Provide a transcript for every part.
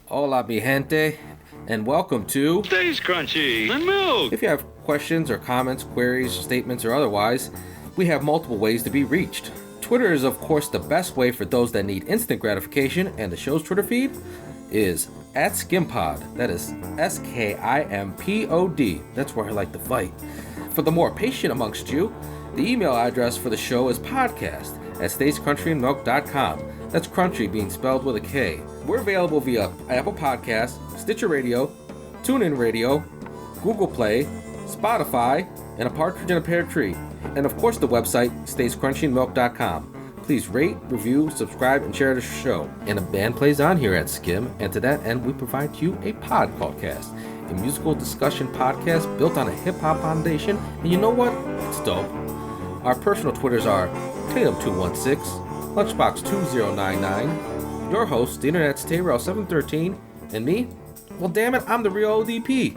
Hola, mi gente, and welcome to Stays Crunchy and Milk. If you have questions or comments, queries, statements, or otherwise, we have multiple ways to be reached. Twitter is, of course, the best way for those that need instant gratification, and the show's Twitter feed is at Skimpod. That is SKIMPOD. That's where I like to fight. For the more patient amongst you, the email address for the show is podcast@stayscrunchyandmilk.com. That's crunchy being spelled with a K. We're available via Apple Podcasts, Stitcher Radio, TuneIn Radio, Google Play, Spotify, and a partridge in a pear tree. And of course the website, stayscrunchyandmilk.com. Please rate, review, subscribe, and share the show. And a band plays on here at Skim, and to that end, we provide you a Podcast, a musical discussion podcast built on a hip-hop foundation, and you know what? It's dope. Our personal Twitters are Tatum216, Lunchbox2099, your host, the Internet's Tayrell713, and me? Well, damn it, I'm the real ODP.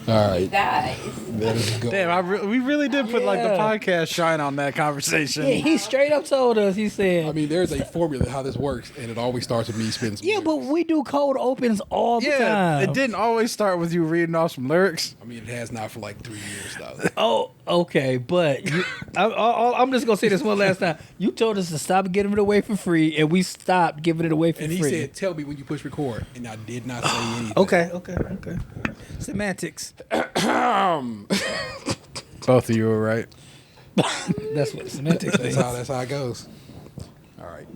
All right. Guys. Let us go. Damn, we really did put like the podcast shine on that conversation. Yeah, he straight up told us. He said, I mean, there's a formula how this works, and it always starts with me spinning some "Yeah, but we do cold opens all the time." It didn't always start with you reading off some lyrics. I mean, it has now for like 3 years, though. Oh, okay, but I'm just gonna say this one last time. You told us to stop giving it away for free, and we stopped giving it away for And free. he said, tell me when you push record, and I did not say anything. Okay. Semantics. Both of you were right. That's what semantics That's means. how it goes. All right.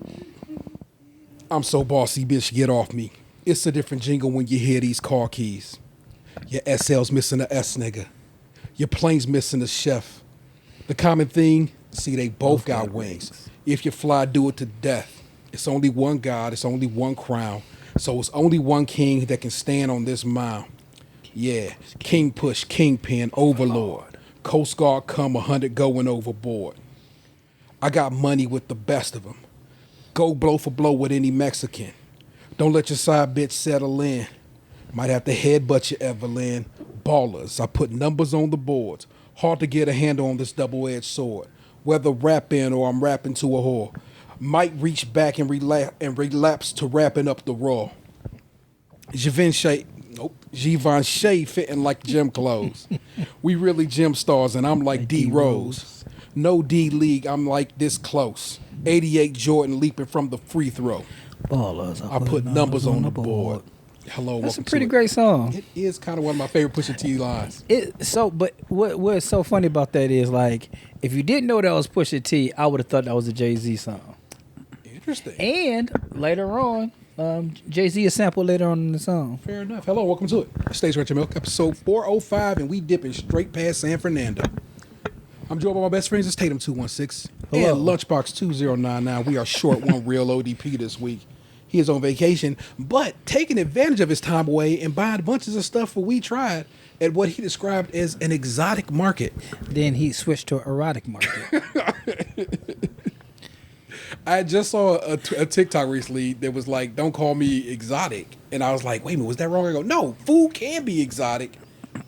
I'm so bossy, bitch, get off me. It's a different jingle when you hear these car keys. Your SL's missing a S, nigga. Your plane's missing a chef. The common thing, see, they both got wings. If you fly, do it to death. It's only one God, it's only one crown. So it's only one king that can stand on this mound. Yeah, king push, kingpin, overlord. Coast Guard come 100 going overboard. I got money with the best of them. Go blow for blow with any Mexican. Don't let your side bitch settle in. Might have to headbutt you, Evelyn. Ballers, I put numbers on the boards. Hard to get a handle on this double-edged sword. Whether rapping or I'm rapping to a whore. Might reach back and relapse to wrapping up the raw. Givenchy fitting like gym clothes. We really gym stars, and I'm like D Rose. No D League, I'm like this close. 88 Jordan leaping from the free throw. Ballers. I put numbers on the board. Hello, That's a welcome pretty to great song. It is kind of one of my favorite Pusha T lines. But what's so funny about that is, like, if you didn't know that was Pusha T, I would have thought that was a Jay-Z song. Interesting. And later on, Jay-Z is sampled later on in the song. Fair enough. Hello, welcome to it. Stays Rich and Milk, episode 405, and we dipping straight past San Fernando. I'm joined by my best friends. It's Tatum216 and Lunchbox2099. We are short one real ODP this week. He is on vacation, but taking advantage of his time away and buying bunches of stuff for We Tried at what he described as an exotic market. Then he switched to erotic market. I just saw a TikTok recently that was like, don't call me exotic. And I was like, wait a minute, was that wrong? I go, no, food can be exotic.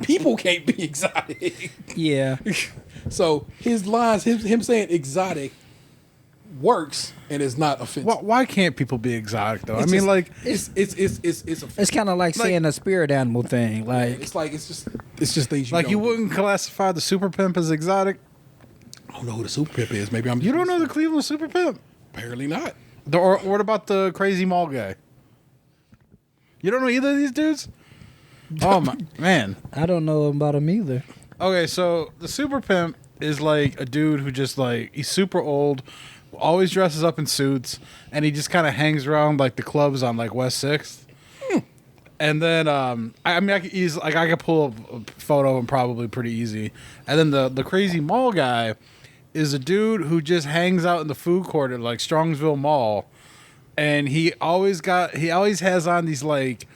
People can't be exotic. Yeah. So his lines, him saying exotic works and is not offensive. Why can't people be exotic though? It's I mean, just- like, it's It's kind of like saying a spirit animal thing. Like, it's just things you like don't you do. wouldn't classify the super pimp as exotic. I don't know who the super pimp is. Maybe I'm. You don't know the Cleveland super pimp? Apparently not. Or what about the crazy mall guy? You don't know either of these dudes? Oh my man. I don't know about him either. Okay, so the super pimp is like a dude who just like he's super old, always dresses up in suits, and he just kind of hangs around like the clubs on like West 6th. And then I could pull a photo of him probably pretty easy. And then the crazy mall guy is a dude who just hangs out in the food court at like Strongsville Mall, and he always has on these like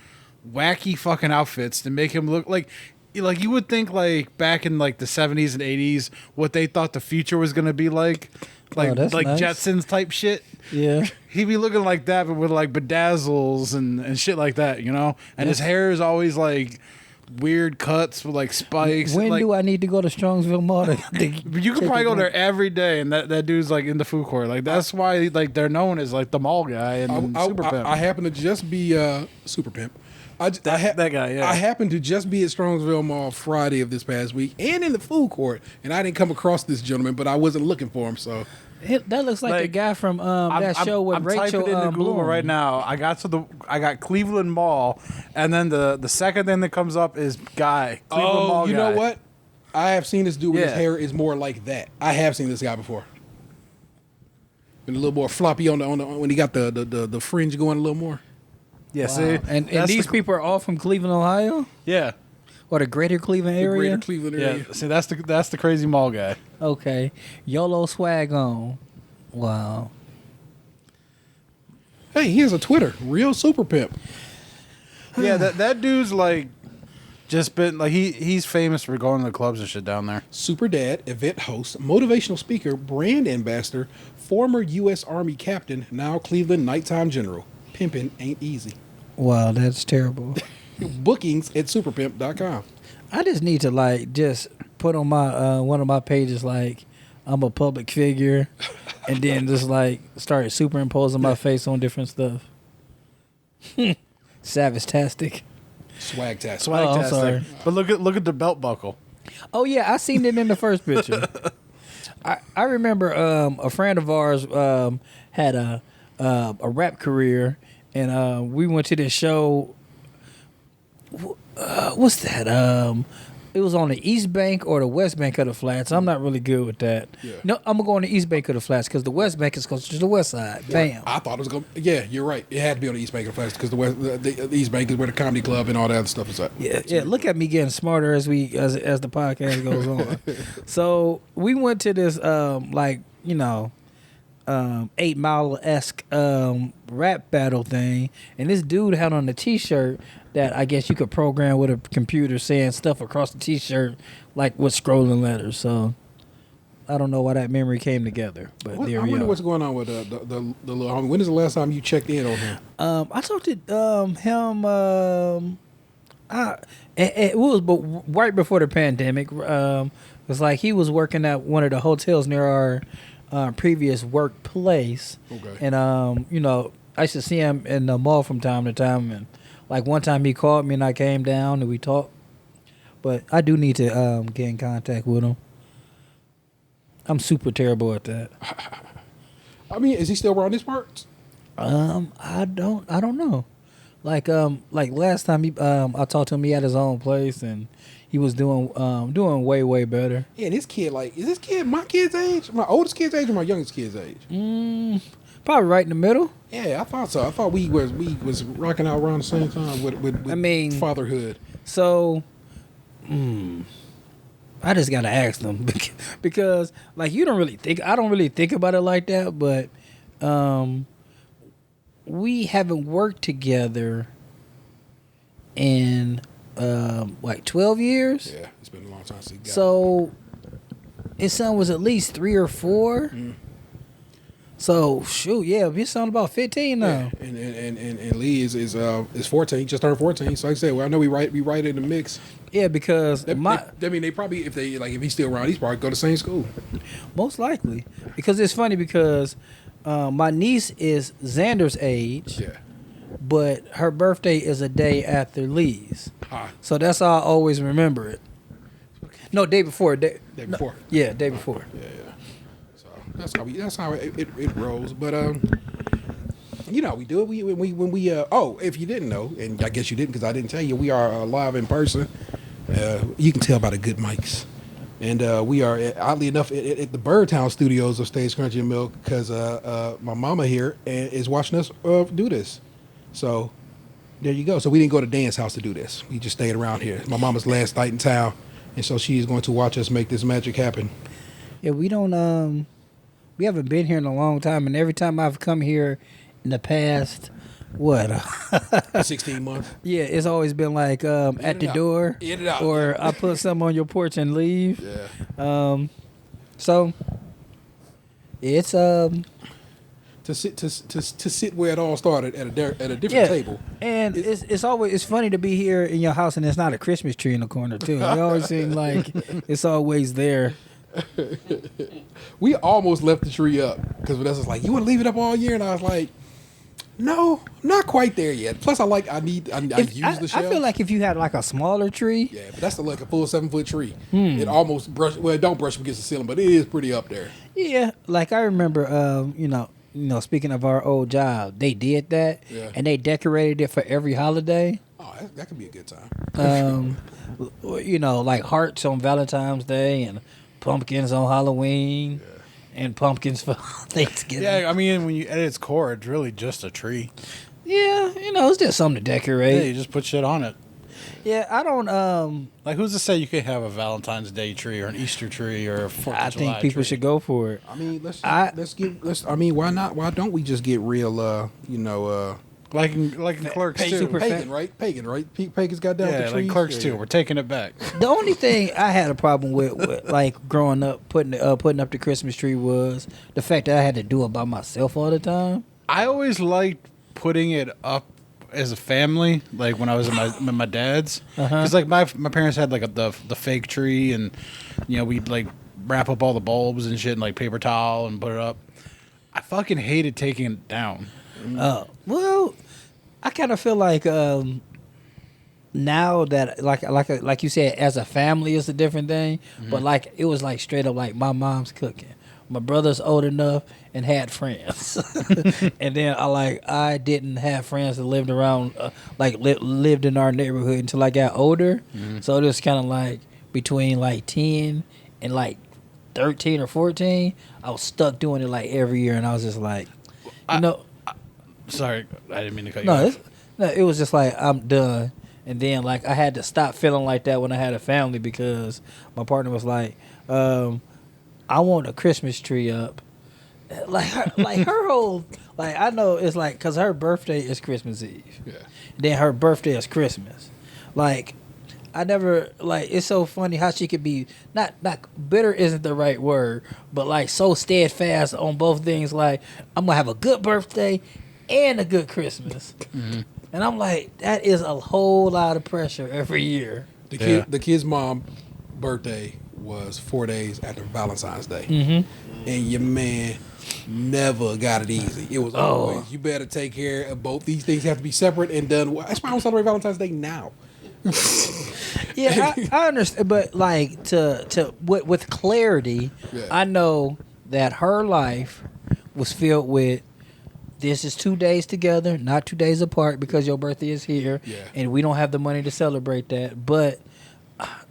wacky fucking outfits to make him look like you would think like back in like the 70s and 80s what they thought the future was gonna be like that's nice. Jetsons type shit. Yeah. He'd be looking like that, but with like bedazzles and shit like that, you know. And his hair is always like weird cuts with like spikes. When like, do I need to go to Strongsville Mall? You can probably go there every day, and that dude's like in the food court. Like that's why like they're known as like the mall guy and Super Pimp. I happen to just be Super Pimp. That guy, yeah. I happened to just be at Strongsville Mall Friday of this past week and in the food court, and I didn't come across this gentleman, but I wasn't looking for him. So That looks like the guy from that show with I'm Rachel typing into Google Bloom. right now. I got Cleveland Mall, and then the second thing that comes up is Cleveland Mall you guy. know what? I have seen this dude with his Yeah. hair is more like that. I have seen this guy before. Been a little more floppy on the when he got the fringe going a little more. Yeah, Wow. see, And That's these people are all from Cleveland, Ohio, yeah, or the greater Cleveland The area. greater Cleveland area. yeah. See, that's the crazy mall guy. Okay, YOLO swag on. Wow. Hey, he has a Twitter, Real Super Pimp. Yeah, that dude's like just been like he's famous for going to the clubs and shit down there. Super dad, event host, motivational speaker, brand ambassador, former U.S. Army captain, now Cleveland nighttime general. Pimping ain't easy. Wow, that's terrible. Bookings at superpimp.com. I just need to just put on my one of my pages I'm a public figure, and then just start superimposing my face on different stuff. Savage-tastic. Swag-tastic. Oh, I'm sorry. But look at the belt buckle. Oh yeah, I seen it in the first picture. I remember a friend of ours had a rap career, and we went to this show. What's that? It was on the East Bank or the West Bank of the Flats. I'm not really good with that. Yeah. No, I'm gonna go on the East Bank of the Flats because the West Bank is closer to the West Side. Bam. I thought it was going to... Yeah, you're right. It had to be on the East Bank of the Flats because the East Bank is where the comedy club and all that other stuff is at. Yeah. Look at me getting smarter as the podcast goes on. So we went to this 8 Mile-esque rap battle thing, and this dude had on a T-shirt that I guess you could program with a computer saying stuff across the T-shirt like with scrolling letters. So I don't know why that memory came together, but I there we wonder are. what's going on with the little homie. When is the last time you checked in on him? I talked to him. It was right before the pandemic. It was like he was working at one of the hotels near our previous workplace. Okay. And I used to see him in the mall from time to time. And like one time he called me and I came down and we talked. But I do need to get in contact with him. I'm super terrible at that. I mean, is he still around these parts? I don't know. Like last time I talked to him, he had his own place and he was doing way better. Yeah, and his kid, is this kid my kid's age? My oldest kid's age or my youngest kid's age? Probably right in the middle. Yeah, I thought so. I thought we was rocking out around the same time with fatherhood. So, I just gotta ask them because you don't really think I don't really think about it like that, but we haven't worked together in 12 years. Yeah, it's been a long time since he got So his son was at least 3 or 4. So shoot, yeah, his son about 15 now. Yeah, and Lee is 14, just turned 14. So like I said, I know we right in the mix. Yeah, because They probably if he's still around, he's probably go to the same school. most likely. Because it's funny because my niece is Xander's age, Yeah. but her birthday is a day after Lee's. Ah, So that's how I always remember it. No, day before. day before. Yeah, day before. Yeah. So that's how it rolls. But we do it. When we if you didn't know, and I guess you didn't because I didn't tell you, we are live in person. You can tell by the good mics. And we are, oddly enough, at the Birdtown studios of Stage Krunchy and Milk because my mama here is watching us do this. So there you go. So we didn't go to Dan's house to do this. We just stayed around here. My mama's last night in town. And so she is going to watch us make this magic happen. Yeah, we don't we haven't been here in a long time, and every time I've come here in the past 16 months. yeah, it's always been at the out. door, In and out. or I put something on your porch and leave. Yeah. So it's to sit where it all started at a different Yeah, table. and it's funny to be here in your house and there's not a Christmas tree in the corner too. It always seems like it's always there. We almost left the tree up because Vanessa was like, "You want to leave it up all year?" And I was like, "No, not quite there yet." Plus, I use the shelves. I feel like if you had like a smaller tree, yeah, but that's like a full 7-foot tree. It almost it don't brush up against the ceiling, but it is pretty up there. yeah. Like I remember, speaking of our old job, they did that, and they decorated it for every holiday. Oh, that could be a good time. Like hearts on Valentine's Day and pumpkins on Halloween. And pumpkins for Thanksgiving. Yeah, I mean, when you at its core, it's really just a tree. Yeah, it's just something to decorate. Yeah, you just put shit on it. Yeah, I don't. Like, who's to say you can't have a Valentine's Day tree or an Easter tree or a 4th of July I think people tree? should go for it. I mean, why not? Why don't we just get real? Like in Clerks too. Pagan, right? Pagan's got down with the Yeah, trees. like Clerks too. We're taking it back. The only thing I had a problem with like growing up, putting up the Christmas tree was the fact that I had to do it by myself all the time. I always liked putting it up as a family, like when I was at my dad's, because like my parents had like the fake tree, and we'd like wrap up all the bulbs and shit in like paper towel and put it up. I fucking hated taking it down. Well, I kind of feel like now that like you said, as a family, it's a different thing. But like it was like straight up like my mom's cooking. My brother's old enough and had friends, and then I didn't have friends that lived around lived in our neighborhood until I got older. So it was kind of like between like 10 and like 13 or 14, I was stuck doing it like every year, and I was just like, Sorry, I didn't mean to cut you off. It was just like I'm done. And then like I had to stop feeling like that when I had a family because my partner was like, I want a Christmas tree up. Like her whole I know it's like because her birthday is Christmas Eve. Yeah. Then her birthday is Christmas. Like I never it's so funny how she could be not bitter isn't the right word, but like so steadfast on both things. Like I'm gonna have a good birthday and a good Christmas. And I'm like, that is a whole lot of pressure every year. The kid's mom birthday was 4 days after Valentine's Day, and your man never got it easy. It was always you better take care of both these things. Have to be separate and done. That's why I don't celebrate Valentine's Day now. Yeah, I understand, but like with clarity, I know that her life was filled with. This is 2 days together, not 2 days apart because your birthday is here, and we don't have the money to celebrate that. But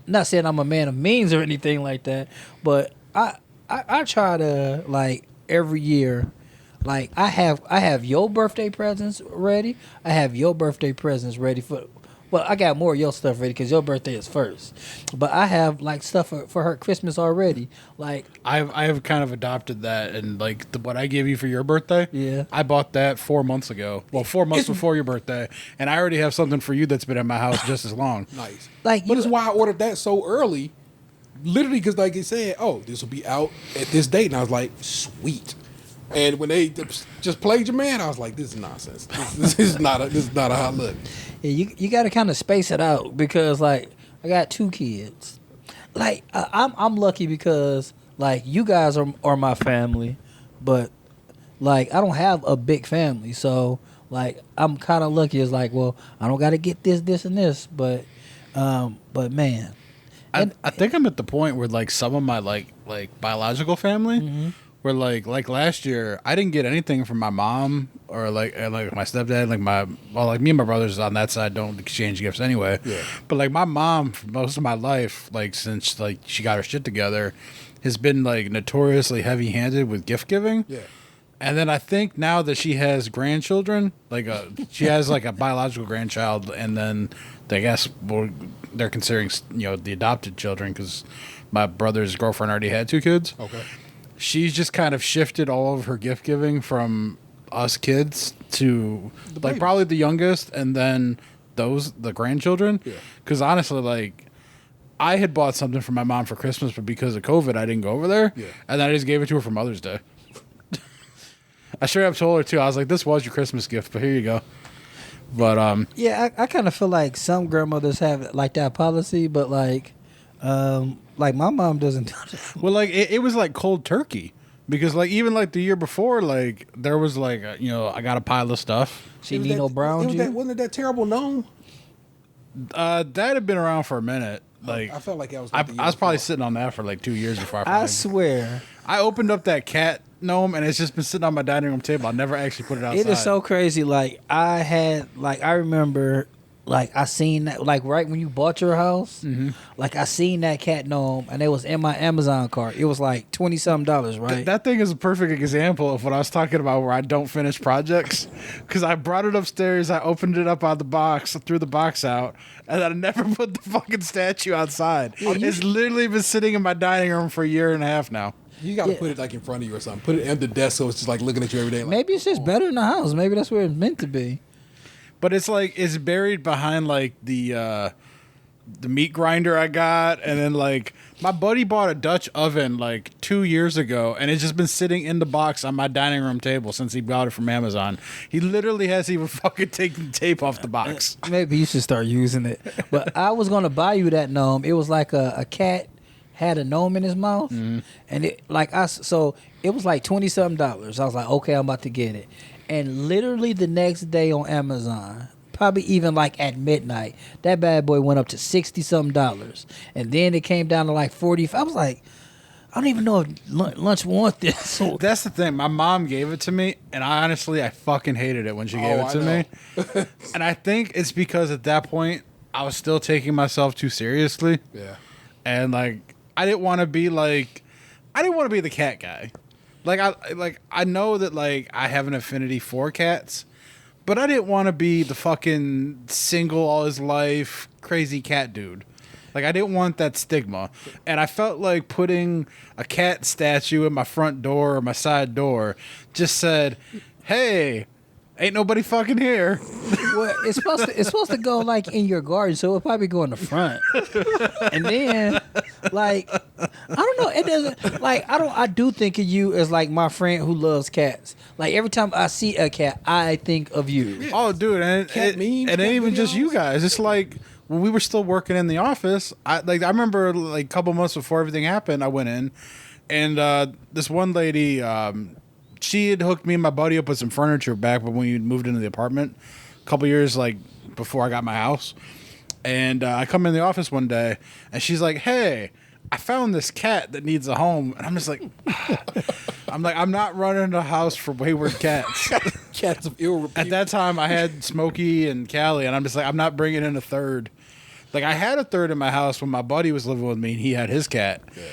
not saying I'm a man of means or anything like that, but I try to like every year, like I have your birthday presents ready. I have your birthday presents ready for. Well, I got more of your stuff ready because your birthday is first. But I have like stuff for her Christmas already. Like I have kind of adopted that, and like what I gave you for your birthday. Yeah, I bought that 4 months ago. Well, 4 months before your birthday, and I already have something for you that's been at my house just as long. Nice. Like, but it's why I ordered that so early. Literally, because like it said, this will be out at this date, and I was like, sweet. And when they just played your man, I was like, this is nonsense. This is not a hot look. Yeah, you got to kind of space it out because like I got 2 kids. Like I'm lucky because like you guys are my family, but like I don't have a big family, so like I'm kind of lucky. It's like, well, I don't got to get this and this, but man, I think I'm at the point where like some of my like biological family. Where like last year, I didn't get anything from my mom or like my stepdad, like me and my brothers on that side don't exchange gifts anyway. Yeah. But like my mom, for most of my life, like since like she got her shit together, has been like notoriously heavy-handed with gift giving. Yeah. And then I think now that she has grandchildren, she has like a biological grandchild, and then I guess they're considering the adopted children because my brother's girlfriend already had 2 kids. Okay. She's just kind of shifted all of her gift giving from us kids to like probably the youngest, and then the grandchildren. Yeah. Because honestly, like I had bought something for my mom for Christmas, but because of COVID, I didn't go over there. Yeah. And then I just gave it to her for Mother's Day. I straight up told her too. I was like, "This was your Christmas gift, but here you go." But Yeah, I kind of feel like some grandmothers have like that policy, but like my mom doesn't do that. well, like it was like cold turkey because like even like the year before, like there was like I got a pile of stuff. She Nino Brown you? Wasn't it that terrible gnome? That had been around for a minute. Like I felt like that was. I Like the year was probably before. sitting on that for like 2 years before I I finally. swear. I opened up that cat gnome and it's just been sitting on my dining room table. I never actually put it outside. It is so crazy. Like I remember, like I seen that, like right when you bought your house, like I seen that cat gnome, and it was in my Amazon cart. It was like $20-something, right? That thing is a perfect example of what I was talking about where I don't finish projects. Because I brought it upstairs, I opened it up out of the box, threw the box out, and I never put the fucking statue outside. It's literally been sitting in my dining room for a year and a half now. You got to Yeah. put it like in front of you or something. Put it under the desk so it's just like looking at you every day. Like, Maybe it's just better in the house. Maybe that's where it's meant to be. But it's like it's buried behind like the meat grinder I got, and then like my buddy bought a Dutch oven like 2 years ago, and it's just been sitting in the box on my dining room table since he bought it from Amazon. He literally hasn't even fucking taken the tape off the box. Maybe you should start using it. But I was gonna buy you that gnome. It was like a cat had a gnome in his mouth, and it so it was like $20-something. I was like, okay, I'm about to get it. And literally the next day on Amazon, probably even like at midnight, that bad boy went up to $60-something, and then it came down to like 45. I was like, I don't even know if Lunch wants this. So That's the thing. My mom gave it to me, and I fucking hated it when she gave it to me. And I think it's because at that point I was still taking myself too seriously. yeah. And like I didn't want to be the cat guy. I know that like I have an affinity for cats, but I didn't want to be the fucking single all his life crazy cat dude. Like I didn't want that stigma. And I felt like putting a cat statue in my front door or my side door just said, "Hey, ain't nobody fucking here." well, it's supposed to go like in your garden, so it'll probably go in the front. And then like I don't know, it doesn't like I do think of you as like my friend who loves cats. Like every time I see a cat, I think of you. Oh, dude, and Cat memes, it ain't cat even just you videos. guys. It's like when we were still working in the office. I remember like a couple months before everything happened, I went in, and this one lady, she had hooked me and my buddy up with some furniture back when we moved into the apartment, a couple years like before I got my house. And I come in the office one day, and she's like, "Hey, I found this cat that needs a home." And I'm just like, I'm not running a house for wayward cats. Cats of ill repute. At that time, I had Smokey and Callie, and I'm just like, I'm not bringing in a third. Like, I had a third in my house when my buddy was living with me, and he had his cat. Yeah.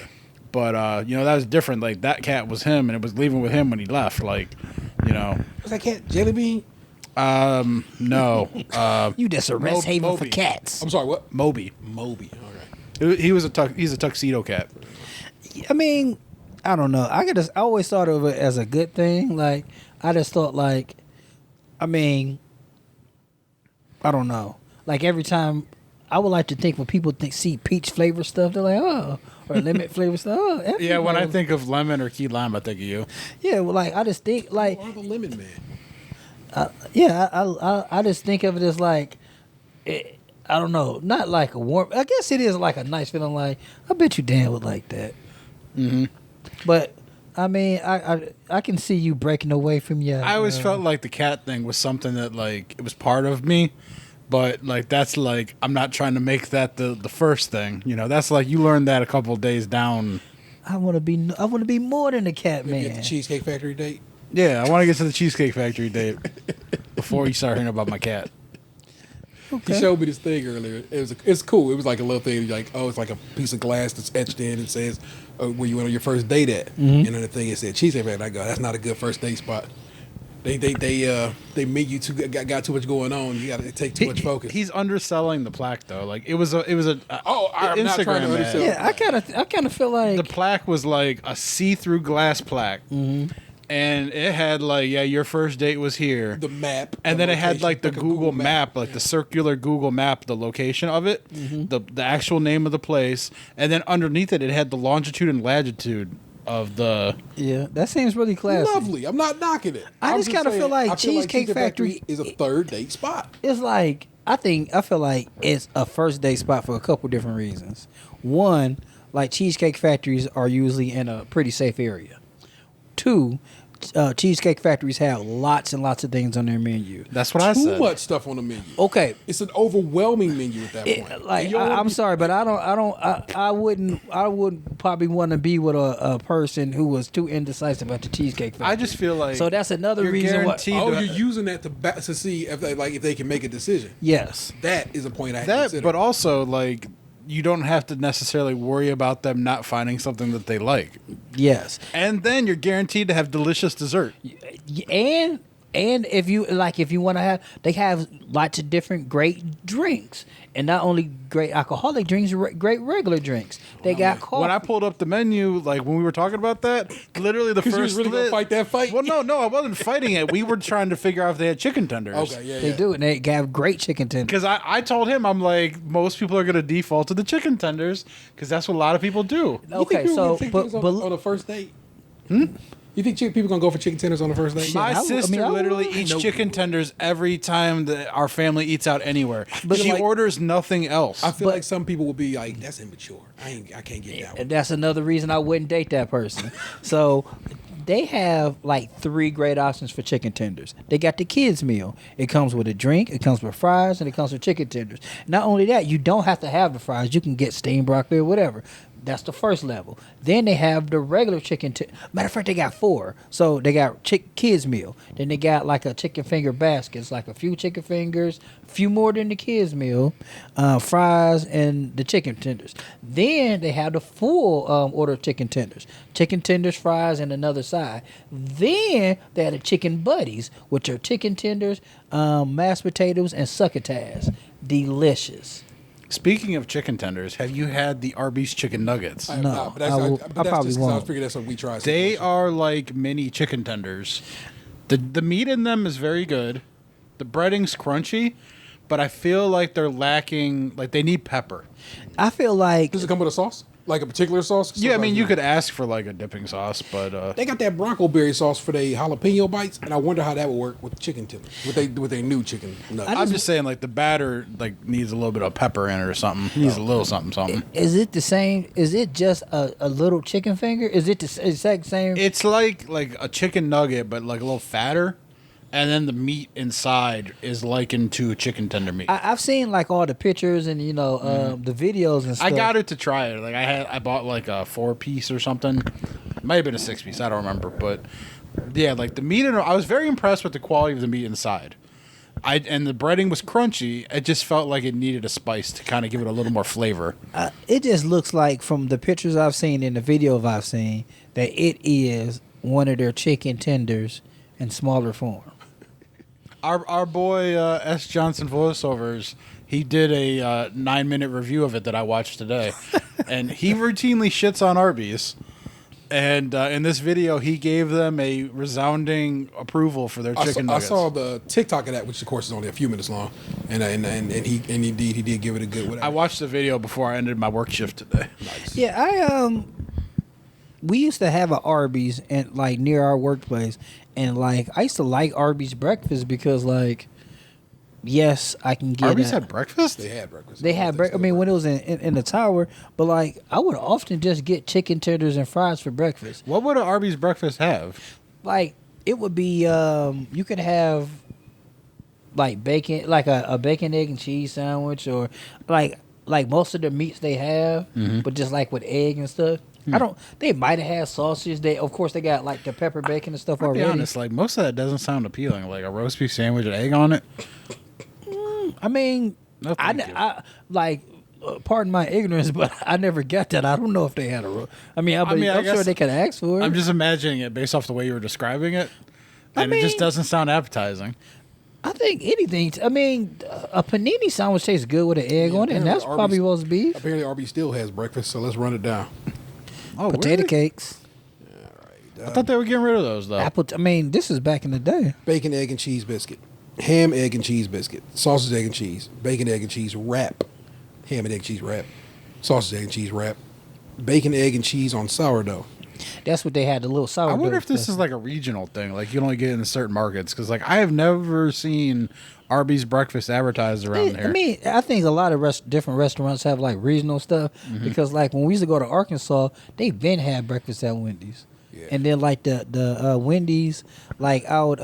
But, that was different. Like, that cat was him, and it was leaving with him when he left. Like, Was that cat Jelly Bean? no. You just a rest haven for Moby. cats. I'm sorry, what? Moby. Moby. All right. He's a tuxedo cat. I mean, I don't know. I always thought of it as a good thing. Like I just thought like, I mean, I don't know. Like every time, I would like to think when people see peach flavor stuff, they're like, oh, or lemon flavor stuff. Oh, that Yeah, when I flavor. think of lemon or key lime, I think of you. Yeah, well, like I just think like, Or the Lemon Man. I just think of it as like, I don't know, not like a warm. I guess it is like a nice feeling. Like I bet you Dan would like that. Mm-hmm. But I mean, I can see you breaking away from your. I always felt like the cat thing was something that like it was part of me, but like that's like I'm not trying to make that the first thing. That's like you learned that a couple of days down. I want to be more than a cat Maybe at the man. Cheesecake Factory date. Yeah, I want to get to the Cheesecake Factory date before you start hearing about my cat. He showed me this thing earlier. It's cool. It was like a little thing. Like, oh, it's like a piece of glass that's etched in and says where you went on your first date at. And then the thing it said Cheesecake Factory. I go, that's not a good first date spot. They make you got too much going on. You got to take too much focus. He's underselling the plaque though. Like it was a I'm not trying to undersell. Yeah, I kind of feel like the plaque was like a see-through glass plaque. And it had like, your first date was here. The map, And the then it had location, like the like a Google map, like the circular Google map, the location of it, the actual name of the place. And then underneath it, it had the longitude and latitude of the. Yeah, that seems really classy. Lovely. I'm not knocking it. I I'm just kinda saying, feel like I Cheesecake Factory is a third date spot. It's like I feel like it's a first date spot for a couple different reasons. One, like Cheesecake Factories are usually in a pretty safe area. Two, Cheesecake Factories have lots and lots of things on their menu. That's what I Too said. much stuff on the menu. Okay, It's an overwhelming menu at that point. like And you don't wanna I'm be- sorry, but I wouldn't probably want to be with a person who was too indecisive about the Cheesecake Factory. I just feel like so that's another you're reason why. guaranteed Oh, to- you're using that to see if they can make a decision. Yes. That is a point I had to that, consider. but also like you don't have to necessarily worry about them not finding something that they like, Yes. and then you're guaranteed to have delicious dessert. And if you want to have, they have lots of different great drinks, and not only great alcoholic drinks, great regular drinks. They got coffee. When I pulled up the menu, like when we were talking about that, literally the 'Cause first you was really gonna lit- fight that fight? Well, no, I wasn't fighting it. We were trying to figure out if they had chicken tenders. Okay, yeah, They do, and they have great chicken tenders. Because I told him, I'm like, most people are going to default to the chicken tenders because that's what a lot of people do. You think Okay, people so gonna take tenders on a first date? You think people gonna go for chicken tenders on the first date? My I would- I sister mean, I literally would. eats No. chicken tenders every time that our family eats out anywhere. But She like- orders nothing else. I feel But- like some people will be like, "That's immature. I can't get that one." And that's another reason I wouldn't date that person. So they have like 3 great options for chicken tenders. They got the kids meal. It comes with a drink, it comes with fries, and it comes with chicken tenders. Not only that, you don't have to have the fries. You can get steamed broccoli or whatever. That's the first level. Then they have the regular chicken. Matter of fact, they got 4. So they got kids meal. Then they got like a chicken finger basket. It's like a few chicken fingers, a few more than the kids meal, fries, and the chicken tenders. Then they have the full order of chicken tenders, fries, and another side. Then they have the chicken buddies, which are chicken tenders, mashed potatoes, and succotash. Delicious. Speaking of chicken tenders, have you had the Arby's chicken nuggets? I have No, not, but that's, I will- but I that's probably just 'cause I won't. figured that's what we tried. They are like mini chicken tenders. The meat in them is very good. The breading's crunchy, but I feel like they're lacking, like they need pepper. I feel like Does it come with a sauce? Like a particular sauce? Yeah, I mean, Sometimes you could ask for like a dipping sauce, but They got that Bronco berry sauce for their jalapeno bites, and I wonder how that would work with chicken tenders, with their new chicken nuggets. I'm just saying like the batter like needs a little bit of pepper in it or something. Needs a little something. is it the same? Is it just a little chicken finger? Is it the exact same? It's like a chicken nugget, but like a little fatter, and then the meat inside is likened to chicken tender meat. I've seen like all the pictures and the videos and stuff. I got it to try it. Like I bought like a 4-piece or something. It might have been a 6-piece. I don't remember, but yeah, like the meat. I was very impressed with the quality of the meat inside. And the breading was crunchy. It just felt like it needed a spice to kind of give it a little more flavor. It just looks like from the pictures I've seen and the videos I've seen that it is one of their chicken tenders in smaller form. Our boy S. Johnson voiceovers, he did a 9-minute review of it that I watched today, and he routinely shits on Arby's. And in this video, he gave them a resounding approval for their chicken I nuggets. saw the TikTok of that, which of course is only a few minutes long, and he did give it a good whatever. I watched the video before I ended my work shift today. Yeah, we used to have an Arby's and like near our workplace, and like I used to like Arby's breakfast because like, yes, I can get Arby's a- had breakfast? They had breakfast. They had breakfast. I mean, when it was in the tower, but like I would often just get chicken tenders and fries for breakfast. What would an Arby's breakfast have? Like it would be, you could have like bacon, like a bacon, egg, and cheese sandwich, or like most of the meats they have, but just like with egg and stuff. I don't. They might have had sausage. Of course, they got like the pepper bacon and stuff I'll be already. honest, like most of that doesn't sound appealing. Like a roast beef sandwich and egg on it. I mean, No, thank you. I like. Pardon my ignorance, but I never got that. I don't know if they had a. I mean, I'm I sure guess they could ask for it. I'm just imagining it based off the way you were describing it, and it just mean- doesn't sound appetizing. I think anything. I mean, a panini sandwich tastes good with an egg on it, and that's Apparently probably Arby's- roast beef, Apparently, Arby's still has breakfast, so let's run it down. Oh, potato really? cakes, I thought they were getting rid of those though. apple. I mean, this is back in the day. Bacon, egg, and cheese biscuit, ham, egg, and cheese biscuit, sausage, egg, and cheese, bacon, egg, and cheese wrap, ham and egg cheese wrap, sausage, egg, and cheese wrap, bacon, egg, and cheese on sourdough, That's what they had, the little sourdough. I wonder if this stuff. is like a regional thing. Like you only get it in certain markets because like I have never seen Arby's breakfast advertised around here. I mean, I think a lot of different restaurants have like regional stuff because like when we used to go to Arkansas, they been had breakfast at Wendy's, and then like the Wendy's like out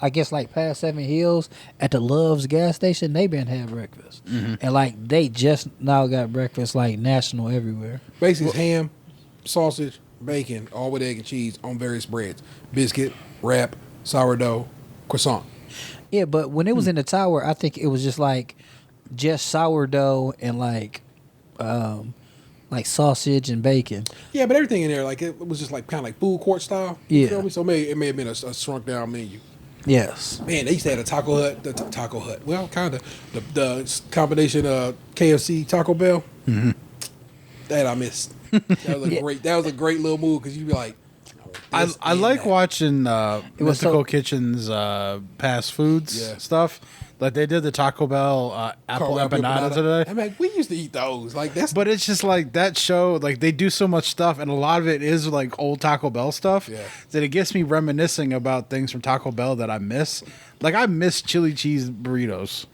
I guess like past 7 Hills at the Love's gas station, they been had breakfast, and like they just now got breakfast like national everywhere. Basically, it's ham, sausage, bacon, all with egg and cheese on various breads: biscuit, wrap, sourdough, croissant. Yeah, but when it was in the tower, I think it was just sourdough and like sausage and bacon. Yeah, but everything in there, like it was just like kind of like food court style. Yeah. You feel me? So it may have been a shrunk down menu. Yes. Man, they used to have a Taco Hut. Taco Hut. Well, kind of the combination of KFC, Taco Bell. That I missed. That was a great little move because you'd be like, I like watching Mystical so- Kitchen's past foods stuff. Like they did the Taco Bell apple empanada today. I'm like, we used to eat those. Like that's. But it's just like that show, like they do so much stuff, and a lot of it is like old Taco Bell stuff. Yeah. That it gets me reminiscing about things from Taco Bell that I miss. Like I miss chili cheese burritos.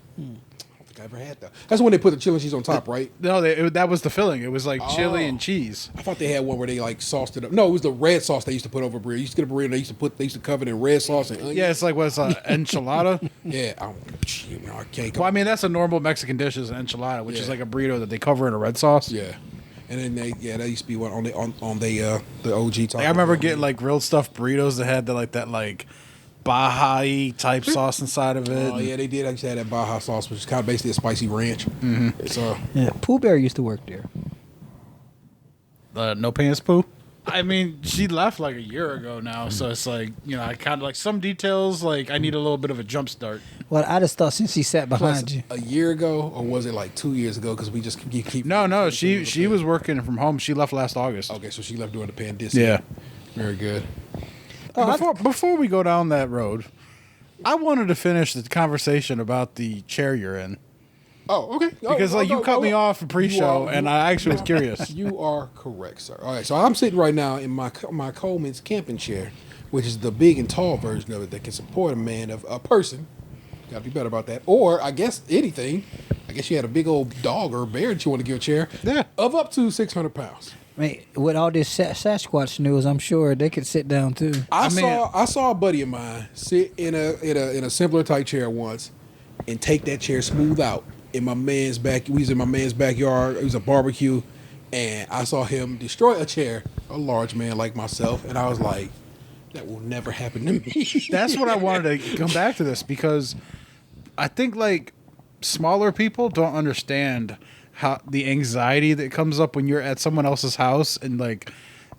I ever had that. That's when they put the chili cheese on top, right? No, that was the filling. It was like chili and cheese. I thought they had one where they like sauced it up. No, it was the red sauce they used to put over burrito. You used to get a burrito. They used to cover it in red sauce and onion. Yeah, it's like what's enchilada. Yeah, I can't. Well, I mean that's a normal Mexican dish is an enchilada, which is like a burrito that they cover in a red sauce. Yeah, and then that used to be one on the OG Taco. Like, I remember getting like grilled stuffed burritos that had that Baja type sauce inside of it. Oh yeah, they did actually have that Baja sauce, which is kind of basically a spicy ranch. It's Yeah, Pooh Bear used to work there. No pants Pooh. I mean, she left like a year ago now, so it's like I kind of like some details. Like I need a little bit of a jump start. Well, I just thought since she sat behind you. a year ago, or was it like 2 years ago? Because we just keep. No, she was working from home. She left last August. Okay, so she left during the pandemic. Yeah. Very good. Before we go down that road, I wanted to finish the conversation about the chair you're in. Oh, okay. Because you cut me off in pre-show, and I actually was curious. You are correct, sir. All right, so I'm sitting right now in my Coleman's camping chair, which is the big and tall version of it that can support a person. Got to be better about that. Or I guess anything. I guess you had a big old dog or a bear that you want to give a chair. Yeah. Of up to 600 pounds. I mean, with all this Sasquatch news, I'm sure they could sit down too. I saw a buddy of mine sit in a simpler type chair once, and take that chair smooth out in my man's back. We was in my man's backyard. It was a barbecue, and I saw him destroy a chair. A large man like myself, and I was like, that will never happen to me. That's what I wanted to come back to this because I think like smaller people don't understand how the anxiety that comes up when you're at someone else's house and like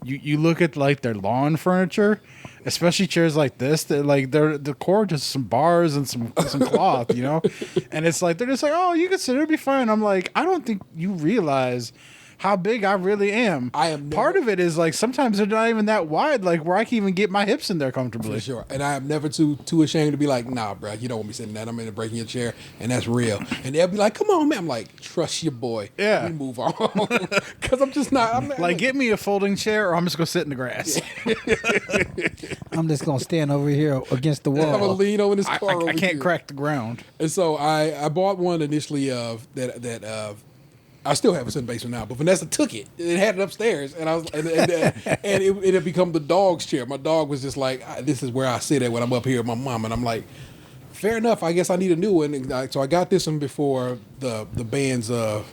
you look at like their lawn furniture, especially chairs like this, that like they're core just some bars and some cloth, and it's like they're just like, oh, you can sit there, it'll be fine. I'm like, I don't think you realize how big I really am. Part of it is like sometimes they're not even that wide, like where I can even get my hips in there comfortably. For sure. And I am never too ashamed to be like, nah, bro, you don't want me sitting there. I'm in there breaking your chair, and that's real. And they'll be like, come on, man. I'm like, trust your boy. Yeah. We move on. Because I'm just not. I'm like, get me a folding chair or I'm just going to sit in the grass. I'm just gonna stand over here against the I'm going to wall. lean over this car. I over can't here. crack the ground. And so I bought one initially of that I still have it in the basement now, but Vanessa took it. It had it upstairs, and it had become the dog's chair. My dog was just like, this is where I sit at when I'm up here with my mom, and I'm like, fair enough. I guess I need a new one. And so I got this one before the band's end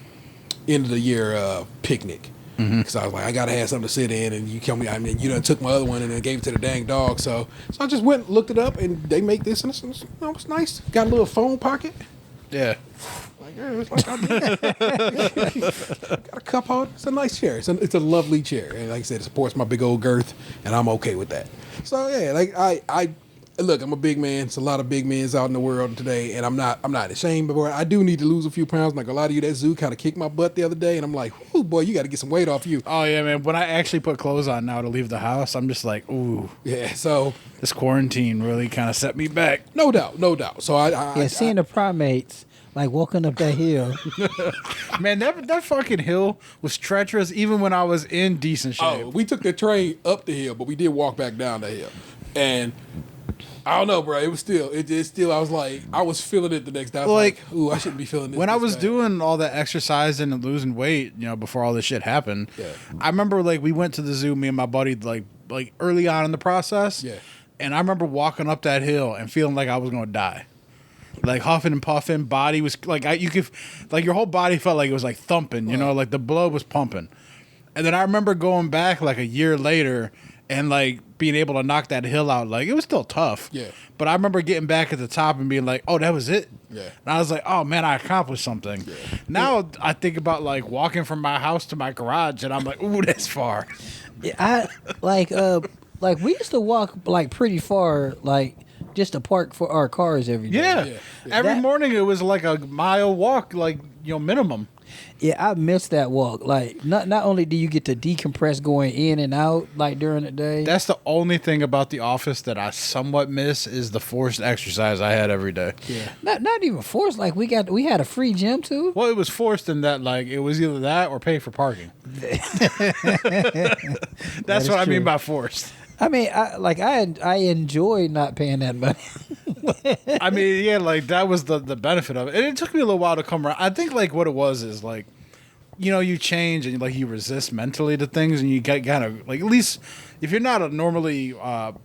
of the year picnic, because I was like, I gotta have something to sit in, and you tell me, I mean, you done took my other one and then gave it to the dang dog. So I just went and looked it up, and they make this, and it's nice. Got a little phone pocket. Yeah. Like, yeah, it's like got a cup holder. It's a nice chair. It's a lovely chair, and like I said, it supports my big old girth, and I'm okay with that. So yeah, like I look, I'm a big man. It's a lot of big men out in the world today, and I'm not ashamed. But I do need to lose a few pounds. Like a lot of you, that zoo kind of kicked my butt the other day, and I'm like, oh boy, you got to get some weight off you. Oh yeah, man. When I actually put clothes on now to leave the house, I'm just like, ooh. Yeah. So This quarantine really kind of set me back. no doubt. So I Seeing the primates like walking up that hill. Man, that fucking hill was treacherous even when I was in decent shape. Oh, we took the train up the hill, but we did walk back down the hill. And I don't know, bro. It was still, I was like, I was feeling it the next day. I was like, ooh, I shouldn't be feeling this. When I was bad. doing all that exercising and losing weight, before all this shit happened, I remember like we went to the zoo, me and my buddy, like early on in the process. Yeah. And I remember walking up that hill and feeling like I was going to die. Like huffing and puffing, body was like you could, like your whole body felt like it was like thumping, like the blood was pumping. And then I remember going back like a year later and like being able to knock that hill out. Like it was still tough. Yeah. But I remember getting back at the top and being like, oh, that was it. Yeah. And I was like, oh man, I accomplished something. Yeah. Now I think about like walking from my house to my garage and I'm like, ooh, that's far. I like we used to walk like pretty far, like just to park for our cars every day. Yeah. Every morning it was like a mile walk, like, minimum. Yeah, I miss that walk. Like, not only do you get to decompress going in and out, like, during the day. That's the only thing about the office that I somewhat miss is the forced exercise I had every day. Yeah. Not even forced. Like, we had a free gym, too. Well, it was forced in that, like, it was either that or pay for parking. That's what I mean by forced. I mean, I enjoy not paying that money. I mean, yeah, like that was the benefit of it. And it took me a little while to come around. I think like what it was is like, you change and like you resist mentally to things and you get kind of like, at least if you're not a normally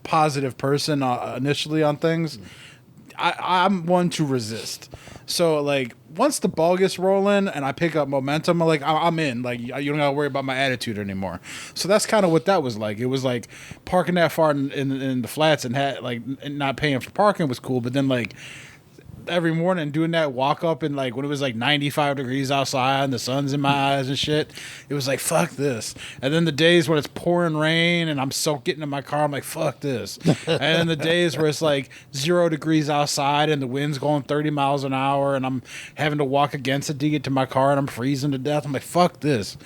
positive person initially on things, I'm one to resist. So like once the ball gets rolling and I pick up momentum, I'm in. Like you don't gotta worry about my attitude anymore. So that's kind of what that was like. It was like parking that far in the flats and not paying for parking was cool. But then like every morning doing that walk up and like when it was like 95 degrees outside and the sun's in my eyes and shit, it was like fuck this. And then the days when it's pouring rain and I'm getting in my car, I'm like fuck this. And then the days where it's like 0 degrees outside and the wind's going 30 miles an hour and I'm having to walk against it to get to my car and I'm freezing to death, I'm like fuck this.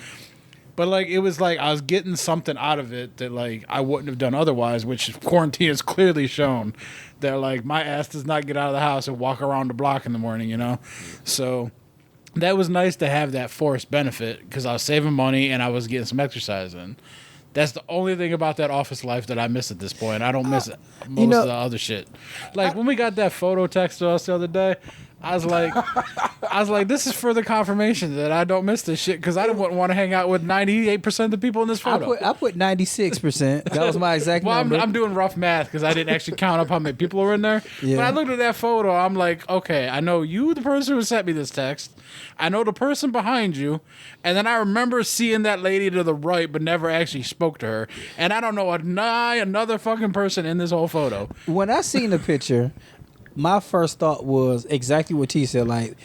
But like it was like I was getting something out of it that like I wouldn't have done otherwise, which quarantine has clearly shown that like my ass does not get out of the house and walk around the block in the morning, So that was nice to have that forced benefit because I was saving money and I was getting some exercise in. That's the only thing about that office life that I miss at this point. I don't miss most of the other shit. Like when we got that photo text to us the other day, I was like, this is further confirmation that I don't miss this shit because I wouldn't want to hang out with 98% of the people in this photo. I put 96%. That was my exact number. I'm doing rough math because I didn't actually count up how many people were in there. Yeah. But I looked at that photo. I'm like, okay, I know you, the person who sent me this text. I know the person behind you. And then I remember seeing that lady to the right, but never actually spoke to her. And I don't know another fucking person in this whole photo. When I seen the picture, my first thought was exactly what T said. Like,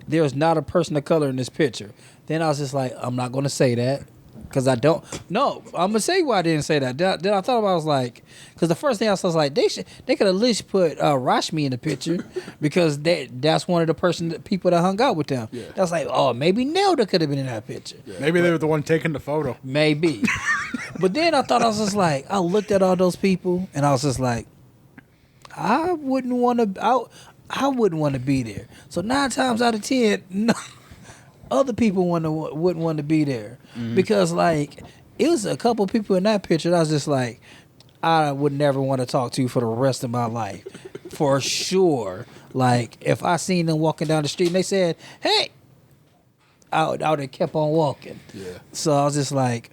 there's not a person of color in this picture. Then I was just like, I'm not going to say that because I don't. No, I'm going to say why I didn't say that. Then I thought about it, I was like, because the first thing I was like, they could at least put Rashmi in the picture because that's one of the people that hung out with them. Yeah. I was like, oh, maybe Nelda could have been in that picture. Yeah. Maybe they were the one taking the photo. Maybe. But then I thought I was just like, I looked at all those people and I was just like, I wouldn't want to be there. So 9 times out of 10, no, other people wouldn't want to be there because like it was a couple people in that picture that I was just like, I would never want to talk to for the rest of my life, for sure. Like if I seen them walking down the street and they said, "Hey," I would have kept on walking. Yeah. So I was just like,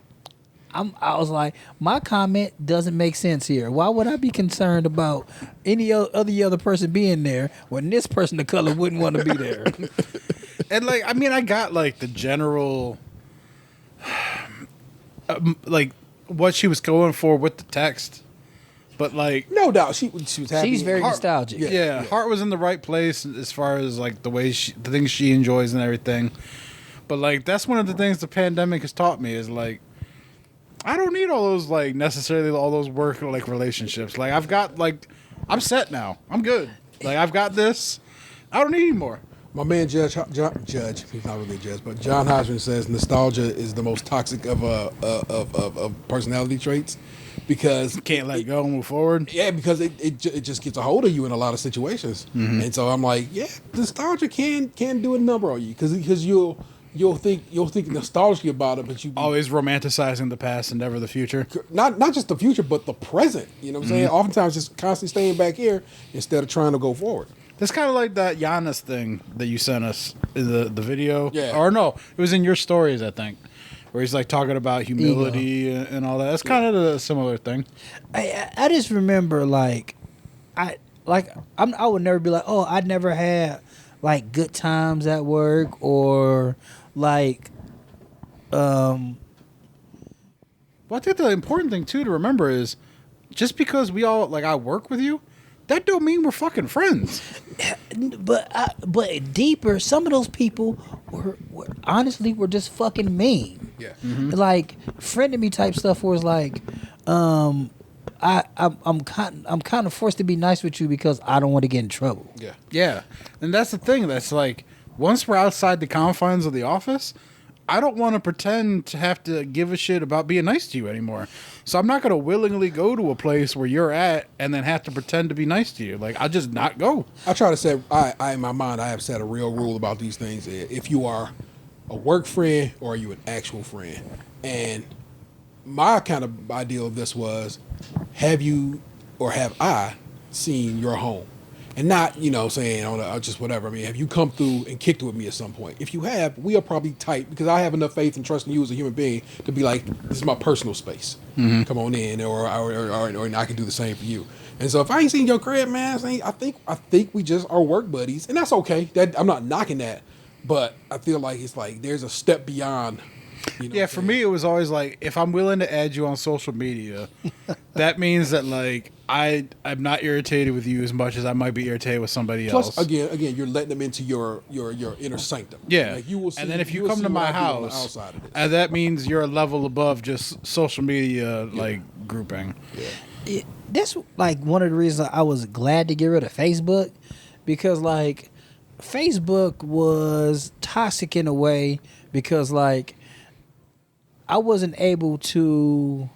I was like, my comment doesn't make sense here. Why would I be concerned about any other person being there when this person of color wouldn't want to be there? And like, I mean, I got like the general, like what she was going for with the text, but like, no doubt she was happy. She's very nostalgic. Yeah, heart was in the right place as far as like the things she enjoys and everything. But like, that's one of the things the pandemic has taught me is like, I don't need all those like necessarily all those work like relationships. Like I've got like I'm set now. I'm good. Like I've got this. I don't need any more. My man Judge, he's not really a judge, but John Hodgman says nostalgia is the most toxic of personality traits because Can't let go and move forward. yeah, because it just gets a hold of you in a lot of situations, and so I'm like, yeah, nostalgia can do a number on you because you'll think nostalgically about it, but you Always romanticizing the past and never the future. not just the future but the present. You know what I'm saying? Oftentimes just constantly staying back here instead of trying to go forward. That's kind of like that Giannis thing that you sent us in the video. Yeah. Or no, it was in your stories, I think, where he's like talking about humility and all that. That's kind of a similar thing. I just remember I would never be like, oh, I never had like good times at work or like Well, I think the important thing too to remember is just because we all like I work with you, that don't mean we're fucking friends. but deeper, some of those people were honestly were just fucking mean. Yeah. Like friend of me type stuff was like, I'm kind of forced to be nice with you because I don't want to get in trouble. Yeah. Yeah, and that's the thing. That's like once we're outside the confines of the office, I don't want to pretend to have to give a shit about being nice to you anymore. So I'm not going to willingly go to a place where you're at and then have to pretend to be nice to you. Like, I'll just not go. I try to set, I in my mind, I have set a real rule about these things. If you are a work friend or are you an actual friend? And my kind of ideal of this was, have you or have I seen your home? And not, saying just whatever. I mean, have you come through and kicked with me at some point? If you have, we are probably tight because I have enough faith and trust in you as a human being to be like, this is my personal space. Come on in, or I can do the same for you. And so if I ain't seen your crib, man, I think we just are work buddies, and that's okay. I'm not knocking that, but I feel like it's like there's a step beyond. Yeah, for me, it was always like, if I'm willing to add you on social media, that means that like I'm not irritated with you as much as I might be irritated with somebody else. Plus, again, you're letting them into your inner sanctum. Yeah, like you will see, and then if you will come see to what my I do on the house, outside of this. that means you're a level above just social media like grouping. That's like one of the reasons I was glad to get rid of Facebook, because like Facebook was toxic in a way because like I wasn't able to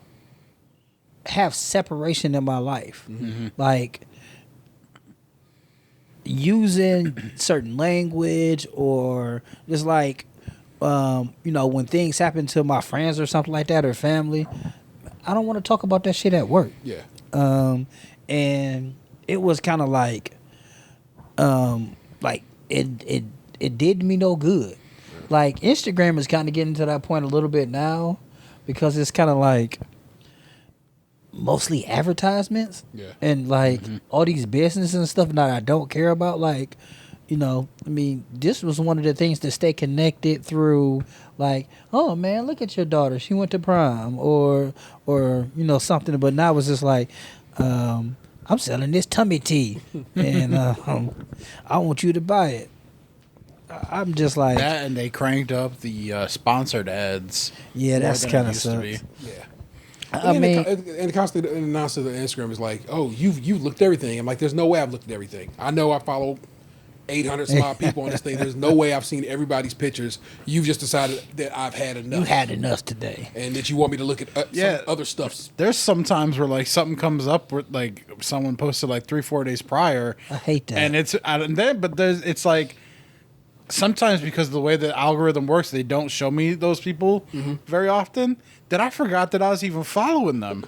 have separation in my life. Like using certain language or just like when things happen to my friends or something like that or family, I don't want to talk about that shit at work. Yeah. And it was kind of like it did me no good. Like Instagram is kind of getting to that point a little bit now because it's kind of like mostly advertisements and like all these businesses and stuff that I don't care about. Like, I mean, this was one of the things to stay connected through. Like, oh man, look at your daughter, she went to prom, or something. But now it's just like, I'm selling this tummy tea, and I want you to buy it. I'm just like that, and they cranked up the sponsored ads. Yeah, that's kind of sucks. Yeah. I mean, and constantly the announcement of Instagram is like, oh, you've looked at everything. I'm like, there's no way I've looked at everything. I know I follow 800 some odd people on this thing. There's no way I've seen everybody's pictures. You've just decided that I've had enough. You had enough today, and that you want me to look at some other stuff. There's some times where like something comes up where like someone posted like 3-4 days prior. I hate that. And it's like sometimes because of the way the algorithm works, they don't show me those people very often. That I forgot that I was even following them.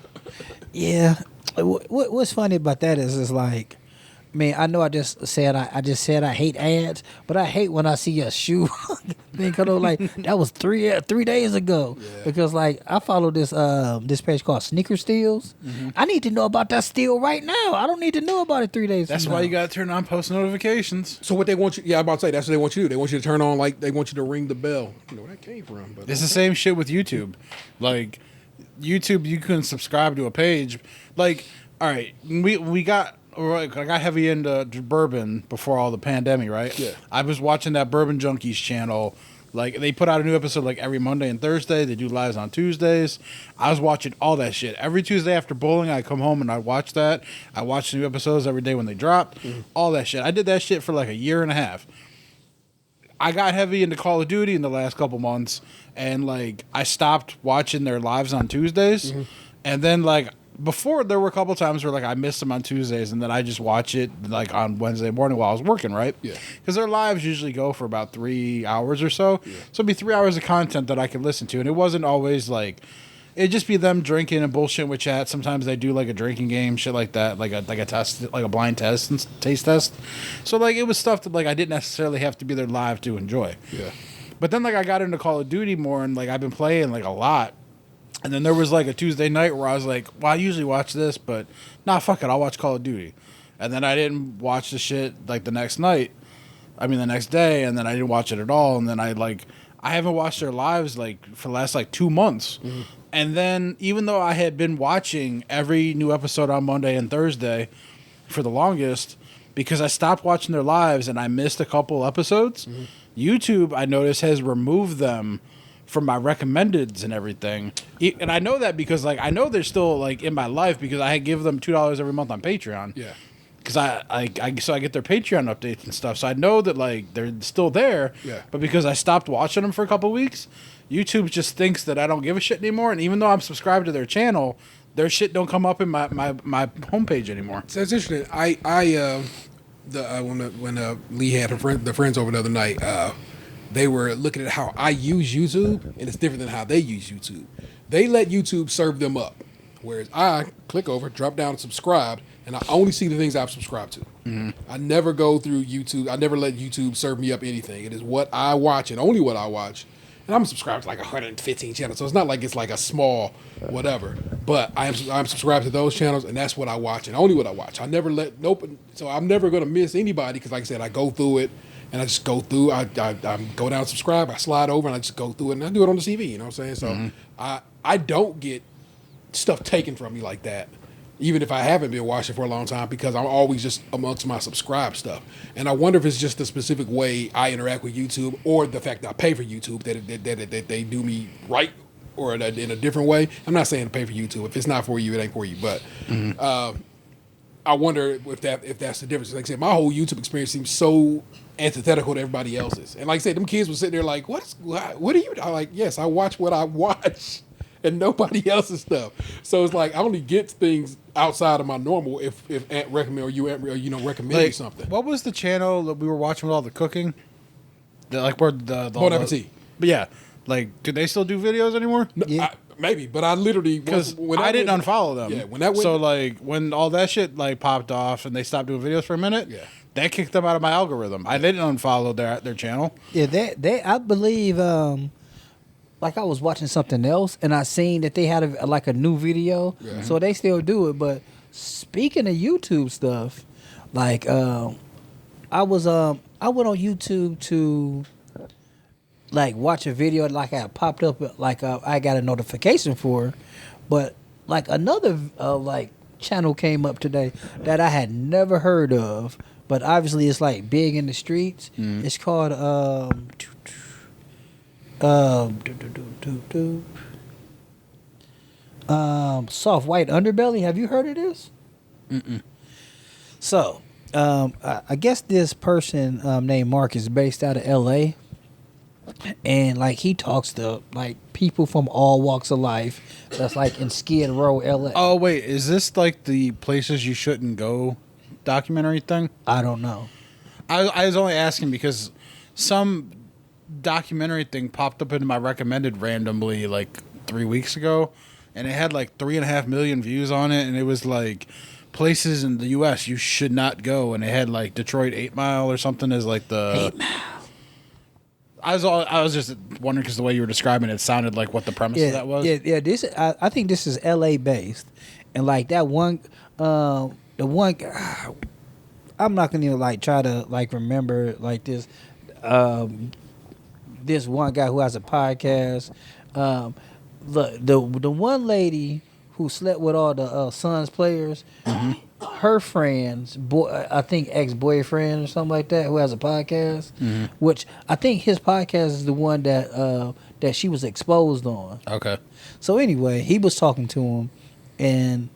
Yeah. What's funny about that is like, I mean, I know I just said I hate ads, but I hate when I see a shoe thing come up like that was 3 days ago. Yeah. Because like I follow this page called Sneaker Steals. I need to know about that steal right now. I don't need to know about it 3 days. That's why you got to turn on post notifications. So what they want you? Yeah, I'm about to say that's what they want you to do. They want you to turn on they want you to ring the bell. You know where that came from? But it's the same shit with YouTube. Like YouTube, you couldn't subscribe to a page. Like, all right, we got. I got heavy into bourbon before all the pandemic, right? Yeah. I was watching that Bourbon Junkies channel. Like, they put out a new episode like every Monday and Thursday. They do lives on Tuesdays. I was watching all that shit. Every Tuesday after bowling, I come home and I watch that. I watch new episodes every day when they drop. All that shit. I did that shit for like a year and a half. I got heavy into Call of Duty in the last couple months. And, like, I stopped watching their lives on Tuesdays. And then, like, Before, there were a couple times where like I missed them on Tuesdays, and then I just watch it like on Wednesday morning while I was working, right? Yeah. Because their lives usually go for about 3 hours or so. Yeah. So it'd be 3 hours of content that I could listen to, and it wasn't always like it'd just be them drinking and bullshit with chat. Sometimes they do like a drinking game, shit like that, like a test, like a blind test and taste test. So like it was stuff that like I didn't necessarily have to be there live to enjoy. Yeah. But then like I got into Call of Duty more, and like I've been playing like a lot. And then there was like a Tuesday night where I was like, well, I usually watch this, but nah, fuck it, I'll watch Call of Duty. And then I didn't watch the shit like the next day, and then I didn't watch it at all. And then I haven't watched their lives like for the last like 2 months. Mm-hmm. And then even though I had been watching every new episode on Monday and Thursday for the longest, because I stopped watching their lives and I missed a couple episodes, YouTube, I noticed, has removed them from my recommendeds and everything. And I know that because like I know they're still like in my life because I give them $2 every month on Patreon. Yeah. Because I get their Patreon updates and stuff. So I know that like they're still there. Yeah. But because I stopped watching them for a couple weeks, YouTube just thinks that I don't give a shit anymore. And even though I'm subscribed to their channel, their shit don't come up in my homepage anymore. So it's interesting. When Lee had the friends over the other night, they were looking at how I use YouTube, and it's different than how they use YouTube. They let YouTube serve them up, whereas I click over, drop down, and subscribe, and I only see the things I've subscribed to. Mm-hmm. I never go through YouTube. I never let YouTube serve me up anything. It is what I watch and only what I watch. And I'm subscribed to like 115 channels, so it's not like it's like a small whatever. But I'm subscribed to those channels, and that's what I watch and only what I watch. I never let so I'm never gonna miss anybody because, like I said, I go through it. And I just go through, I go down, subscribe, I slide over, and I just go through it, and I do it on the TV, you know what I'm saying? So I don't get stuff taken from me like that, even if I haven't been watching for a long time, because I'm always just amongst my subscribed stuff. And I wonder if it's just the specific way I interact with YouTube, or the fact that I pay for YouTube, that they do me right, or in a different way. I'm not saying to pay for YouTube. If it's not for you, it ain't for you. But I wonder if that's the difference. Like I said, my whole YouTube experience seems so antithetical to everybody else's. And like I said, them kids were sitting there like, what are you? I'm like, yes, I watch what I watch and nobody else's stuff. So it's like I only get things outside of my normal if Aunt recommend or you recommend me something. What was the channel that we were watching with all the cooking? Where the Bon Appetit. But yeah, like, do they still do videos anymore? No, Yeah. Maybe, but I literally because I didn't unfollow them. Yeah, when that went, so like when all that shit like popped off and they stopped doing videos for a minute, yeah, that kicked them out of my algorithm. I didn't unfollow their channel. Yeah, they I believe like I was watching something else and I seen that they had a new video, so they still do it. But speaking of YouTube stuff, like I went on YouTube to like watch a video like I popped up like I got a notification for, but like another like channel came up today that I had never heard of, but obviously it's like big in the streets. It's called Soft White Underbelly. Have you heard of this? Mm-mm. So I guess this person named Mark is based out of LA. And like he talks to like people from all walks of life. That's like in Skid Row, LA. Oh wait, is this like the places you shouldn't go documentary thing? I don't know. I was only asking because some documentary thing popped up into my recommended randomly like 3 weeks ago, and it had like 3.5 million views on it, and it was like places in the U.S. you should not go, and it had like Detroit 8 Mile or something as like the 8 Mile. I was just wondering because the way you were describing it sounded like what the premise of that was. Yeah. This I think this is L.A. based, and like that one, the one. I'm not gonna even like try to like remember like this. This one guy who has a podcast. The one lady who slept with all the Suns players. Mm-hmm. Her friend's I think ex-boyfriend or something like that, who has a podcast, which I think his podcast is the one that she was exposed on. Okay. So anyway, he was talking to him, and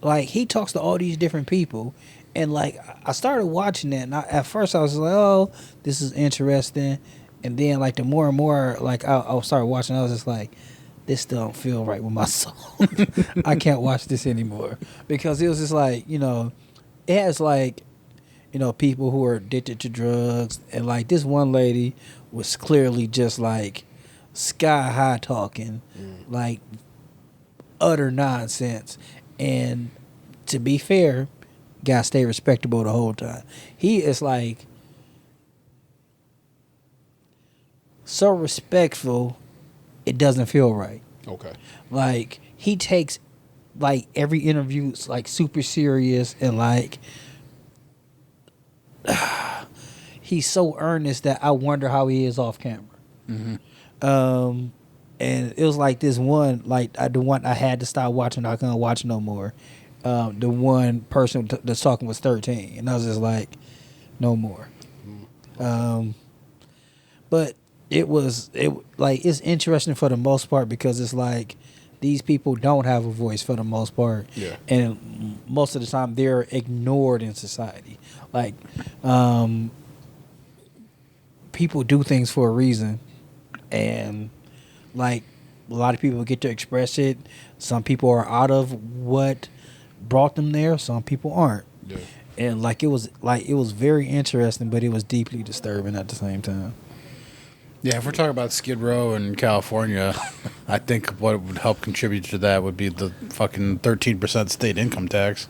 like he talks to all these different people, and like I started watching that, and at first I was like, oh, this is interesting, and then like the more and more like I started watching, I was just like, this don't feel right with my soul. I can't watch this anymore because it was just like, you know, it has like, you know, people who are addicted to drugs, and like this one lady was clearly just like sky high talking, like utter nonsense. And to be fair, gotta stay respectable the whole time. He is like so respectful, it doesn't feel right. Okay. Like he takes like every interview like super serious, and like he's so earnest that I wonder how he is off camera. And it was like this one, like the one I had to stop watching. I couldn't watch no more. The one person that's talking was 13, and I was just like, no more. But it's interesting for the most part because it's like these people don't have a voice for the most part, and most of the time they're ignored in society. Like, people do things for a reason, and like a lot of people get to express it. Some people are out of what brought them there. Some people aren't. Yeah. And it was very interesting, but it was deeply disturbing at the same time. Yeah, if we're talking about Skid Row in California, I think what would help contribute to that would be the fucking 13% state income tax.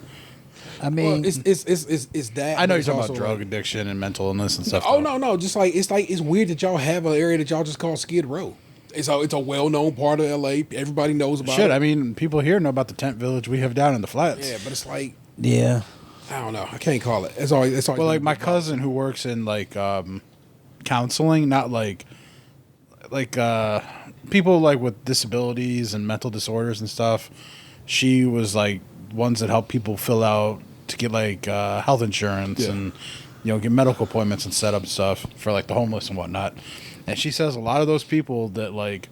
I mean, well, it's that. I know you're talking about drug addiction and mental illness and stuff. Oh no, just like it's weird that y'all have an area that y'all just call Skid Row. It's a well-known part of LA. Everybody knows about it. Shit, I mean, people here know about the tent village we have down in the flats. Yeah, but it's like, yeah, I don't know. I can't call it. It's always well, like my cousin who works in like counseling, not like people like with disabilities and mental disorders and stuff. She was like ones that help people fill out to get like health insurance and get medical appointments and set up stuff for like the homeless and whatnot. And she says a lot of those people that like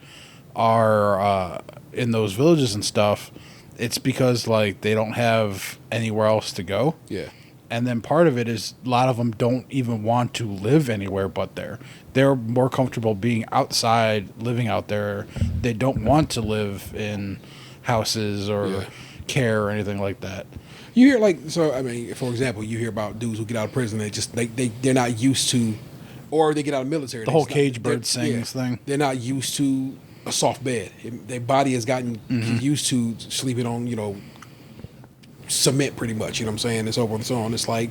are in those villages and stuff, it's because like they don't have anywhere else to go. Yeah. And then part of it is a lot of them don't even want to live anywhere but there. They're more comfortable being outside, living out there. They don't want to live in houses or care or anything like that. You hear for example, you hear about dudes who get out of prison. They're not used to, or they get out of the military. The whole cage bird sings thing. They're not used to a soft bed. Their body has gotten used to sleeping on cement pretty much. You know what I'm saying? And so on and so on. It's like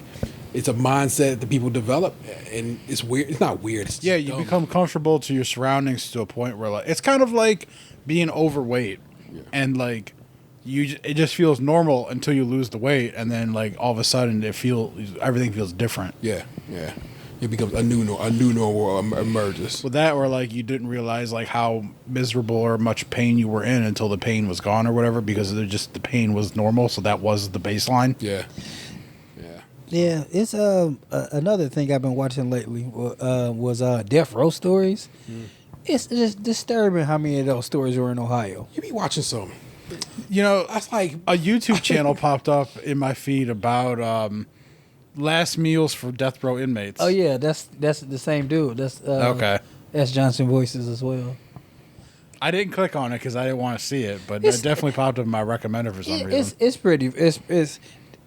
it's a mindset that people develop, and it's weird. It's not weird. It's you dumb. Become comfortable to your surroundings to a point where like it's kind of like being overweight, and like it just feels normal until you lose the weight, and then like all of a sudden everything feels different. Yeah. It becomes a new normal emerges. With that, or like you didn't realize like how miserable or much pain you were in until the pain was gone or whatever, because the pain was normal, so that was the baseline. Yeah, it's another thing I've been watching lately was Death Row stories. It's just disturbing how many of those stories are in Ohio. You be watching some. That's like a YouTube channel popped up in my feed about last meals for death row inmates. Oh yeah, that's the same dude. That's okay. That's Johnson Voices as well. I didn't click on it because I didn't want to see it, but it definitely popped up in my recommender for some reason. It's pretty.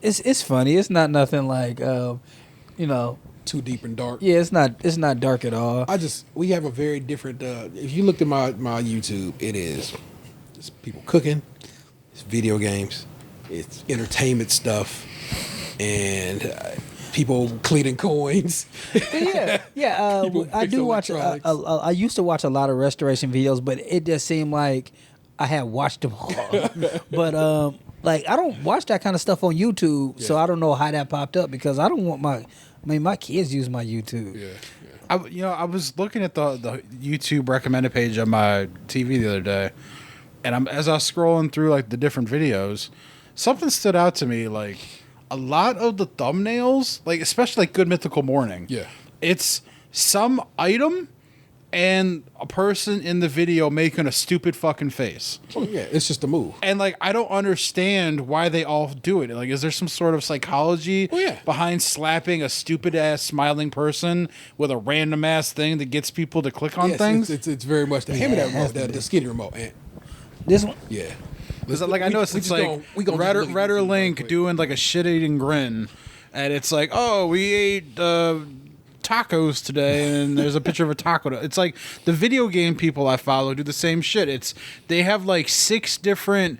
It's funny. It's not nothing like too deep and dark. Yeah, it's not dark at all. We have a very different. If you looked at my YouTube, it's people cooking, it's video games, it's entertainment stuff, and people cleaning coins. Yeah. I do watch. I used to watch a lot of restoration videos, but it just seemed like I had watched them all. But like I don't watch that kind of stuff on YouTube, so I don't know how that popped up because I don't want my kids use my YouTube. Yeah. I was looking at the YouTube recommended page on my TV the other day, and as I was scrolling through like the different videos, something stood out to me. Like a lot of the thumbnails, like especially like Good Mythical Morning, it's some item and a person in the video making a stupid fucking face. Oh, yeah, it's just a move. And like I don't understand why they all do it. Like, is there some sort of psychology behind slapping a stupid ass smiling person with a random ass thing that gets people to click on things? It's very much the hand me that remote, the skinny remote. This one. Yeah. Is it like I know it's like Redder Link doing like a shit-eating grin, and it's like, oh, we ate tacos today, and there's a picture of a taco. It's like the video game people I follow do the same shit. They have like 6 different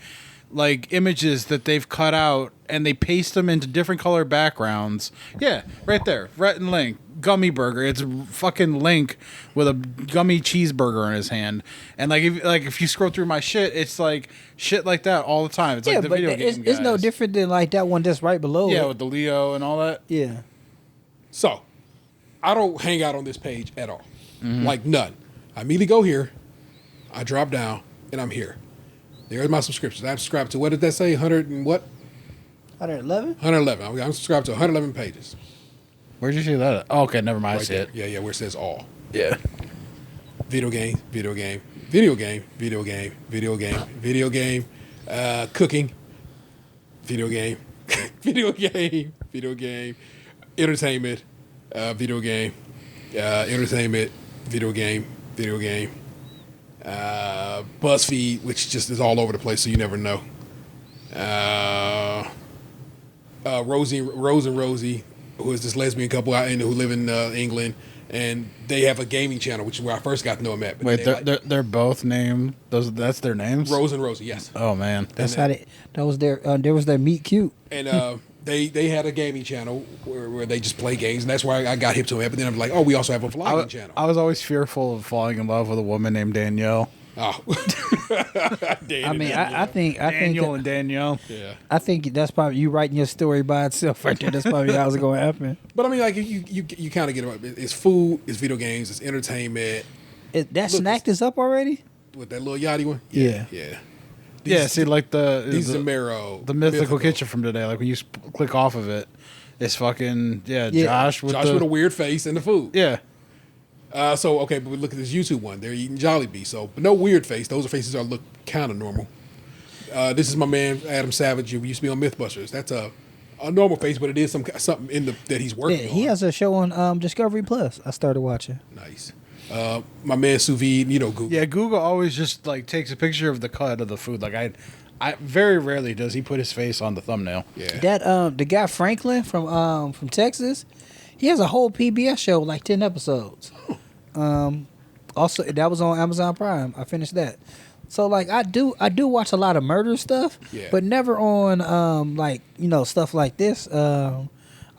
like images that they've cut out, and they paste them into different color backgrounds. Yeah, right there, Rhett and Link gummy burger. It's fucking Link with a gummy cheeseburger in his hand, and if you scroll through my shit, it's like shit like that all the time. It's like the video game it's no different than like that one that's right below. Yeah, it. with the Leo and all that. Yeah. So, I don't hang out on this page at all. Like none. I immediately go here, I drop down, and I'm here. There's my subscriptions. I'm subscribed to, what did that say? 100 and what? 111? 111. I'm subscribed to 111 pages. Where'd you see that at? Oh, okay, never mind. I Right see there. it. Yeah, where it says all. Yeah. Video game, video game, video game, video game, video game, video game, cooking, video game, video game, video game, entertainment, video game, entertainment, video game, video game, BuzzFeed, which just is all over the place, so you never know. Rose and Rosie, who is this lesbian couple who live in England, and they have a gaming channel, which is where I first got to know them at. But Wait, they're both named. That's their names. Rose and Rosie, yes. Oh man, That's how that was their meet cute. And they had a gaming channel where they just play games, and that's why I got hip to it. But then I'm like, oh, we also have a vlogging channel. I was always fearful of falling in love with a woman named Danielle. Oh, I mean, I think Daniel and Danielle. yeah. I think that's probably you writing your story by itself right there. That's probably how it's going to happen. But I mean, like you kind of get it. It's food, it's video games, it's entertainment. That snack is up already? With that little yachty one. Yeah. Yeah. Yeah, see, like these the are Marrow, the mythical kitchen from today. Like when you click off of it, it's fucking Josh with a weird face and the food. Yeah. So okay, but we look at this YouTube one. They're eating Jollibee, so but no weird face. Those faces look kind of normal. This is my man Adam Savage, who used to be on MythBusters. That's a normal face, but it is something that he's working on. He has a show on Discovery Plus. I started watching. Nice. My man Sous Vide, Google. Yeah, Google always just like takes a picture of the cut of the food. Like I very rarely does he put his face on the thumbnail. Yeah. That the guy Franklin from Texas, he has a whole PBS show, like 10 episodes. Also that was on Amazon Prime. I finished that. So like I do watch a lot of murder stuff, but never on stuff like this. I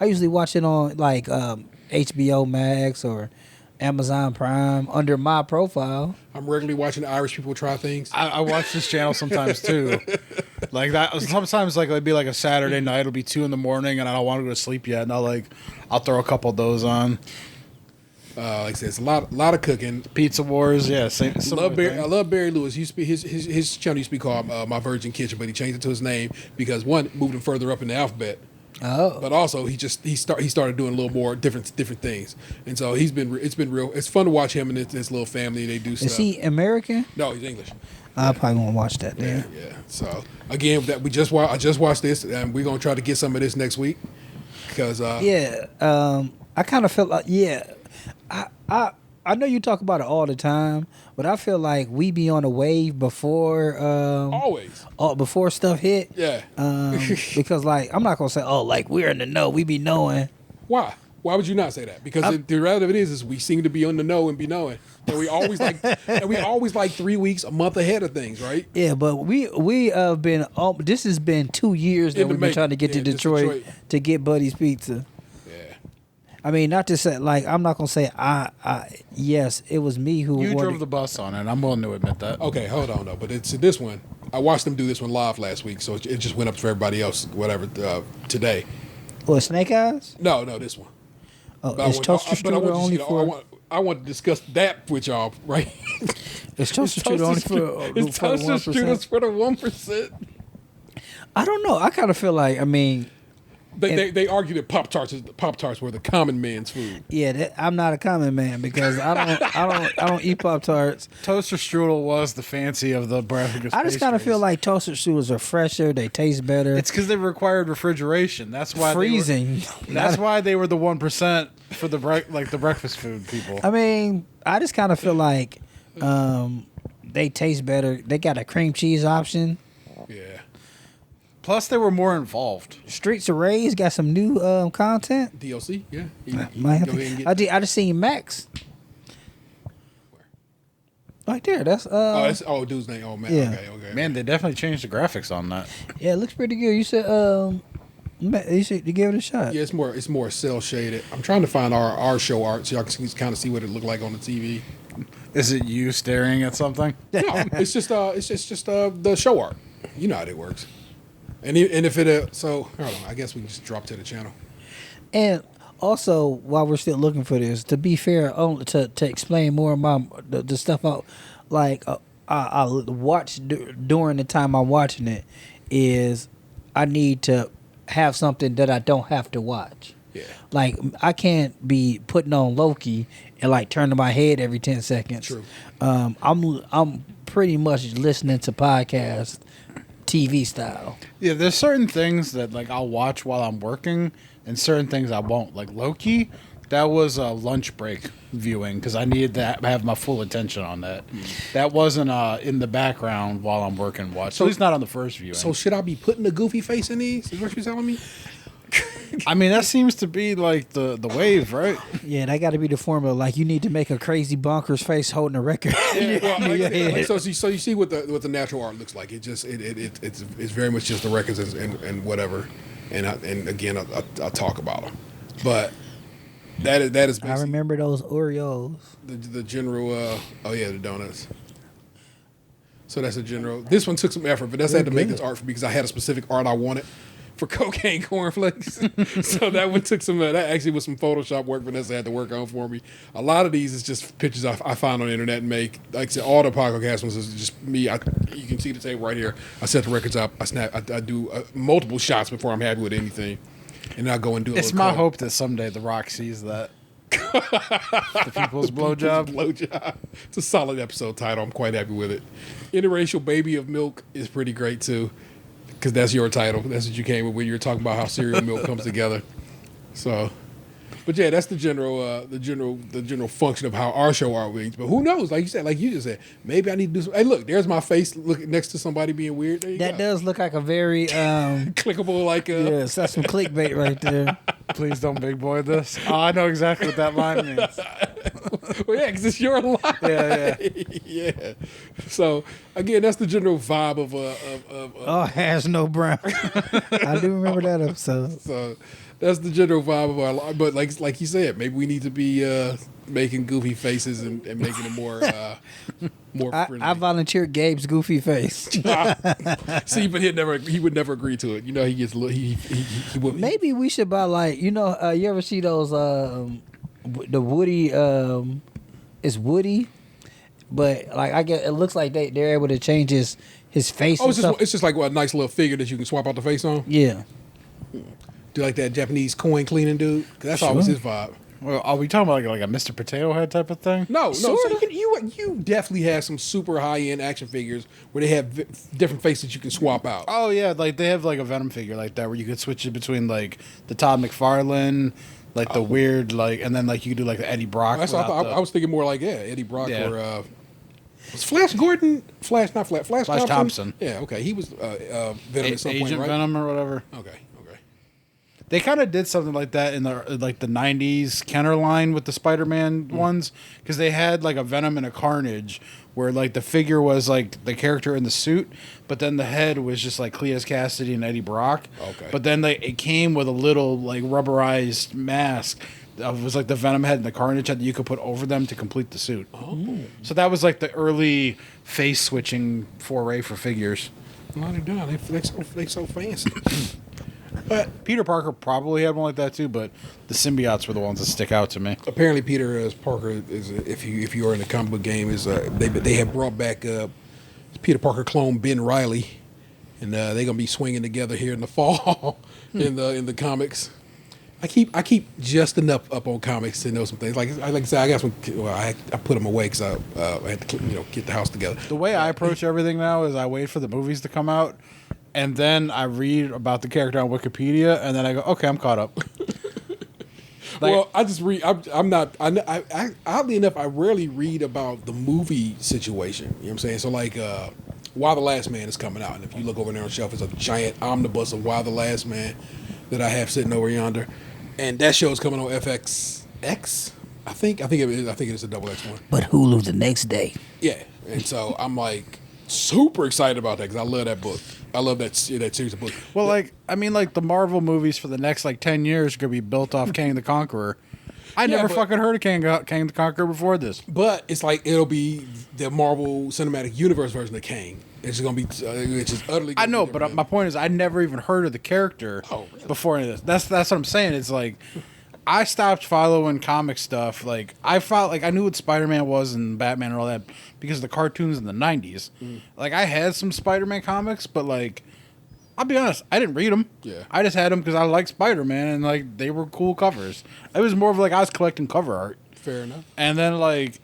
usually watch it on like HBO Max or Amazon Prime under my profile. I'm regularly watching Irish people try things. I watch this channel sometimes too. Like that sometimes like it'd be like a Saturday night, it'll be 2 a.m. and I don't want to go to sleep yet, and I'll throw a couple of those on. Like I said, it's a lot of cooking. Pizza Wars, yeah. I love Barry Lewis. His channel used to be called My Virgin Kitchen, but he changed it to his name because one, moved him further up in the alphabet. Oh. But also he started doing a little more different things, and so it's been real. It's fun to watch him and his little family. They do stuff. Is he American? No, he's English. I probably won't watch that then. Yeah. So again, I just watched this, and we're gonna try to get some of this next week because I kind of felt like I know you talk about it all the time, but I feel like we be on a wave before always before stuff hit. Yeah. Because like I'm not gonna say like we're in the know. We be knowing. Why would you not say that? Because the reality of it is we seem to be on the know and be knowing, and we always like 3 weeks, a month ahead of things, right? Yeah, but we have been. This has been 2 years that we've been trying to get to Detroit to get Buddy's Pizza. I mean, not to say like I'm not gonna say yes, it was me who drove the bus on it. I'm willing to admit that. Okay, hold on though, but it's this one. I watched them do this one live last week, so it just went up for everybody else, whatever, today. What, Snake Eyes? No, this one. Oh, is Toaster Strudel only for? I want to discuss that with y'all, right? Is Toaster Strudel only for? Is Toaster Strudel for the 1%? I don't know. I kind of feel like They argue that Pop-Tarts were the common man's food. Yeah, I'm not a common man because I don't eat Pop-Tarts. Toaster strudel was the fancy of the breakfast. I just kind of feel like toaster strudels are fresher. They taste better. It's because they required refrigeration. That's why freezing. That's why they were the 1% for the breakfast food people. I mean, I just kind of feel like they taste better. They got a cream cheese option. Yeah. Plus, they were more involved. Streets of Rage got some new content. DLC, yeah. Might have go ahead and to, get I just seen Max. Right there. That's that's dude's name. Oh man. Yeah. Okay. Man, they definitely changed the graphics on that. yeah, it looks pretty good. You said you give it a shot. Yeah, it's more cell shaded. I'm trying to find our show art so y'all can kind of see what it looked like on the TV. Is it you staring at something? No, it's just the show art. You know how it works. And if it so hold on, I guess we can just drop to the channel. And also, while we're still looking for this, to be fair, to explain more about the stuff out, like I watched during the time I'm watching it, is I need to have something that I don't have to watch. Yeah. Like I can't be putting on Loki and like turning my head every 10 seconds. True. I'm pretty much listening to podcasts, TV style. Yeah, there's certain things that like I'll watch while I'm working, and certain things I won't. Like Loki, that was a lunch break viewing because I needed to have my full attention on that. That wasn't in the background while I'm working. At least not on the first viewing. So should I be putting a goofy face in these? Is what you're telling me? I mean, that seems to be like the wave, right? Yeah, that got to be the formula. Like you need to make a crazy bonkers face holding a record. So you see what the natural art looks like. It's very much just the records and whatever. And again, I'll talk about them. But that is basically, I remember those Oreos. the general. The donuts. So that's a general. This one took some effort, but that's had to make this art for me because I had a specific art I wanted for cocaine cornflakes. So that one took some. That actually was some Photoshop work Vanessa had to work on for me. A lot of these is just pictures I find on the internet and make. Like I said, all the podcast ones is just me. You can see the tape right here. I set the records up. I do multiple shots before I'm happy with anything, and I go and do. It's my hope that someday The Rock sees that. The People's Blowjob. Blowjob. It's a solid episode title. I'm quite happy with it. Interracial Baby of Milk is pretty great too. Because that's your title. That's what you came with when you were talking about how cereal milk comes together. So, but yeah, that's the general function of how our show art wings. But who knows? Like you just said, maybe I need to do some. Hey, look, there's my face looking next to somebody being weird. There you That go. does look like a very Clickable, like yes, that's some clickbait right there. Please don't big boy this. Oh, I know exactly what that line means. Well, yeah, because it's your line. Yeah. Yeah. So again, that's the general vibe of Oh, has no brown. I do remember that episode. So that's the general vibe of our life. But like you said, maybe we need to be making goofy faces and making it more friendly. I volunteered Gabe's goofy face. See, but he would never agree to it. You know, he gets he would. Maybe we should buy like you ever see those the Woody it's Woody, but like I guess it looks like they're able to change his face. Oh, it's just like a nice little figure that you can swap out the face on. Yeah. Do like that Japanese coin cleaning dude? 'Cause that's always his vibe. Well, are we talking about like a Mr. Potato Head type of thing? No. So you definitely have some super high end action figures where they have different faces you can swap out. Oh yeah, like they have like a Venom figure like that where you could switch it between like the Todd McFarlane, like the weird like, and then like you could do like the Eddie Brock. That's what I was thinking more like Eddie Brock Yeah. or was Flash Gordon? Flash Thompson. Yeah, okay. He was Venom at some point, Agent right? Venom or whatever. Okay. They kind of did something like that in the like the '90s Kenner line with the Spider-Man ones because they had like a Venom and a Carnage where like the figure was like the character in the suit, but then the head was just like Cletus Cassidy and Eddie Brock. Okay. But then it came with a little like rubberized mask. It was like the Venom head and the Carnage head that you could put over them to complete the suit. Oh. So that was like the early face switching foray for figures. No, they're done. They so fancy. But Peter Parker probably had one like that too, but the symbiotes were the ones that stick out to me. Apparently, Peter Parker is if you are in the comic book game is they have brought back Peter Parker clone Ben Reilly, and they're gonna be swinging together here in the fall in the comics. I keep just enough up on comics to know some things. Like I said, I got some. Well, I put them away because I had to get the house together. The way I approach everything now is I wait for the movies to come out, and then I read about the character on Wikipedia, and then I go, okay, I'm caught up. Well, I just read. I'm not. I oddly enough, I rarely read about the movie situation. You know what I'm saying? So like, Why the Last Man is coming out, and if you look over there on the shelf, it's a giant omnibus of Why the Last Man that I have sitting over yonder, and that show is coming on FXX. I think it is. I think it is a double X one. But Hulu the next day. Yeah, and so I'm like super excited about that because I love that book. I love that series of books. Well, like the Marvel movies for the next 10 years are gonna be built off Kang the Conqueror. I never fucking heard of Kang the Conqueror before this. But it's like it'll be the Marvel Cinematic Universe version of Kang. It's just gonna be, it's just utterly. I know, but my point is, I never even heard of the character before any of this. That's what I'm saying. It's like I stopped following comic stuff. Like I knew what Spider-Man was and Batman and all that because of the cartoons in the '90s. Like I had some Spider-Man comics, but like I'll be honest, I didn't read them. Yeah, I just had them because I liked Spider-Man and like they were cool covers. It was more of like I was collecting cover art. Fair enough. And then like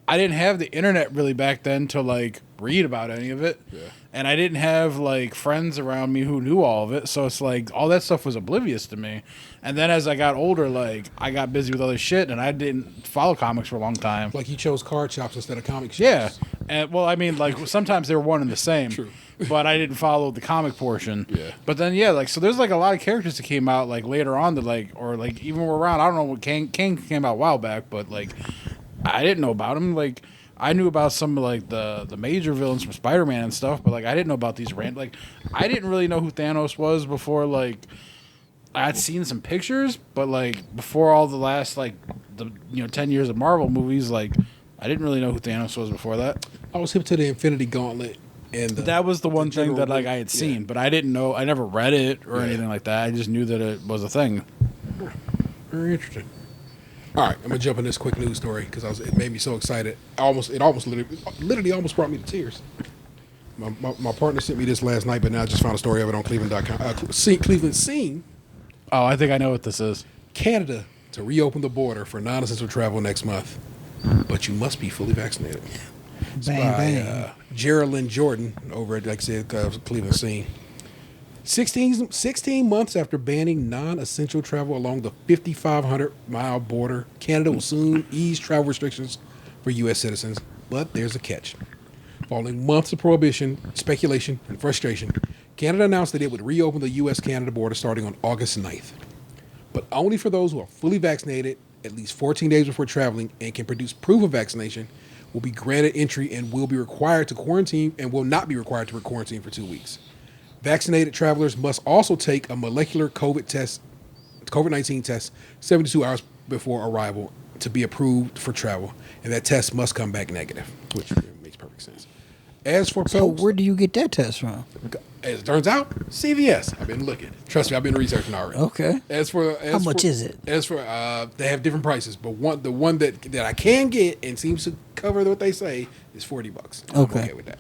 I didn't have the internet really back then to like read about any of it. Yeah. And I didn't have like friends around me who knew all of it, so it's like all that stuff was oblivious to me. And then as I got older, like I got busy with other shit, and I didn't follow comics for a long time. Like you chose card shops instead of comic shops. Yeah, and well, I mean, like sometimes they were one and the same. True. But I didn't follow the comic portion. Yeah. But then like so there's like a lot of characters that came out like later on that like or like even were around. I don't know what Kang came out a while back, but like I didn't know about him. Like I knew about some of like the major villains from Spider-Man and stuff, but like I didn't know about these like I didn't really know who Thanos was before like I'd seen some pictures, but like before all the last like the 10 years of Marvel movies, like I didn't really know who Thanos was before that. I was hip to the Infinity Gauntlet, and that was the one thing that like I had seen, but I didn't know. I never read it or anything like that. I just knew that it was a thing. Very interesting. All right, I'm gonna jump in this quick news story because it made me so excited. It almost literally almost brought me to tears. My partner sent me this last night, but now I just found a story of it on Cleveland.com. Cleveland Scene. Oh, I think I know what this is. Canada to reopen the border for non-essential travel next month, but you must be fully vaccinated. Bang. Geraldine Jordan over at, like I said, Cleveland Scene. 16 months after banning non-essential travel along the 5,500-mile border, Canada will soon ease travel restrictions for U.S. citizens, but there's a catch. Following months of prohibition, speculation, and frustration, Canada announced that it would reopen the U.S.-Canada border starting on August 9th, but only for those who are fully vaccinated at least 14 days before traveling and can produce proof of vaccination will be granted entry and will be required to quarantine and will not be required to quarantine for 2 weeks. Vaccinated travelers must also take a molecular COVID-19 test 72 hours before arrival to be approved for travel, and that test must come back negative, which makes perfect sense. As for where do you get that test from? As it turns out, CVS. I've been looking. Trust me, I've been researching already. Okay. How much is it? As for they have different prices, but the one that I can get and seems to cover what they say is $40. I'm okay with that.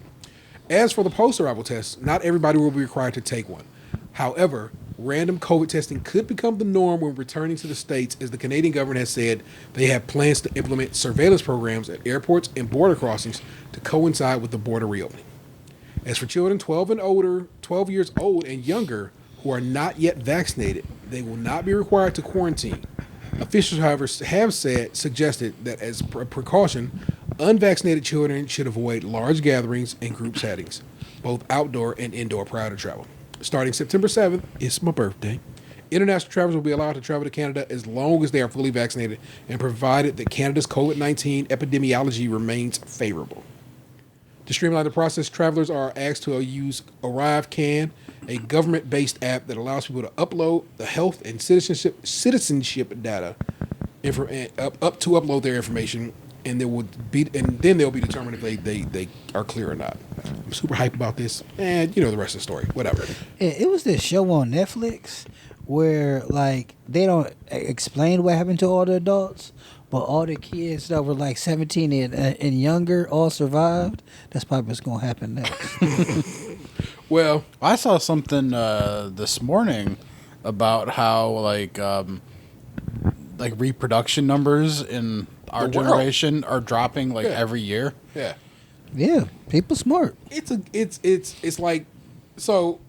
As for the post-arrival test, not everybody will be required to take one. However, random COVID testing could become the norm when returning to the States, as the Canadian government has said they have plans to implement surveillance programs at airports and border crossings to coincide with the border reopening. As for children 12 years old and younger who are not yet vaccinated, they will not be required to quarantine. Officials, however, have suggested that as a precaution, unvaccinated children should avoid large gatherings and group settings, both outdoor and indoor, prior to travel. Starting September 7th, it's my birthday. International travelers will be allowed to travel to Canada as long as they are fully vaccinated and provided that Canada's COVID-19 epidemiology remains favorable. To streamline the process, travelers are asked to use ArriveCan, a government-based app that allows people to upload the health and citizenship data to upload their information, and then they'll be determined if they are clear or not. I'm super hyped about this, and the rest of the story. Whatever. It was this show on Netflix where like they don't explain what happened to all the adults, but all the kids that were like 17 and younger all survived. That's probably what's gonna happen next. Well, I saw something this morning about how like reproduction numbers in our generation are dropping every year. Yeah. Yeah, people smart. It's like, so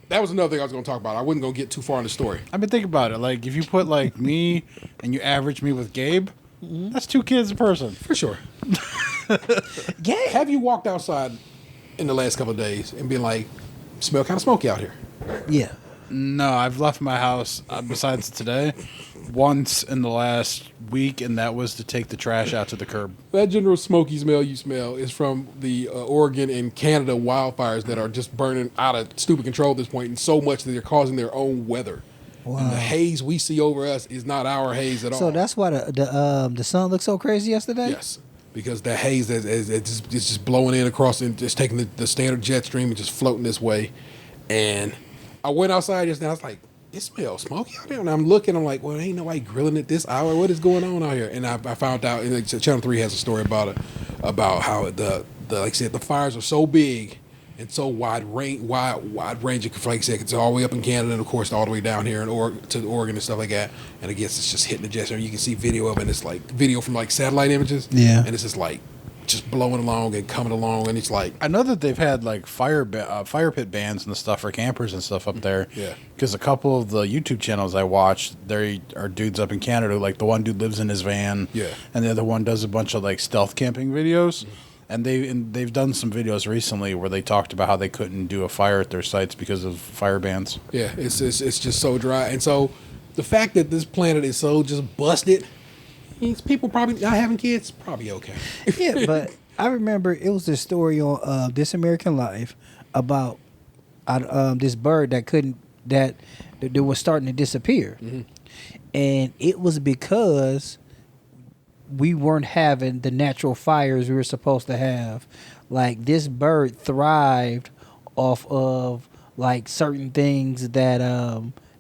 that was another thing I was going to talk about. I wasn't going to get too far in the story. I mean, think about it. Like, if you put like me and you average me with Gabe, that's 2 kids a person. For sure. Yeah. Have you walked outside in the last couple of days and been like, smell kind of smoky out here? Yeah. No, I've left my house besides today once in the last week, and that was to take the trash out to the curb. That general smoky smell you smell is from the Oregon and Canada wildfires that are just burning out of stupid control at this point, and so much that they're causing their own weather. Wow. And the haze we see over us is not our haze at all. So that's why the sun looked so crazy yesterday? Yes, because the haze is just blowing in across and just taking the standard jet stream and just floating this way. And I went outside just now. I was like, it smells smoky out there. And I'm looking. I'm like, well, ain't nobody grilling at this hour. What is going on out here? And I found out. And Channel 3 has a story about it, about how the like I said, the fires are so big and so wide ranging. Like I said, it's all the way up in Canada and of course all the way down here to Oregon and stuff like that. And I guess it's just hitting the jet stream. You can see video of it. And it's like video from like satellite images. Yeah. And it's just like just blowing along and coming along, and it's like I know that they've had like fire pit bans and stuff for campers and stuff up there. Yeah. Because a couple of the YouTube channels I watched, there are dudes up in Canada. Like the one dude lives in his van. Yeah. And the other one does a bunch of like stealth camping videos. And they've done some videos recently where they talked about how they couldn't do a fire at their sites because of fire bans. yeah, it's just so dry, and so the fact that this planet is so just busted means people probably not having kids probably okay. Yeah, but I remember it was this story on This American Life about this bird that was starting to disappear, and it was because we weren't having the natural fires we were supposed to have. Like this bird thrived off of like certain things that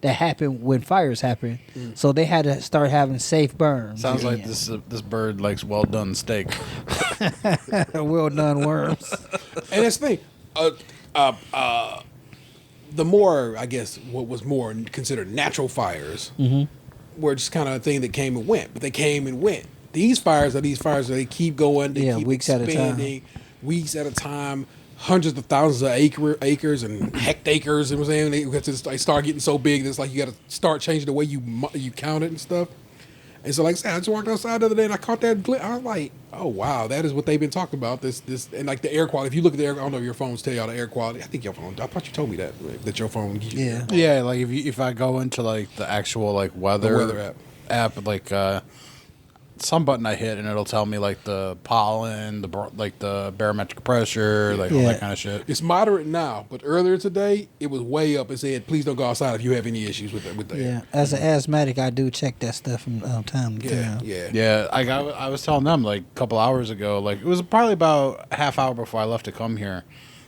happen when fires happen. So they had to start having safe burns. Sounds like again. this bird likes well done steak. Well done worms. And that's the thing. The more, I guess, what was more considered natural fires were just kind of a thing that came and went. But they came and went. These fires are they keep going. They keep weeks at a time. Weeks at a time. Hundreds of thousands of acres and hectares. You know what I'm saying? They start getting so big that it's like you got to start changing the way you count it and stuff. And so, like I said, I just walked outside the other day and I caught that glint. I was like, oh wow, that is what they've been talking about. This and like the air quality. If you look at the air, I don't know if your phones tell you all the air quality. I think your phone. I thought you told me that your phone gives you. Yeah. Yeah, like if I go into like the actual like weather weather app like some button I hit and it'll tell me like the pollen, the barometric pressure, like all that kind of shit. It's moderate now, but earlier today it was way up and said, please don't go outside if you have any issues with the Yeah, as an asthmatic, I do check that stuff from time to time. Yeah, I was telling them like a couple hours ago, like it was probably about a half hour before I left to come here,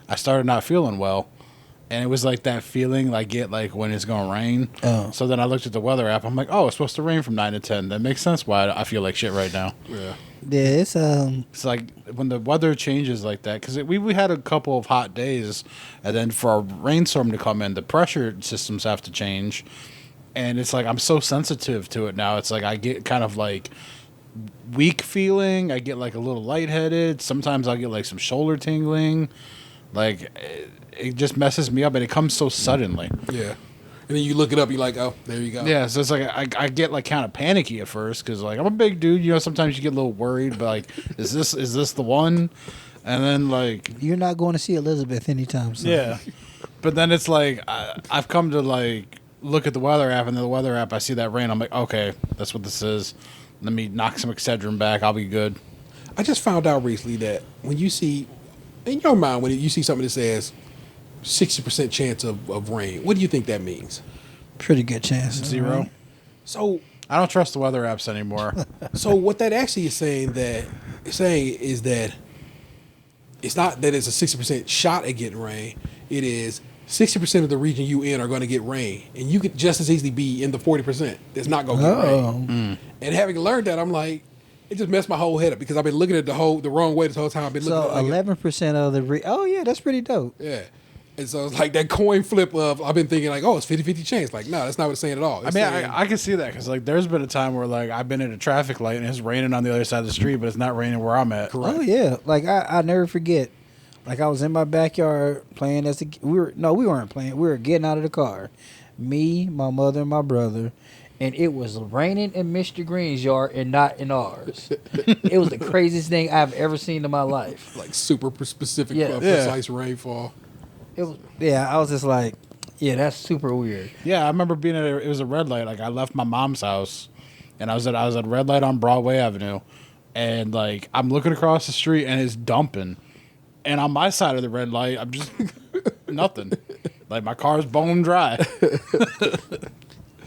I started not feeling well. And it was like that feeling I get like when it's going to rain. Oh. So then I looked at the weather app. I'm like, oh, it's supposed to rain from 9 to 10. That makes sense why I feel like shit right now. Yeah. Yeah, it's It's like when the weather changes like that, because we had a couple of hot days, and then for a rainstorm to come in, the pressure systems have to change. And it's like I'm so sensitive to it now. It's like I get kind of like weak feeling. I get like a little lightheaded. Sometimes I'll get like some shoulder tingling. Like it just messes me up, and it comes so suddenly. Yeah. And then you look it up, you're like, oh, there you go. Yeah, so it's like I get like kind of panicky at first because like I'm a big dude, you know. Sometimes you get a little worried, but like, is this the one? And then like you're not going to see Elizabeth anytime soon. yeah, but then it's like I've come to like look at the weather app, and in the weather app I see that rain. I'm like, okay, that's what this is. Let me knock some Excedrin back. I'll be good. I just found out recently that when you see, in your mind, when you see something that says 60% chance of rain, what do you think that means? Pretty good chance. 0. So I don't trust the weather apps anymore. So what that actually is saying is that it's not that it's a 60% shot at getting rain. It is 60% of the region you in are going to get rain, and you could just as easily be in the 40% that's not going to get rain. And having learned that, I'm like, it just messed my whole head up because I've been looking at the wrong way this whole time. I've been looking So at 11% of the oh yeah, that's pretty dope. yeah. And so it's like that coin flip of, I've been thinking like, oh, it's 50-50 chance. Like, no, that's not what it's saying at all. I mean, I can see that because like there's been a time where like I've been at a traffic light and it's raining on the other side of the street, but it's not raining where I'm at. Correct. Oh yeah, like I never forget. Like I was in my backyard playing we weren't playing. We were getting out of the car. Me, my mother, and my brother. And it was raining in Mr. Green's yard and not in ours. It was the craziest thing I've ever seen in my life. Like super specific, Yeah. precise rainfall. It was, I was just like, yeah, that's super weird. Yeah, I remember being at it was a red light. Like I left my mom's house, and I was at red light on Broadway Avenue, and like I'm looking across the street and it's dumping, and on my side of the red light I'm just nothing. Like my car's bone dry.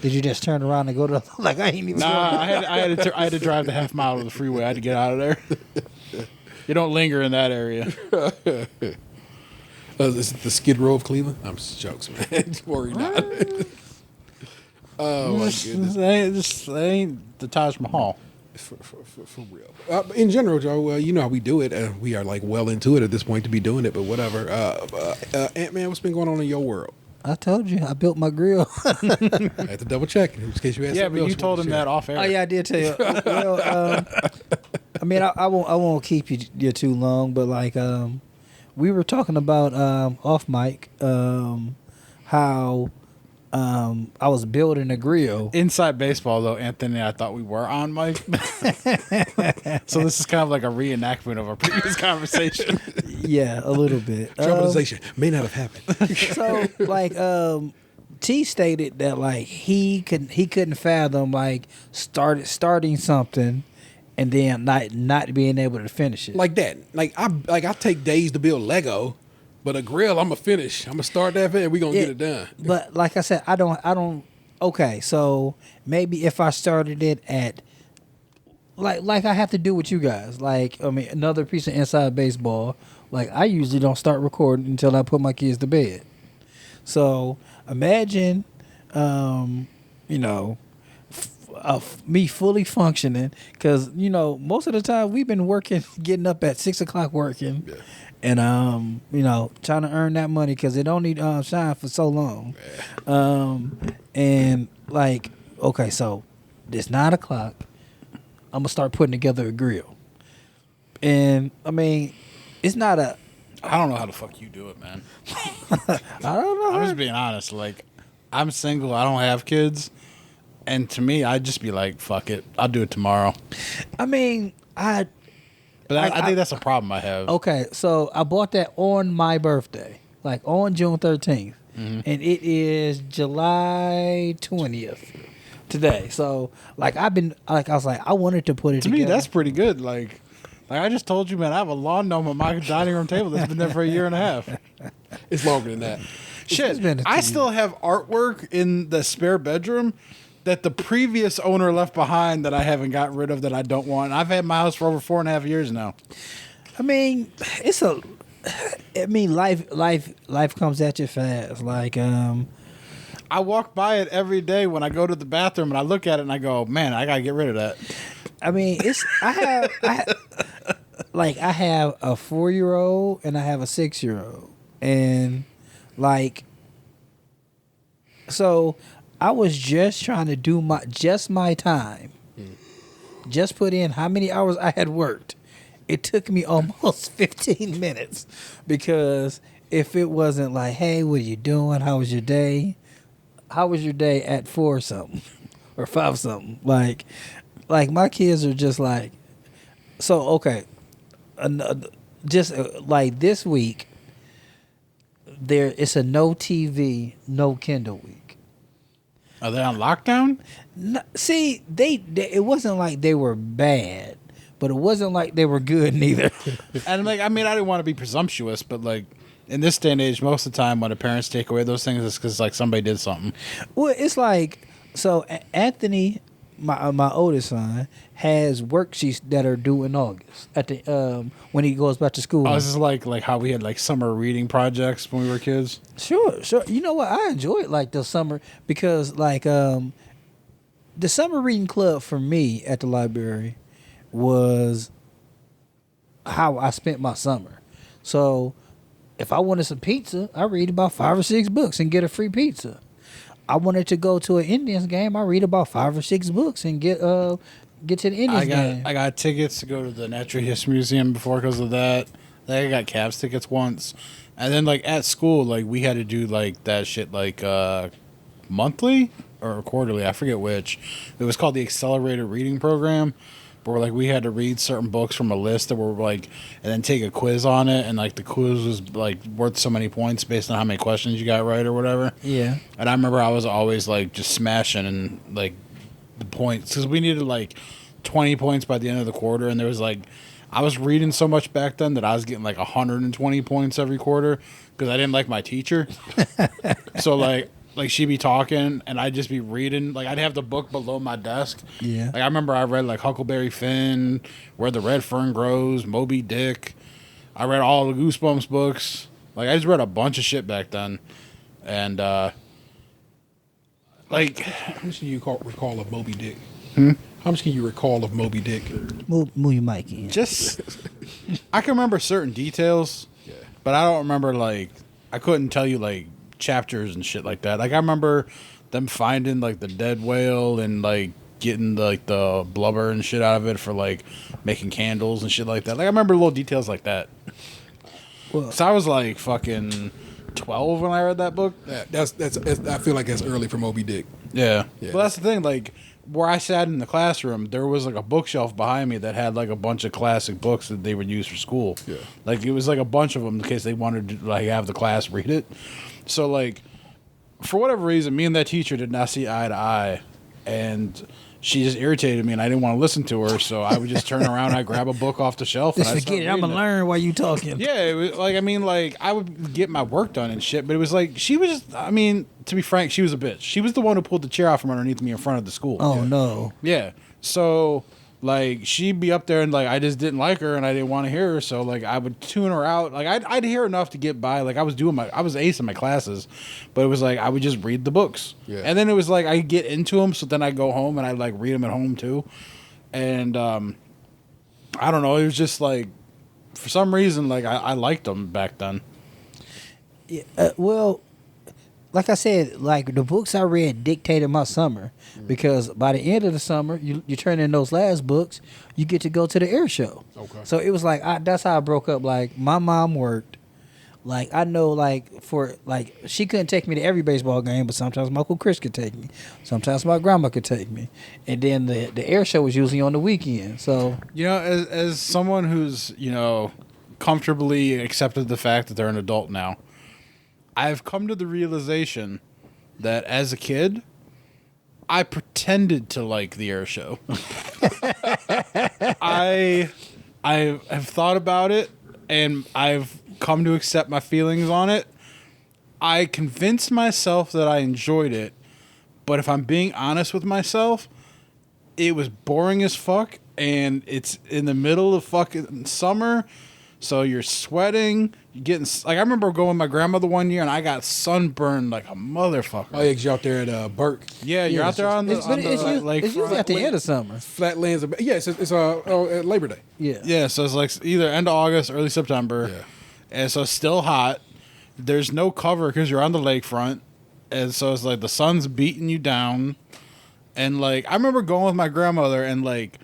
Did you just turn around and go to like I ain't even? Nah, I had to drive the half mile of the freeway. I had to get out of there. You don't linger in that area. Is it the Skid Row of Cleveland? I'm just jokes, man. Worry not. Oh my goodness. That ain't the Taj Mahal. For real. In general, Joe, you know how we do it. We are like well into it at this point to be doing it, but whatever. Ant-Man, what's been going on in your world? I told you I built my grill. I had to double check in case you had Yeah, something but else you told him that off air. Oh yeah, I did tell you. Well, I mean, I won't keep you too long, but like we were talking about off mic how I was building a grill. Inside baseball, though, Anthony, I thought we were on mic. So this is kind of like a reenactment of a previous conversation. Yeah, a little bit. Dramatization may not have happened. So like T stated that like he couldn't fathom like starting something and then not being able to finish it. Like that. I take days to build Lego, but a grill I'm gonna finish. I'm gonna start that and we gonna get it done. But like I said, I don't. Okay, so maybe if I started it at like I have to do with you guys. Like I mean, another piece of inside baseball. Like I usually don't start recording until I put my kids to bed. So imagine, me fully functioning because most of the time we've been working, getting up at 6 o'clock working. Yeah. And trying to earn that money because it only shine for so long. Yeah. And like, okay, so it's 9 o'clock. I'm gonna start putting together a grill. And I mean, it's not a. I don't know how the fuck you do it, man. I don't know. I'm just being honest. Like, I'm single. I don't have kids. And to me, I'd just be like, fuck it. I'll do it tomorrow. I mean, But I think that's a problem I have. Okay, so I bought that on my birthday, like on June 13th. Mm-hmm. And it is July 20th today. So, like, I was like, I wanted to put it together. To me, that's pretty good. Like I just told you, man, I have a lawn gnome on my dining room table that's been there for a year and a half. It's longer than that. Shit, I still have artwork in the spare bedroom that the previous owner left behind that I haven't gotten rid of that I don't want. I've had my house for over 4.5 years now. I mean, life comes at you fast. Like, I walk by it every day when I go to the bathroom and I look at it and I go, man, I gotta get rid of that. I mean, I have a 4-year-old and I have a 6-year-old, and like, so I was just trying to do my time. Just put in how many hours I had worked. It took me almost 15 minutes because if it wasn't like, hey, what are you doing? How was your day? How was your day at 4 something or 5 something? Like my kids are just like, so okay, just like this week, it's a no TV, no Kindle week. Are they on lockdown? No, see, they it wasn't like they were bad, but it wasn't like they were good neither. And like, I mean, I didn't want to be presumptuous, but like, in this day and age, most of the time when the parents take away those things, it's because like somebody did something. Well, it's like, so Anthony, my oldest son, has worksheets that are due in August at the when he goes back to school. Oh, this is like how we had like summer reading projects when we were kids. Sure. You know what? I enjoyed like the summer because like the summer reading club for me at the library was how I spent my summer. So if I wanted some pizza, I read about 5 or 6 books and get a free pizza. I wanted to go to an Indians game, I read about 5 or 6 books and get to the Indians game. I got tickets to go to the Natural History Museum before because of that. Like I got Cavs tickets once, and then like at school, like we had to do like that shit like monthly or quarterly. I forget which. It was called the Accelerated Reading Program, where like we had to read certain books from a list that were like, and then take a quiz on it, and like the quiz was like worth so many points based on how many questions you got right or whatever. Yeah. And I remember I was always like just smashing and like the points because we needed like 20 points by the end of the quarter, and there was like I was reading so much back then that I was getting like 120 points every quarter because I didn't like my teacher. So like she'd be talking and I'd just be reading. Like I'd have the book below my desk. Yeah. Like I remember I read like Huckleberry Finn, Where the Red Fern Grows, Moby Dick. I read all the Goosebumps books. Like I just read a bunch of shit back then, and like How much can you recall of Moby Dick? How much can you recall of Moby Dick? Move your mic in. just I can remember certain details, Yeah. but I don't remember like I couldn't tell you like chapters and shit like that. Like I remember them finding like the dead whale and like getting like the blubber and shit out of it for like making candles and shit like that. Like I remember little details like that. Well, So I was like fucking 12 when I read that book. That's I feel like that's early for Moby Dick. Yeah. Yeah. But that's the thing, like where I sat in the classroom, there was like a bookshelf behind me that had like a bunch of classic books that they would use for school. Yeah. Like it was like a bunch of them in case they wanted to like have the class read it. So like for whatever reason, me and that teacher did not see eye to eye, and she just irritated me, and I didn't want to listen to her. So I would just turn around, I'd grab a book off the shelf, just and I'd forget start it. I'm reading gonna learn while you talking. Yeah, it was like I mean, like I would get my work done and shit, but it was like she was just. I mean, to be frank, she was a bitch. She was the one who pulled the chair out from underneath me in front of the school. Oh no. Yeah. So like she'd be up there and like I just didn't like her and I didn't want to hear her. So like I would tune her out. Like I'd hear enough to get by. Like I was ace in my classes, but it was like I would just read the books. Yeah. And then it was like I get into them. So then I go home and I like read them at home too. And I don't know. It was just like for some reason like I liked them back then. Well, like I said, like the books I read dictated my summer because by the end of the summer, you turn in those last books, you get to go to the air show. Okay. So it was like that's how I broke up. Like my mom worked. Like I know, like for like she couldn't take me to every baseball game, but sometimes my Uncle Chris could take me. Sometimes my grandma could take me, and then the air show was usually on the weekend. So You know, as someone who's comfortably accepted the fact that they're an adult now, I've come to the realization that as a kid, I pretended to like the air show. I have thought about it, and I've come to accept my feelings on it. I convinced myself that I enjoyed it, but if I'm being honest with myself, it was boring as fuck, and it's in the middle of fucking summer, so you're sweating, you're getting like I remember going with my grandmother one year, and I got sunburned like a motherfucker. Oh, yeah, 'cause you out there at Burke. Yeah, you're out there on the it's usually at the end of summer. Flatlands. Yeah, it's Labor Day. Yeah. Yeah, so it's like either end of August, early September. Yeah. And so it's still hot. There's no cover because you're on the lakefront. And so it's like the sun's beating you down. And like, I remember going with my grandmother and like,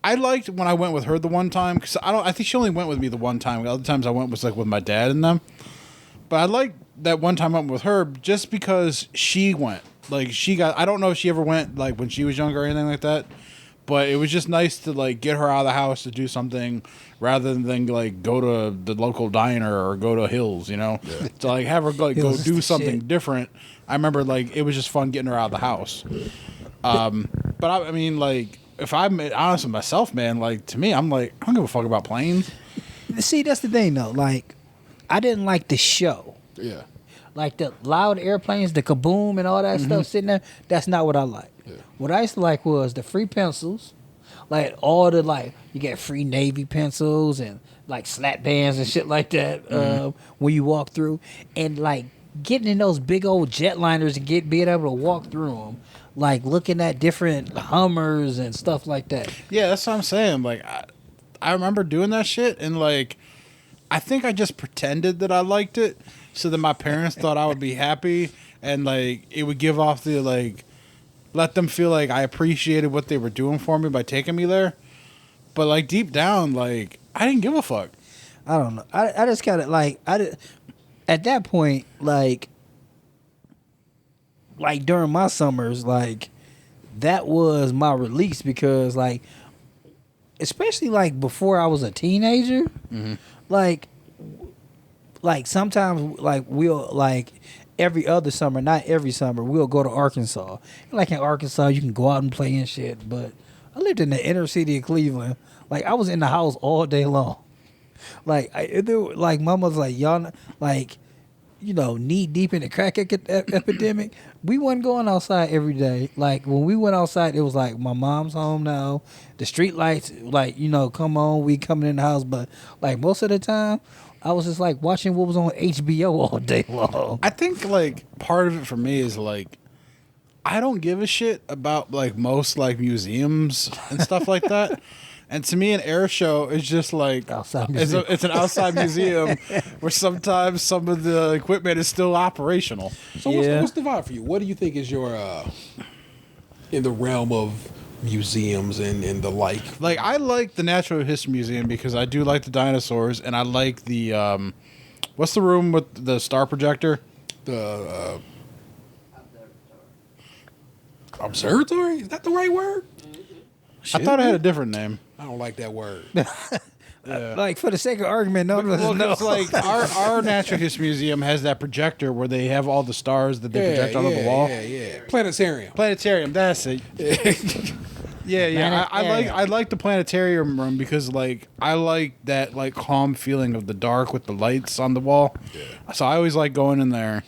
I liked when I went with her the one time because I think she only went with me the one time. The other times I went was like with my dad and them. But I liked that one time I went with her just because she went. Like I don't know if she ever went like when she was younger or anything like that. But it was just nice to like get her out of the house to do something rather than like go to the local diner or go to Hills, To like have her like, go Hills is do the something shit. different. I remember like it was just fun getting her out of the house. But I mean like if I'm honest with myself, man, like to me, I'm like I don't give a fuck about planes. See, that's the thing though. Like, I didn't like the show. Yeah. Like the loud airplanes, the kaboom and all that stuff sitting there. That's not what I like. Yeah. What I used to like was the free pencils. Like all the you get free Navy pencils and like slap bands and shit like that when you walk through. And like getting in those big old jetliners and being able to walk through them. Like looking at different Hummers and stuff like that. Yeah, that's what I'm saying. Like I remember doing that shit and like I think I just pretended that I liked it so that my parents thought I would be happy and like it would give off the like let them feel like I appreciated what they were doing for me by taking me there. But like deep down, like I didn't give a fuck. I don't know. I just kind of like at that point like during my summers, like that was my release because like especially like before I was a teenager, like sometimes like we'll like every other summer, not every summer, we'll go to Arkansas. And like in Arkansas, you can go out and play and shit. But I lived in the inner city of Cleveland. Like I was in the house all day long. Like like mama's like y'all like knee deep in the crack epidemic. We wasn't going outside every day. Like when we went outside, it was like my mom's home now. The street lights, like come on, we coming in the house. But like most of the time, I was just like watching what was on HBO all day long. I think like part of it for me is like I don't give a shit about like most like museums and stuff like that. And to me, an air show is just like it's an outside museum where sometimes some of the equipment is still operational. So what's the vibe for you? What do you think is your in the realm of museums and the like? Like I like the Natural History Museum because I do like the dinosaurs, and I like the what's the room with the star projector? The observatory? Is that the right word? I thought it had a different name. I don't like that word. Like for the sake of argument, no. It's like our Natural History Museum has that projector where they have all the stars that they project onto the wall. Yeah. Planetarium, that's it. Yeah. I like the planetarium room because like I like that like calm feeling of the dark with the lights on the wall. Yeah. So I always like going in there.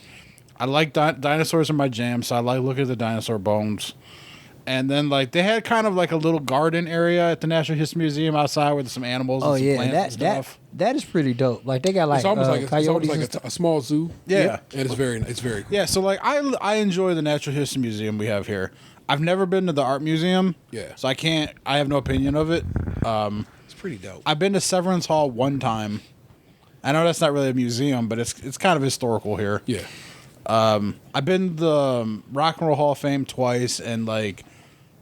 I like dinosaurs are my jam, so I like looking at the dinosaur bones. And then, like, they had kind of like a little garden area at the Natural History Museum outside with some animals and some plants and stuff. That is pretty dope. Like, they got like it's almost coyotes like a small zoo. Yeah. And it's very cool. Yeah, so like I enjoy the Natural History Museum we have here. I've never been to the art museum. Yeah. So I have no opinion of it. It's pretty dope. I've been to Severance Hall one time. I know that's not really a museum, but it's kind of historical here. Yeah. I've been to the Rock and Roll Hall of Fame twice, and like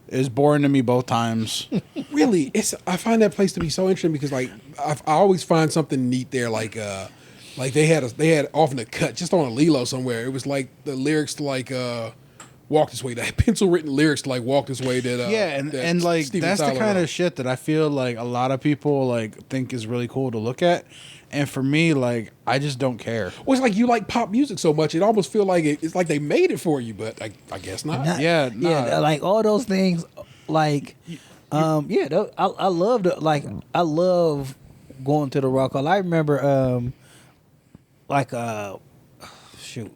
it was boring to me both times. Really, I find that place to be so interesting because like I always find something neat there. Like they had often a cut just on a Lilo somewhere. It was like the lyrics to like Walk This Way. That pencil written lyrics to like Walk This Way. And like Steven that's Tyler the kind wrote. of shit that I feel like a lot of people like think is really cool to look at. And for me, like, I just don't care. Well, it's like you like pop music so much, it almost feel like it's like they made it for you, but I guess not. Yeah, like all those things, like, I love going to the Rock Hall. I remember, shoot.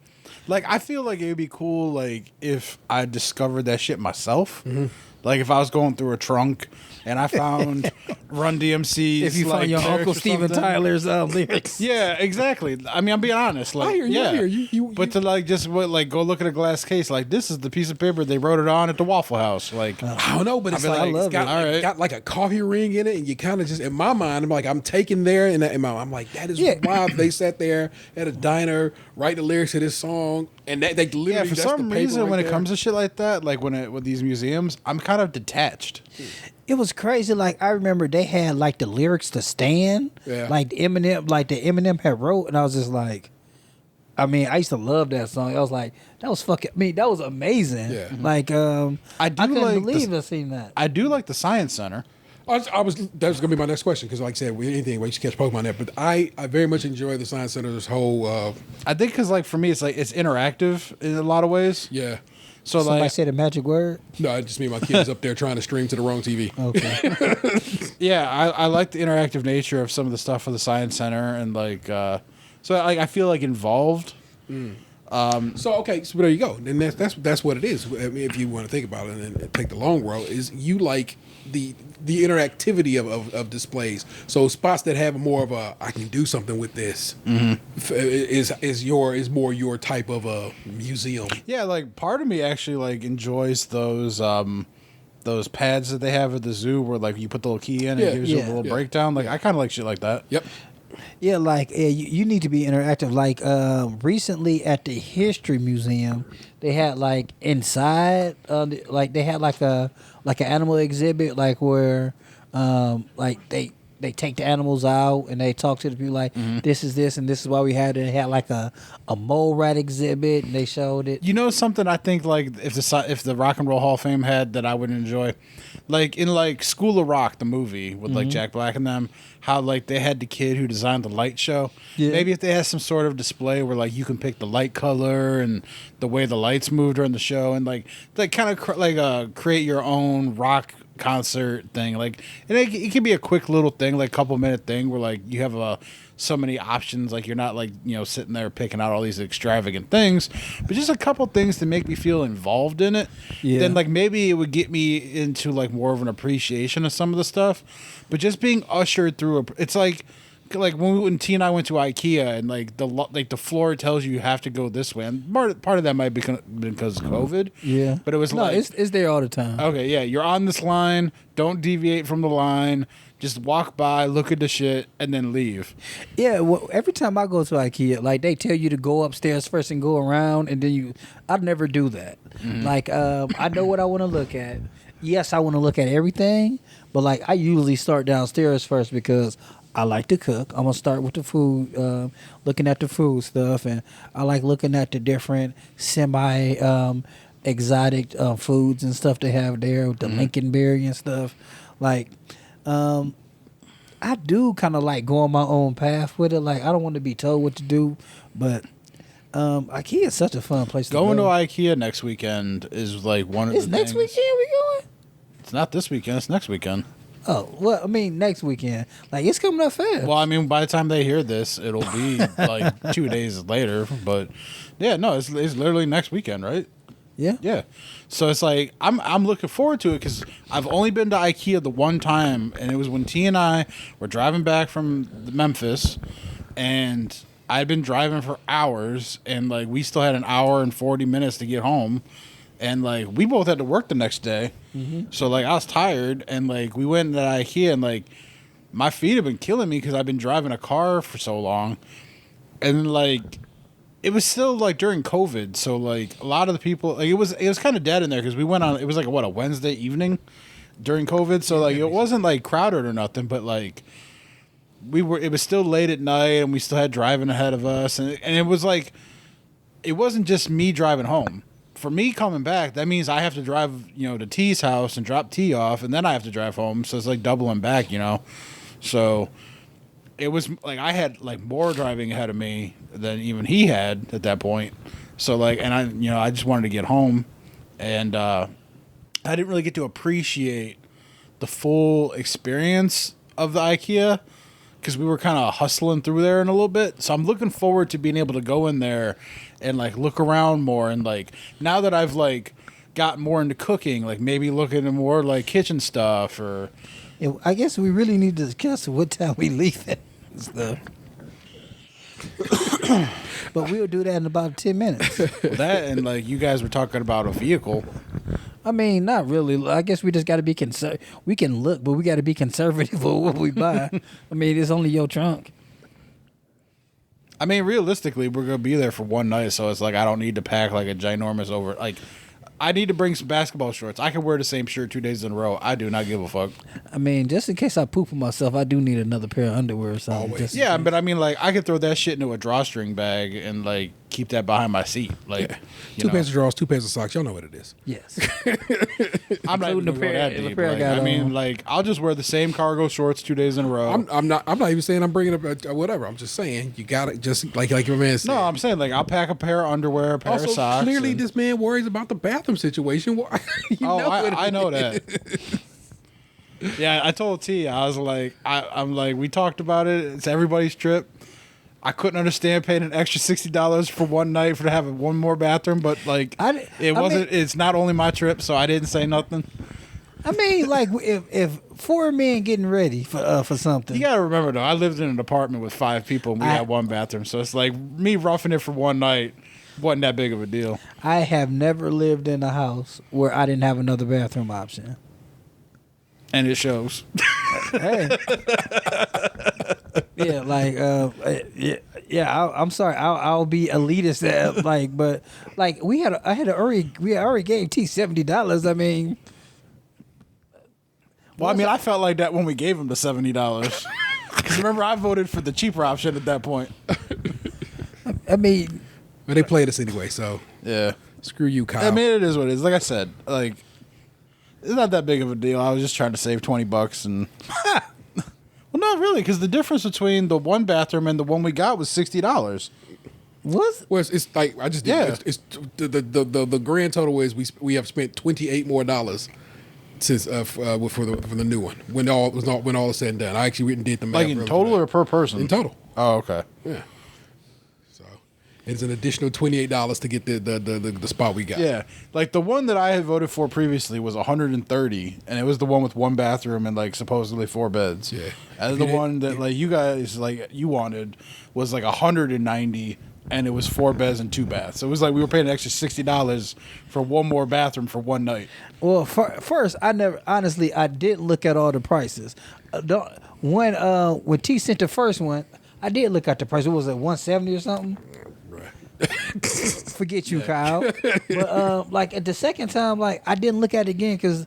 Like, I feel like it would be cool, like, if I discovered that shit myself. Mm-hmm. Like, if I was going through a trunk and I found Run DMC's, if you found your Uncle Steven Tyler's lyrics. Yeah, exactly. I mean, I'm being honest. Like, I hear you. yeah. I hear you. But to like just go look at a glass case, like this is the piece of paper they wrote it on at the Waffle House. Like I don't know, but it's like, like it's got like a coffee ring in it, and you kind of just in my mind, I'm like I'm taking there, and I'm like that is wild. They sat there at a diner, write the lyrics to this song, and they literally for some reason when it comes to shit like that, like with these museums, I'm kind of detached. It was crazy. Like I remember they had like the lyrics to Stan, like Eminem had wrote, and I was just like, I mean, I used to love that song. I was like, that was fucking. I mean, that was amazing. Yeah. Like, I couldn't believe I seen that. I do like the Science Center. That was gonna be my next question because, like I said, with anything we used to catch Pokemon there, but I very much enjoy the Science Center's whole. I think because like for me, it's like it's interactive in a lot of ways. Yeah. So somebody said a magic word? No, I just mean my kids up there trying to stream to the wrong TV. Okay. Yeah, I like the interactive nature of some of the stuff for the Science Center and like, so like I feel like involved. So there you go. And that's what it is. I mean, if you want to think about it and take the long road, is you like the interactivity of displays. So spots that have more of a I can do something with this is more your type of a museum. Yeah, like part of me actually like enjoys those pads that they have at the zoo where like you put the little key in and it gives you a little breakdown. Like I kind of like shit like that. Yep. Yeah, like you need to be interactive. Like recently at the History Museum, they had like inside, like they had like an animal exhibit, like where like they they take the animals out and they talk to the people like this is this and this is why we had it. They had like a mole rat exhibit and they showed it. You know something I think like if the Rock and Roll Hall of Fame had that I would enjoy, like in like School of Rock, the movie with like Jack Black and them, how like they had the kid who designed the light show. Yeah. Maybe if they had some sort of display where like you can pick the light color and the way the lights moved during the show and like kind of create your own rock concert thing, like, and it can be a quick little thing, like couple minute thing where like you have so many options, like you're not like, you know, sitting there picking out all these extravagant things, but just a couple things to make me feel involved in it. Then like maybe it would get me into like more of an appreciation of some of the stuff. But just being ushered through it's like when T and I went to IKEA and like the floor tells you have to go this way, and part of that might be because of COVID. Yeah, but it was it's there all the time. Okay, yeah, you're on this line. Don't deviate from the line. Just walk by, look at the shit, and then leave. Yeah, well, every time I go to IKEA, like they tell you to go upstairs first and go around, and then I'd never do that. Like I know what I want to look at. Yes, I want to look at everything, but like I usually start downstairs first because I like to cook. I'm gonna start with the food, looking at the food stuff, and I like looking at the different semi exotic foods and stuff they have there with the Lincolnberry and stuff. Like, I do kind of like going my own path with it. Like, I don't want to be told what to do, but IKEA is such a fun place to go. Going to IKEA next weekend is like one of the things. It's next weekend we going? It's not this weekend. It's next weekend. Oh, well, I mean, next weekend. Like, it's coming up fast. Well, I mean, by the time they hear this, it'll be like 2 days later. But yeah, no, it's literally next weekend, right? Yeah. Yeah. So it's like I'm looking forward to it because I've only been to IKEA the one time, and it was when T and I were driving back from Memphis, and I'd been driving for hours, and like we still had an hour and 40 minutes to get home. And like we both had to work the next day, so like I was tired, and like we went to IKEA, and like my feet have been killing me because I've been driving a car for so long, and like it was still like during COVID, so like a lot of the people, like it was kind of dead in there because we went on. It was like a Wednesday evening during COVID, so like it wasn't like crowded or nothing, but like it was still late at night, and we still had driving ahead of us, and it was like it wasn't just me driving home. For me coming back, that means I have to drive, you know, to T's house and drop T off, and then I have to drive home. So it's like doubling back, you know. So it was like I had like more driving ahead of me than even he had at that point. So like, and I just wanted to get home, and I didn't really get to appreciate the full experience of the IKEA because we were kind of hustling through there in a little bit. So I'm looking forward to being able to go in there and like look around more, and like now that I've like got more into cooking, like maybe looking at more like kitchen stuff or. Yeah, I guess we really need to discuss what time we leave that stuff. But we'll do that in about 10 minutes. That and like you guys were talking about a vehicle. I mean, not really. I guess we just got to be we can look, but we got to be conservative with what we buy. I mean, it's only your trunk. I mean, realistically, we're gonna be there for one night, so it's like I don't need to pack like a ginormous over. Like, I need to bring some basketball shorts. I can wear the same shirt 2 days in a row. I do not give a fuck. I mean, just in case I poop on myself, I do need another pair of underwear or something. Yeah, but I mean, like, I could throw that shit into a drawstring bag and like keep that behind my seat. Like, Two pairs of drawers, 2 pairs of socks. Y'all know what it is. Yes. I'm not even the gonna go pair- that the deep. pair I Like, got I mean, on. like, I'll just wear the same cargo shorts 2 days in a row. I'm not even saying I'm bringing up whatever. I'm just saying you got to just like your man said. No, I'm saying like I'll pack a pair of underwear, a pair Also, of socks. clearly and- this man worries about the bathroom situation. I know that. Yeah, I told T, I was like, I'm like, we talked about it. It's everybody's trip. I couldn't understand paying an extra $60 for one night for to have one more bathroom, but like, it's not only my trip, so I didn't say nothing. I mean, like, if 4 men getting ready for something. You gotta remember though, I lived in an apartment with 5 people and we had one bathroom, so it's like me roughing it for one night wasn't that big of a deal. I have never lived in a house where I didn't have another bathroom option. And it shows. Hey. Yeah, like, I'm sorry. I'll be elitist, like, but like we already gave T $70. I mean, Well, I mean, I felt like that when we gave him the $70. Because remember, I voted for the cheaper option at that point. I mean, But they played us anyway, so Yeah. screw you, Kyle. I mean, it is what it is. Like I said, like, it's not that big of a deal. I was just trying to save $20 and... Well, not really, because the difference between the one bathroom and the one we got was $60. Well, it's like I just did. Yeah. It's the grand total is we have spent $28 more since for the new one when all is said and done. I actually went and did the math. Like in total or per person? In total. Oh, okay. Yeah. So it's an additional $28 to get the spot we got. Yeah, like the one that I had voted for previously was $130, and it was the one with one bathroom and like supposedly 4 beds. Yeah. And the one that like you guys like you wanted was like $190, and it was 4 beds and 2 baths. So it was like we were paying an extra $60 for one more bathroom for one night. well, first, I didn't look at all the prices. When T sent the first one, I did look at the price. What was it, 170 or something? Forget you, Kyle. But like at the second time, like I didn't look at it again because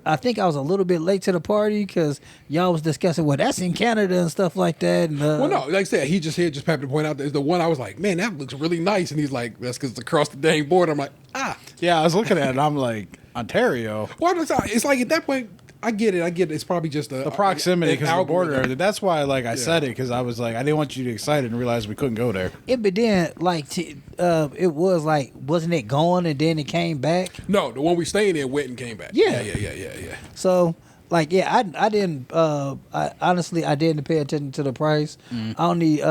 I think I was a little bit late to the party because y'all was discussing that's in Canada and stuff like that. And, Well, no, like I said, he just happened to point out that the one I was like, man, that looks really nice, and he's like, that's because it's across the dang border. I'm like, Yeah, I was looking at it, and I'm like, Ontario. Well, it's like at that point, I get it. It's probably just The proximity because of the border. algorithm. That's why, like, I said it because I was like, I didn't want you to get excited and realize we couldn't go there. but then like it was like, wasn't it gone and then it came back? No, the one we staying in went and came back. Yeah. Yeah. So like I didn't honestly I didn't pay attention to the price. I only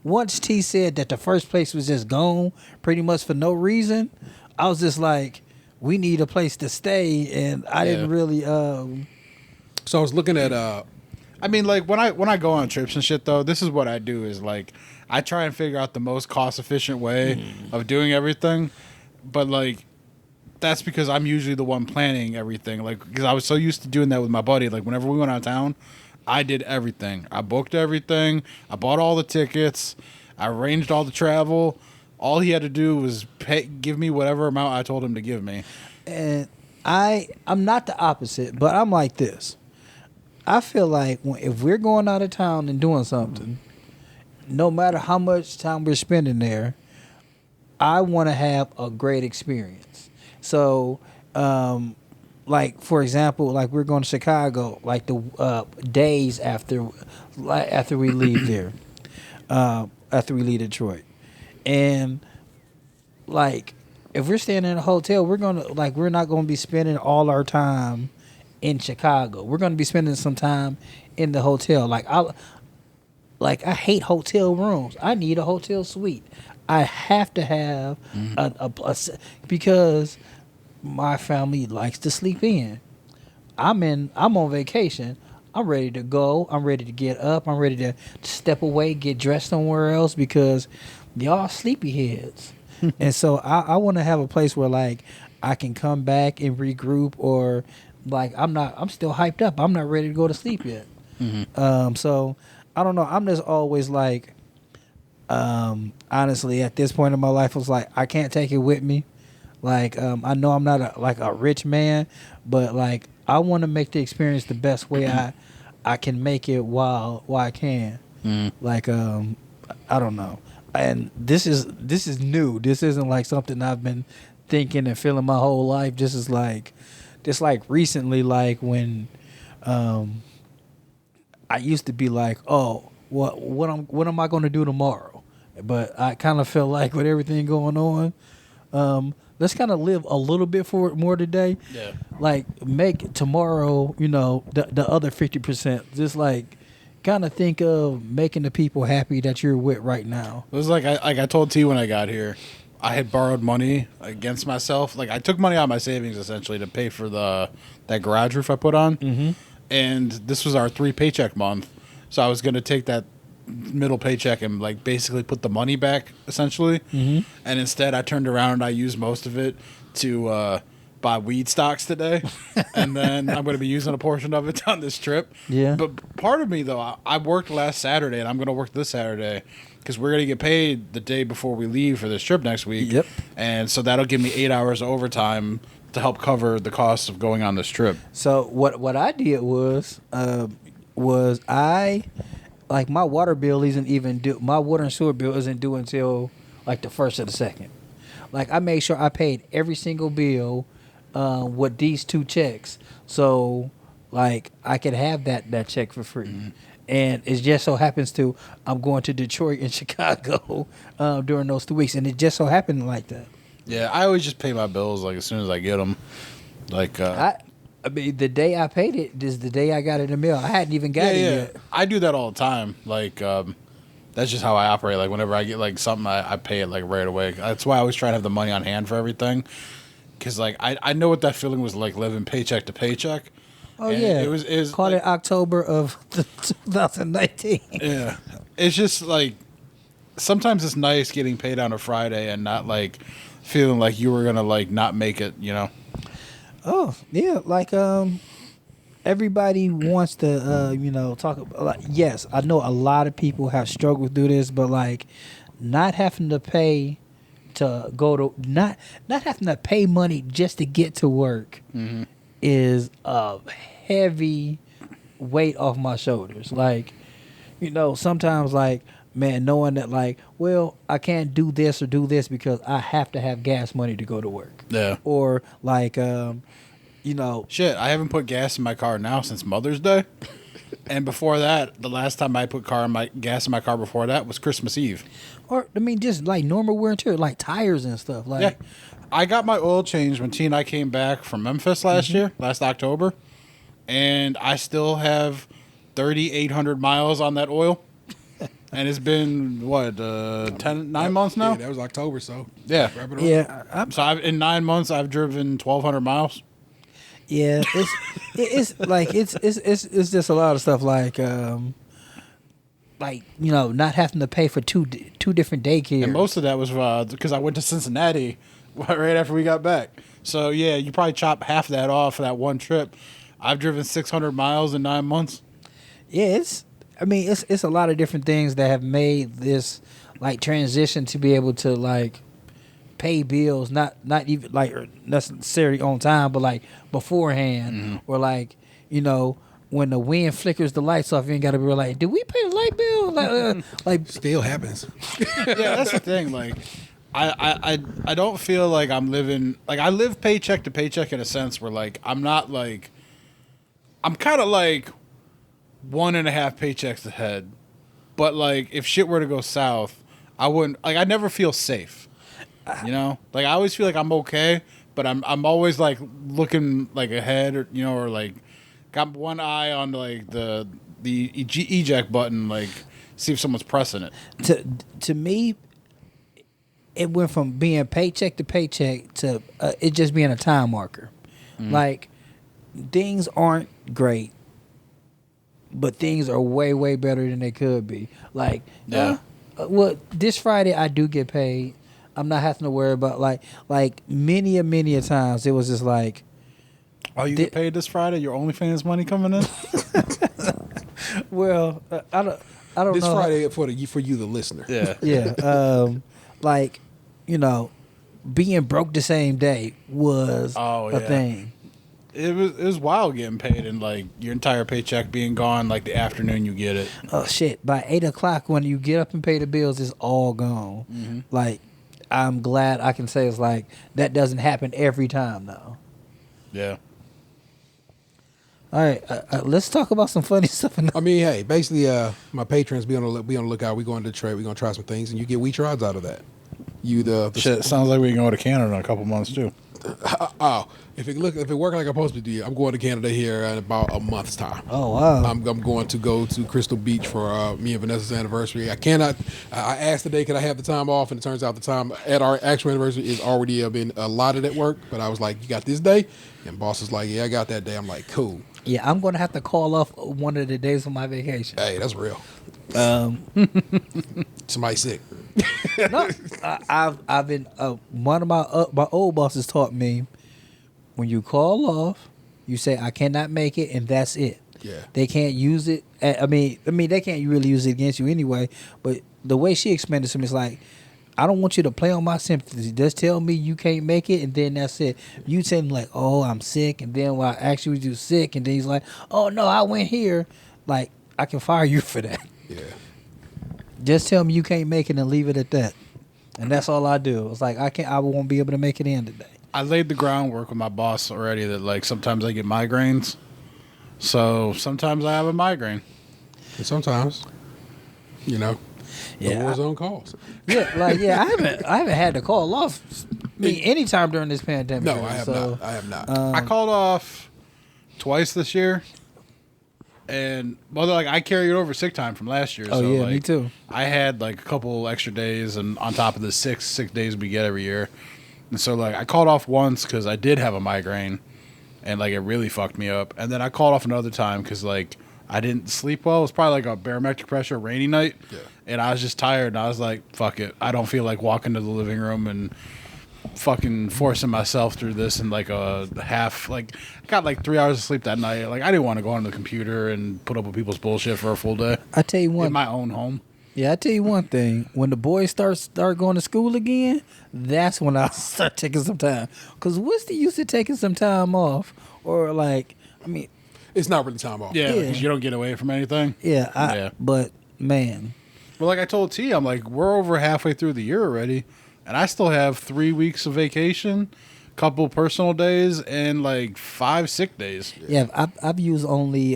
once T said that the first place was just gone pretty much for no reason, I was just like, we need a place to stay, and I didn't really So I was looking at I mean, like when I go on trips and shit, though, this is what I do is like I try and figure out the most cost efficient way of doing everything, but like that's because I'm usually the one planning everything. Like because I was so used to doing that with my buddy. Like whenever we went out of town, I did everything. I booked everything. I bought all the tickets. I arranged all the travel. All he had to do was give me whatever amount I told him to give me. And I'm not the opposite, but I'm like this. I feel like if we're going out of town and doing something, no matter how much time we're spending there, I want to have a great experience. So, like for example, like we're going to Chicago, like the days after we leave there, after we leave Detroit, and like if we're staying in a hotel, we're not gonna be spending all our time in Chicago. We're gonna be spending some time in the hotel. I hate hotel rooms. I need a hotel suite. I have to have because my family likes to sleep in. I'm on vacation. I'm ready to go. I'm ready to get up. I'm ready to step away, get dressed somewhere else because y'all sleepyheads. And so I want to have a place where like I can come back and regroup, or like I'm still hyped up. I'm not ready to go to sleep yet. So I don't know. I'm just always like, honestly, at this point in my life, I was like, I can't take it with me. Like, I know I'm not a rich man, but like I want to make the experience the best way I can make it while I can. Like, I don't know. And this is new. This isn't like something I've been thinking and feeling my whole life. This is like, just like recently, like when, I used to be like, oh, what am I going to do tomorrow? But I kind of feel like with everything going on, let's kind of live a little bit for it more today. Yeah. Like make tomorrow, the other 50%. Just like kind of think of making the people happy that you're with right now. It was like I told T when I got here, I had borrowed money against myself. Like I took money out of my savings essentially to pay for that garage roof I put on. Mm-hmm. And this was our 3 paycheck month. So I was going to take that middle paycheck and like basically put the money back essentially. Mm-hmm. And instead I turned around and I used most of it to buy weed stocks today. And then I'm going to be using a portion of it on this trip. Yeah. But part of me though, I worked last Saturday and I'm going to work this Saturday because we're going to get paid the day before we leave for this trip next week. Yep. And so that'll give me 8 hours of overtime to help cover the cost of going on this trip. So what I did was I like my water bill isn't even due. My water and sewer bill isn't due until like the first or the second. Like I made sure I paid every single bill with these 2 checks, so like I could have that check for free. Mm-hmm. And it just so happens to I'm going to Detroit and Chicago during those 2 weeks, and it just so happened like that. Yeah, I always just pay my bills like as soon as I get them. Like I mean, the day I paid it is the day I got it in the mail. I hadn't even got it yet. I do that all the time. Like that's just how I operate. Like whenever I get like something, I pay it like right away. That's why I always try to have the money on hand for everything. Because like I know what that feeling was like living paycheck to paycheck. Oh and yeah, it was called like, it October of 2019. Yeah, it's just like sometimes it's nice getting paid on a Friday and not like feeling like you were gonna like not make it. You know. Oh yeah, like everybody wants to talk about. Like, yes, I know a lot of people have struggled through this, but like not having to pay to go to not having to pay money just to get to work. Mm-hmm. Is a heavy weight off my shoulders. Like, sometimes like, man, knowing that like, well, I can't do this or do this because I have to have gas money to go to work. Yeah. Or like, shit, I haven't put gas in my car now since Mother's Day. And before that, the last time I put gas in my car before that was Christmas Eve. Or, I mean, just like normal wear and tear, like tires and stuff. Like, yeah. I got my oil changed when T and I came back from Memphis last October, and I still have 3,800 miles on that oil. And it's been, 9 months now? Yeah, that was October, so. Yeah. Wrap it up. Yeah. So in 9 months, I've driven 1,200 miles. Yeah, it's like it's just a lot of stuff like not having to pay for two different daycares. And most of that was because I went to Cincinnati right after we got back. So yeah, you probably chop half that off for that one trip. I've driven 600 miles in 9 months. Yeah, it's a lot of different things that have made this like transition to be able to like pay bills, not even like necessarily on time, but like beforehand, or like when the wind flickers the lights off, you ain't gotta be like, did we pay the light bill? Like Still happens. Yeah, that's the thing. Like, I don't feel like I'm living like I live paycheck to paycheck in a sense where like I'm not like I'm kind of like 1.5 paychecks ahead, but like if shit were to go south, I wouldn't like I never feel safe. Like I always feel like I'm okay, but I'm always like looking like ahead or like got one eye on like the eject button, like see if someone's pressing it. To me, it went from being paycheck to paycheck to it just being a time marker. Like things aren't great, but things are way, way better than they could be. Like this Friday I do get paid. I'm not having to worry about like many a times it was just like, oh, you get paid this Friday? Your OnlyFans money coming in? Well, I don't this know. Friday for you, the listener. Yeah. Yeah. Like, being broke the same day was a thing. It was wild getting paid and like your entire paycheck being gone like the afternoon you get it. Oh shit! By 8 o'clock when you get up and pay the bills, it's all gone. Mm-hmm. Like, I'm glad I can say it's like that doesn't happen every time though. Yeah. All right, let's talk about some funny stuff. I mean, hey, basically, my patrons be on the lookout. We going to Detroit. We gonna try some things, and you get wheat rods out of that. You the shit sounds like we can go to Canada in a couple months too. If it working like I'm supposed to do, I'm going to Canada here in about a month's time. Oh wow! I'm going to go to Crystal Beach for me and Vanessa's anniversary. I cannot. I asked today, can I have the time off, and it turns out the time at our actual anniversary is already been allotted at work. But I was like, you got this day, and boss was like, yeah, I got that day. I'm like, cool. Yeah, I'm gonna have to call off one of the days of my vacation. Hey, that's real. Somebody sick. No, I've been one of my old bosses taught me when you call off, you say I cannot make it, and that's it. Yeah, they can't use it. I mean they can't really use it against you anyway. But the way she explained it to me is like, I don't want you to play on my sympathy. Just tell me you can't make it, and then that's it. You tell me like, oh, I'm sick, and then when I actually you sick, and then he's like, oh no, I went here. Like, I can fire you for that. Yeah. Just tell me you can't make it and leave it at that. And that's all I do. It's like I won't be able to make it in today. I laid the groundwork with my boss already that like sometimes I get migraines. So sometimes I have a migraine. And sometimes, you know, the Yeah, war zone calls. Yeah, I haven't had to call off. I mean, anytime during this pandemic. No, I have not. I have not. I called off twice this year. And well, like I carried over sick time from last year. Oh so, yeah, like, me too. I had like a couple extra days, and on top of the six sick days we get every year. And so like I called off once because I did have a migraine, and like it really fucked me up. And then I called off another time because like I didn't sleep well. It was probably like a barometric pressure rainy night, and I was just tired. And I was like, "Fuck it, I don't feel like walking to the living room and fucking forcing myself through this in like a half. Like I got like 3 hours of sleep that night. Like I didn't want to go on the computer and put up with people's bullshit for a full day I tell you one. in my own home. Yeah, I tell you one thing. When the boys start going to school again, that's when I start taking some time. Cause what's the use of taking some time off? Or like, I mean, It's not really time off. Yeah, Yeah. because you don't get away from anything. yeah. But man, Well, like I told T, I'm like, we're over halfway through the year already, and I still have 3 weeks of vacation, couple personal days, and like 5 sick days. yeah, I've used only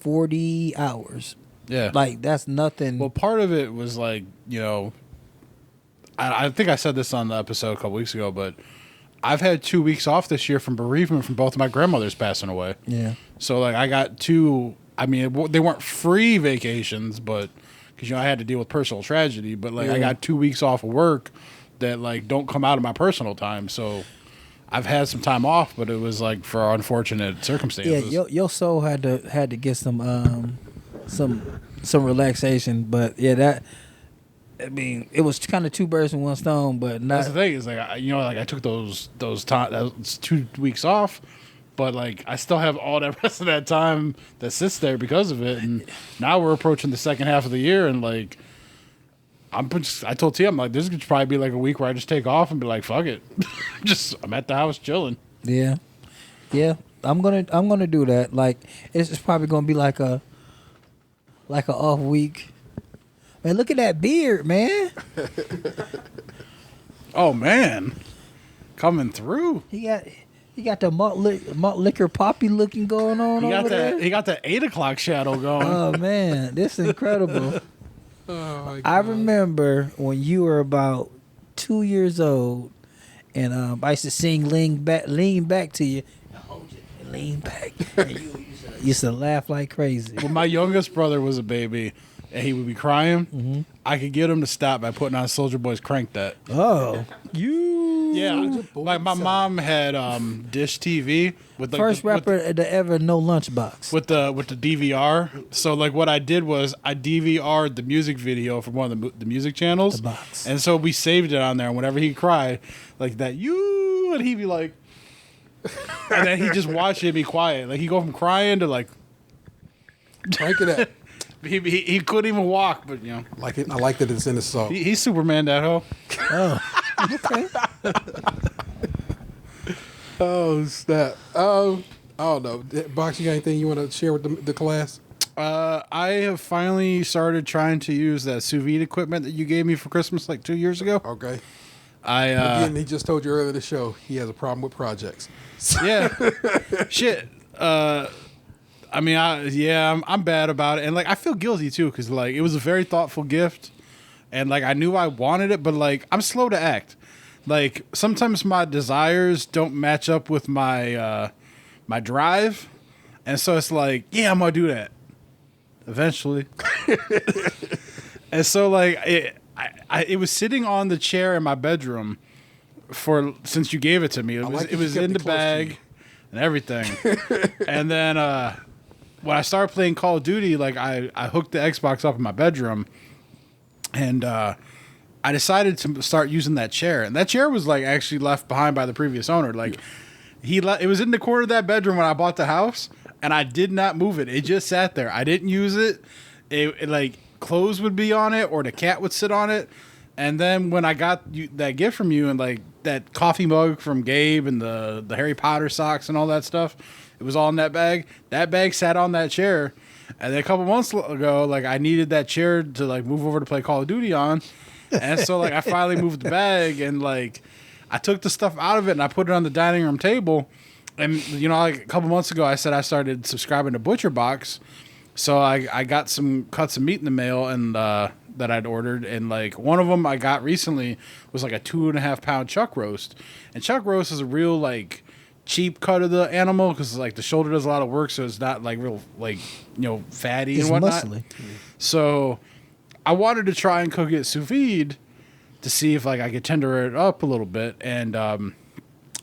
40 hours. Yeah. Like that's nothing. Well, part of it was like, you know, I think I said this on the episode a couple weeks ago, but I've had 2 weeks off this year from bereavement from both of my grandmothers passing away. Yeah. So like I got two. I mean, they weren't free vacations, but because I had to deal with personal tragedy. But like I got 2 weeks off of work that like don't come out of my personal time. So I've had some time off, but it was like for unfortunate circumstances. Yeah, your soul had to get some relaxation, but yeah, that I mean, it was kind of two birds in one stone, but not. That's the thing is like I took those time 2 weeks off, but like I still have all that rest of that time that sits there because of it, and now we're approaching the second half of the year, and like I told T, I'm like, this could probably be like a week where I just take off and be like, fuck it, I'm at the house chilling. Yeah, I'm gonna do that. Like it's probably gonna be like a off week. Man, look at that beard, man. Oh man, coming through. He got the malt liquor poppy looking going on over there. He got that 8 o'clock shadow going. Oh man, this is incredible. Oh, my I God. remember when you were about 2 years old, and I used to sing "Lean Back" to you. Hold you, lean back. And you used to laugh like crazy. When my youngest brother was a baby and he would be crying, I could get him to stop by putting on Soulja Boy's "Crank That." Oh, you Yeah, like my mom had Dish TV with like first rapper to ever know Lunchbox. with the DVR. So like what I did was I DVR'd the music video from one of the music channels, The box. and so we saved it on there. And whenever he cried like that, and he'd be like, and then he just watch it be quiet. Like he go from crying to like Crank it up. he couldn't even walk, but you know Like it. I like that it's in the song. he's Superman that hoe. Okay. Oh snap. I don't know. Box, you got anything you want to share with the class? I have finally started trying to use that sous vide equipment that you gave me for Christmas like 2 years ago. Okay. I Again, he just told you earlier in the show he has a problem with projects. yeah, shit. I mean, I'm bad about it, and like I feel guilty too because like it was a very thoughtful gift, and like I knew I wanted it, but like I'm slow to act. Like sometimes my desires don't match up with my my drive, and so it's like, yeah, I'm gonna do that eventually. And so like it was sitting on the chair in my bedroom since you gave it to me. It like that was you kept in it the close to bag you. and everything. And then when I started playing Call of Duty, like I hooked the Xbox up in my bedroom, and I decided to start using that chair. And that chair was like actually left behind by the previous owner. Like it was in the corner of that bedroom when I bought the house, and I did not move it. It just sat there. I didn't use it. It like clothes would be on it, or the cat would sit on it. And then when I got that gift from you and like that coffee mug from Gabe and the Harry Potter socks and all that stuff, it was all in that bag. That bag sat on that chair. And then a couple months ago, like I needed that chair to like move over to play Call of Duty on. And so like I finally moved the bag and like I took the stuff out of it and I put it on the dining room table. And you know, like a couple months ago I said I started subscribing to ButcherBox. So I got some cuts of meat in the mail and that I'd ordered, and like one of them I got recently was like a 2.5 pound chuck roast, and chuck roast is a real like cheap cut of the animal because like the shoulder does a lot of work, so it's not like real like fatty and whatnot. Muscly. So I wanted to try and cook it sous vide to see if like I could tender it up a little bit, and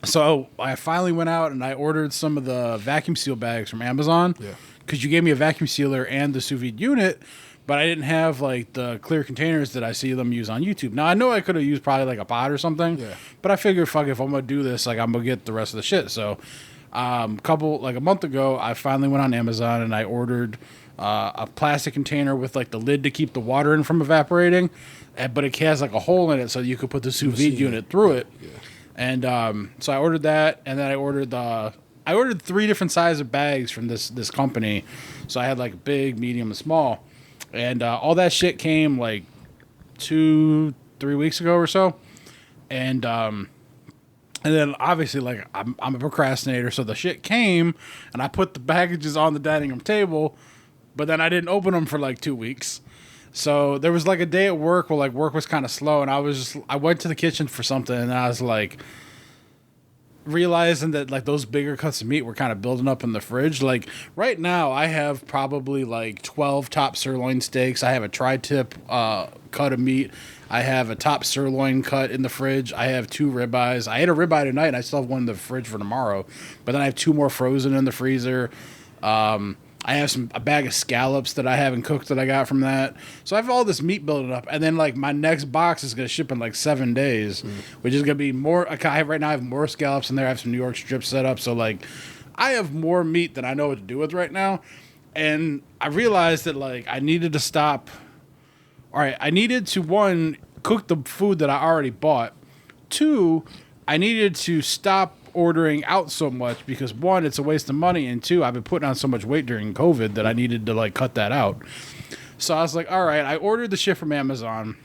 so I finally went out and I ordered some of the vacuum seal bags from Amazon. Yeah. Because you gave me a vacuum sealer and the sous vide unit, but I didn't have like the clear containers that I see them use on YouTube. Now I know I could have used probably like a pot or something, but I figured, fuck, if I'm gonna do this, like I'm gonna get the rest of the shit. So, a month ago, I finally went on Amazon and I ordered a plastic container with like the lid to keep the water in from evaporating, but it has like a hole in it so you could put the sous vide unit through it. Yeah. And so I ordered that, and then I ordered 3 different sizes of bags from this company. So I had like big, medium, and small. And all that shit came like 2-3 weeks ago or so. And then obviously like I'm a procrastinator. So the shit came and I put the packages on the dining room table, but then I didn't open them for like 2 weeks. So there was like a day at work where like work was kind of slow. And I went to the kitchen for something and I was like, realizing that like those bigger cuts of meat were kind of building up in the fridge. Like right now I have probably like 12 top sirloin steaks. I have a tri-tip cut of meat. I have a top sirloin cut in the fridge. I have 2 ribeyes. I ate a ribeye tonight and I still have one in the fridge for tomorrow, but then I have 2 more frozen in the freezer. I have a bag of scallops that I haven't cooked that I got from that. So I have all this meat building up. And then, like, my next box is going to ship in, like, 7 days, which is going to be more. Right now, I have more scallops in there. I have some New York strips set up. So, like, I have more meat than I know what to do with right now. And I realized that, like, I needed to stop. All right, I needed to, 1, cook the food that I already bought. 2, I needed to stop ordering out so much because 1, it's a waste of money, and 2, I've been putting on so much weight during COVID that I needed to like cut that out. So I was like, all right, I ordered the shit from Amazon.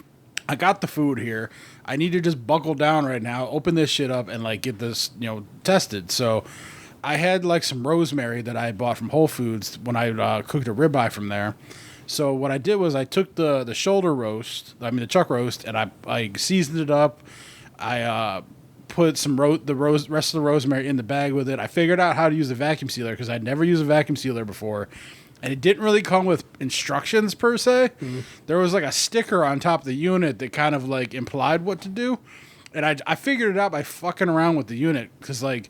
I got the food here. I need to just buckle down right now, open this shit up, and like get this, tested. So I had like some rosemary that I bought from Whole Foods when I cooked a ribeye from there. So what I did was I took the the chuck roast, and I seasoned it up. I put some rest of the rosemary in the bag with it. I figured out how to use a vacuum sealer because I'd never used a vacuum sealer before, and it didn't really come with instructions per se. Mm-hmm. There was like a sticker on top of the unit that kind of like implied what to do, and I figured it out by fucking around with the unit because like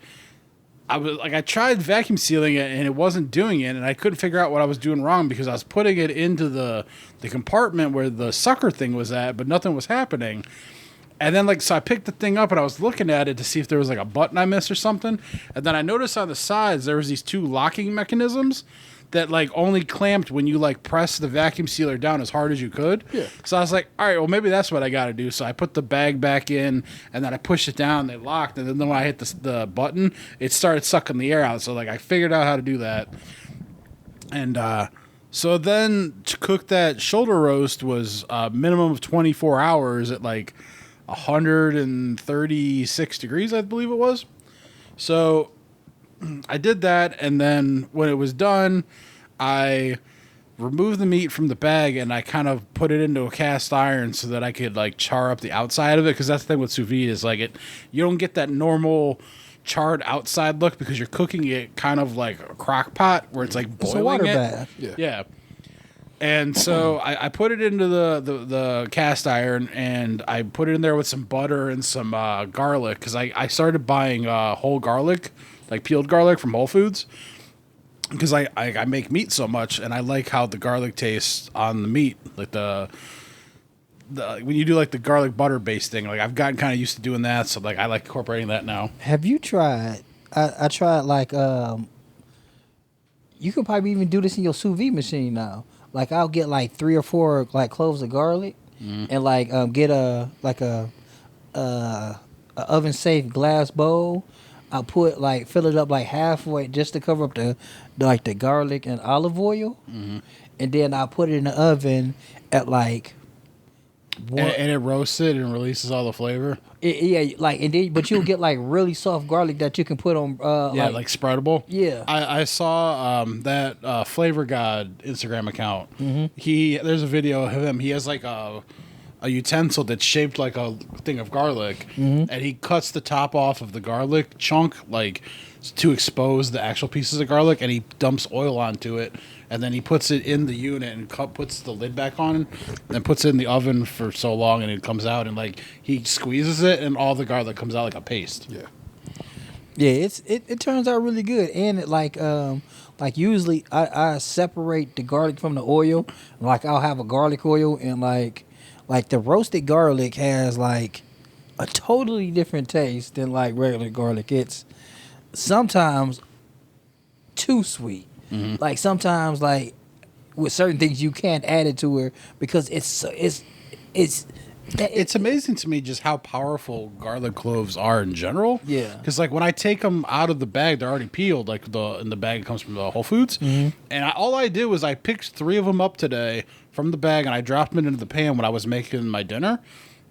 I tried vacuum sealing it and it wasn't doing it, and I couldn't figure out what I was doing wrong because I was putting it into the compartment where the sucker thing was at, but nothing was happening. And then, so I picked the thing up and I was looking at it to see if there was like a button I missed or something. And then I noticed on the sides there was these 2 locking mechanisms that like only clamped when you like press the vacuum sealer down as hard as you could. Yeah. So I was like, all right, well maybe that's what I got to do. So I put the bag back in and then I pushed it down. They locked, and then when I hit the button, it started sucking the air out. So like I figured out how to do that. And so then to cook that shoulder roast was a minimum of 24 hours at like 136 degrees, I believe it was. So I did that, and then when it was done, I removed the meat from the bag and I kind of put it into a cast iron so that I could like char up the outside of it, because that's the thing with sous vide is like you don't get that normal charred outside look because you're cooking it kind of like a crock pot where it's like boiling. It's a water bath. Yeah. And so I put it into the cast iron, and I put it in there with some butter and some garlic, because I started buying whole garlic, like peeled garlic from Whole Foods, because I make meat so much, and I like how the garlic tastes on the meat, like the when you do like the garlic butter based thing. Like I've gotten kind of used to doing that, so like I like incorporating that now. Have you tried? I tried like you could probably even do this in your sous vide machine now. Like I'll get like 3 or 4 like cloves of garlic, and like get a oven safe glass bowl. I put like fill it up like halfway just to cover up the garlic and olive oil, and then I put it in the oven at like And it roasts it and releases all the flavor. and then but you'll get like really soft garlic that you can put on. Like spreadable. Yeah. I saw that Flavor God Instagram account. There's a video of him. He has like a utensil that's shaped like a thing of garlic, and he cuts the top off of the garlic chunk like to expose the actual pieces of garlic, and he dumps oil onto it, and then he puts it in the unit and puts the lid back on, and puts it in the oven for so long, and it comes out, and like he squeezes it, and all the garlic comes out like a paste. Yeah, it turns out really good, and it like usually I separate the garlic from the oil. Like I'll have a garlic oil, and like the roasted garlic has like a totally different taste than like regular garlic. It's sometimes too sweet. Like sometimes like with certain things you can't add it to it because it's amazing to me just how powerful garlic cloves are in general. Yeah. Because like when I take them out of the bag, they're already peeled. Like in the bag comes from the Whole Foods, and all I did was I picked 3 of them up today from the bag and I dropped them into the pan when I was making my dinner.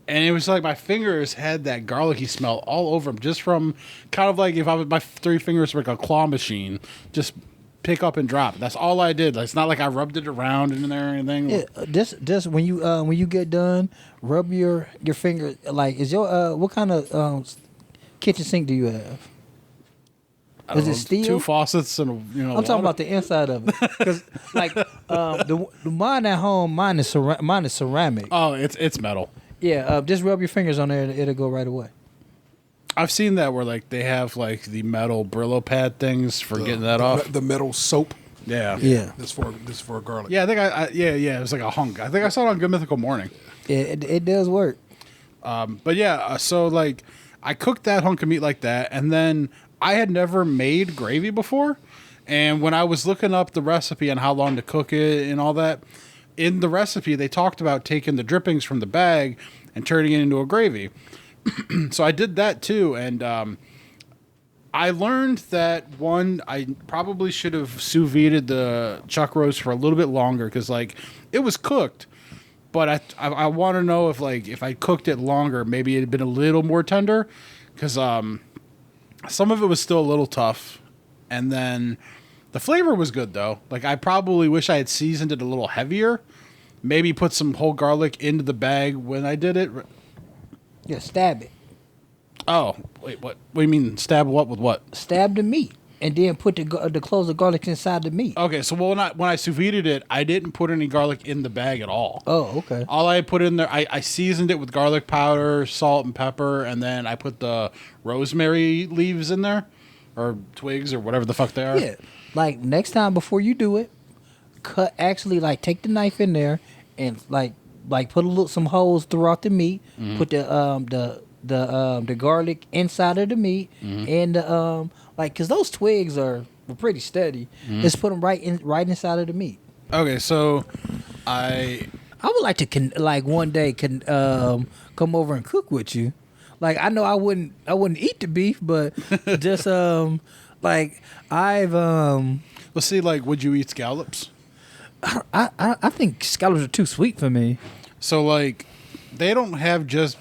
And it was like my fingers had that garlicky smell all over them, just from kind of like if my 3 fingers were like a claw machine, just pick up and drop. That's all I did. It's not like I rubbed it around in there or anything. Yeah, just when you get done, rub your finger. Like, is your what kind of kitchen sink do you have? Is it steel? 2 faucets and I'm talking about the inside of it, because like the mine at home, mine is ceramic. Oh, it's metal. Yeah, just rub your fingers on there, and it'll go right away. I've seen that where like they have like the metal Brillo pad things for getting that off. The metal soap. Yeah. This for garlic. Yeah, I think it was like a hunk. I think I saw it on Good Mythical Morning. It does work. But yeah, so like I cooked that hunk of meat like that, and then I had never made gravy before, and when I was looking up the recipe on how long to cook it and all that, in the recipe they talked about taking the drippings from the bag and turning it into a gravy. So I did that too, and I learned that I probably should have sous vide'd the chuck roast for a little bit longer because like it was cooked, but I want to know if I cooked it longer, maybe it had been a little more tender, because some of it was still a little tough, and then the flavor was good though. Like I probably wish I had seasoned it a little heavier, maybe put some whole garlic into the bag when I did it. Yeah, stab it. Oh, wait, what? What do you mean, stab what with what? Stab the meat, and then put the cloves of garlic inside the meat. Okay, so when I sous vide'd it, I didn't put any garlic in the bag at all. Oh, okay. All I put in there, I seasoned it with garlic powder, salt, and pepper, and then I put the rosemary leaves in there, or twigs, or whatever the fuck they are. Yeah, like next time before you do it, take the knife in there and like put some holes throughout the meat. Put the garlic inside of the meat, and because those twigs were pretty steady. Just put them right inside of the meat. Okay, so I would like to one day come over and cook with you. Like I know I wouldn't eat the beef, but just I've let's see, like, would you eat scallops? I think scallops are too sweet for me. So like, they don't have just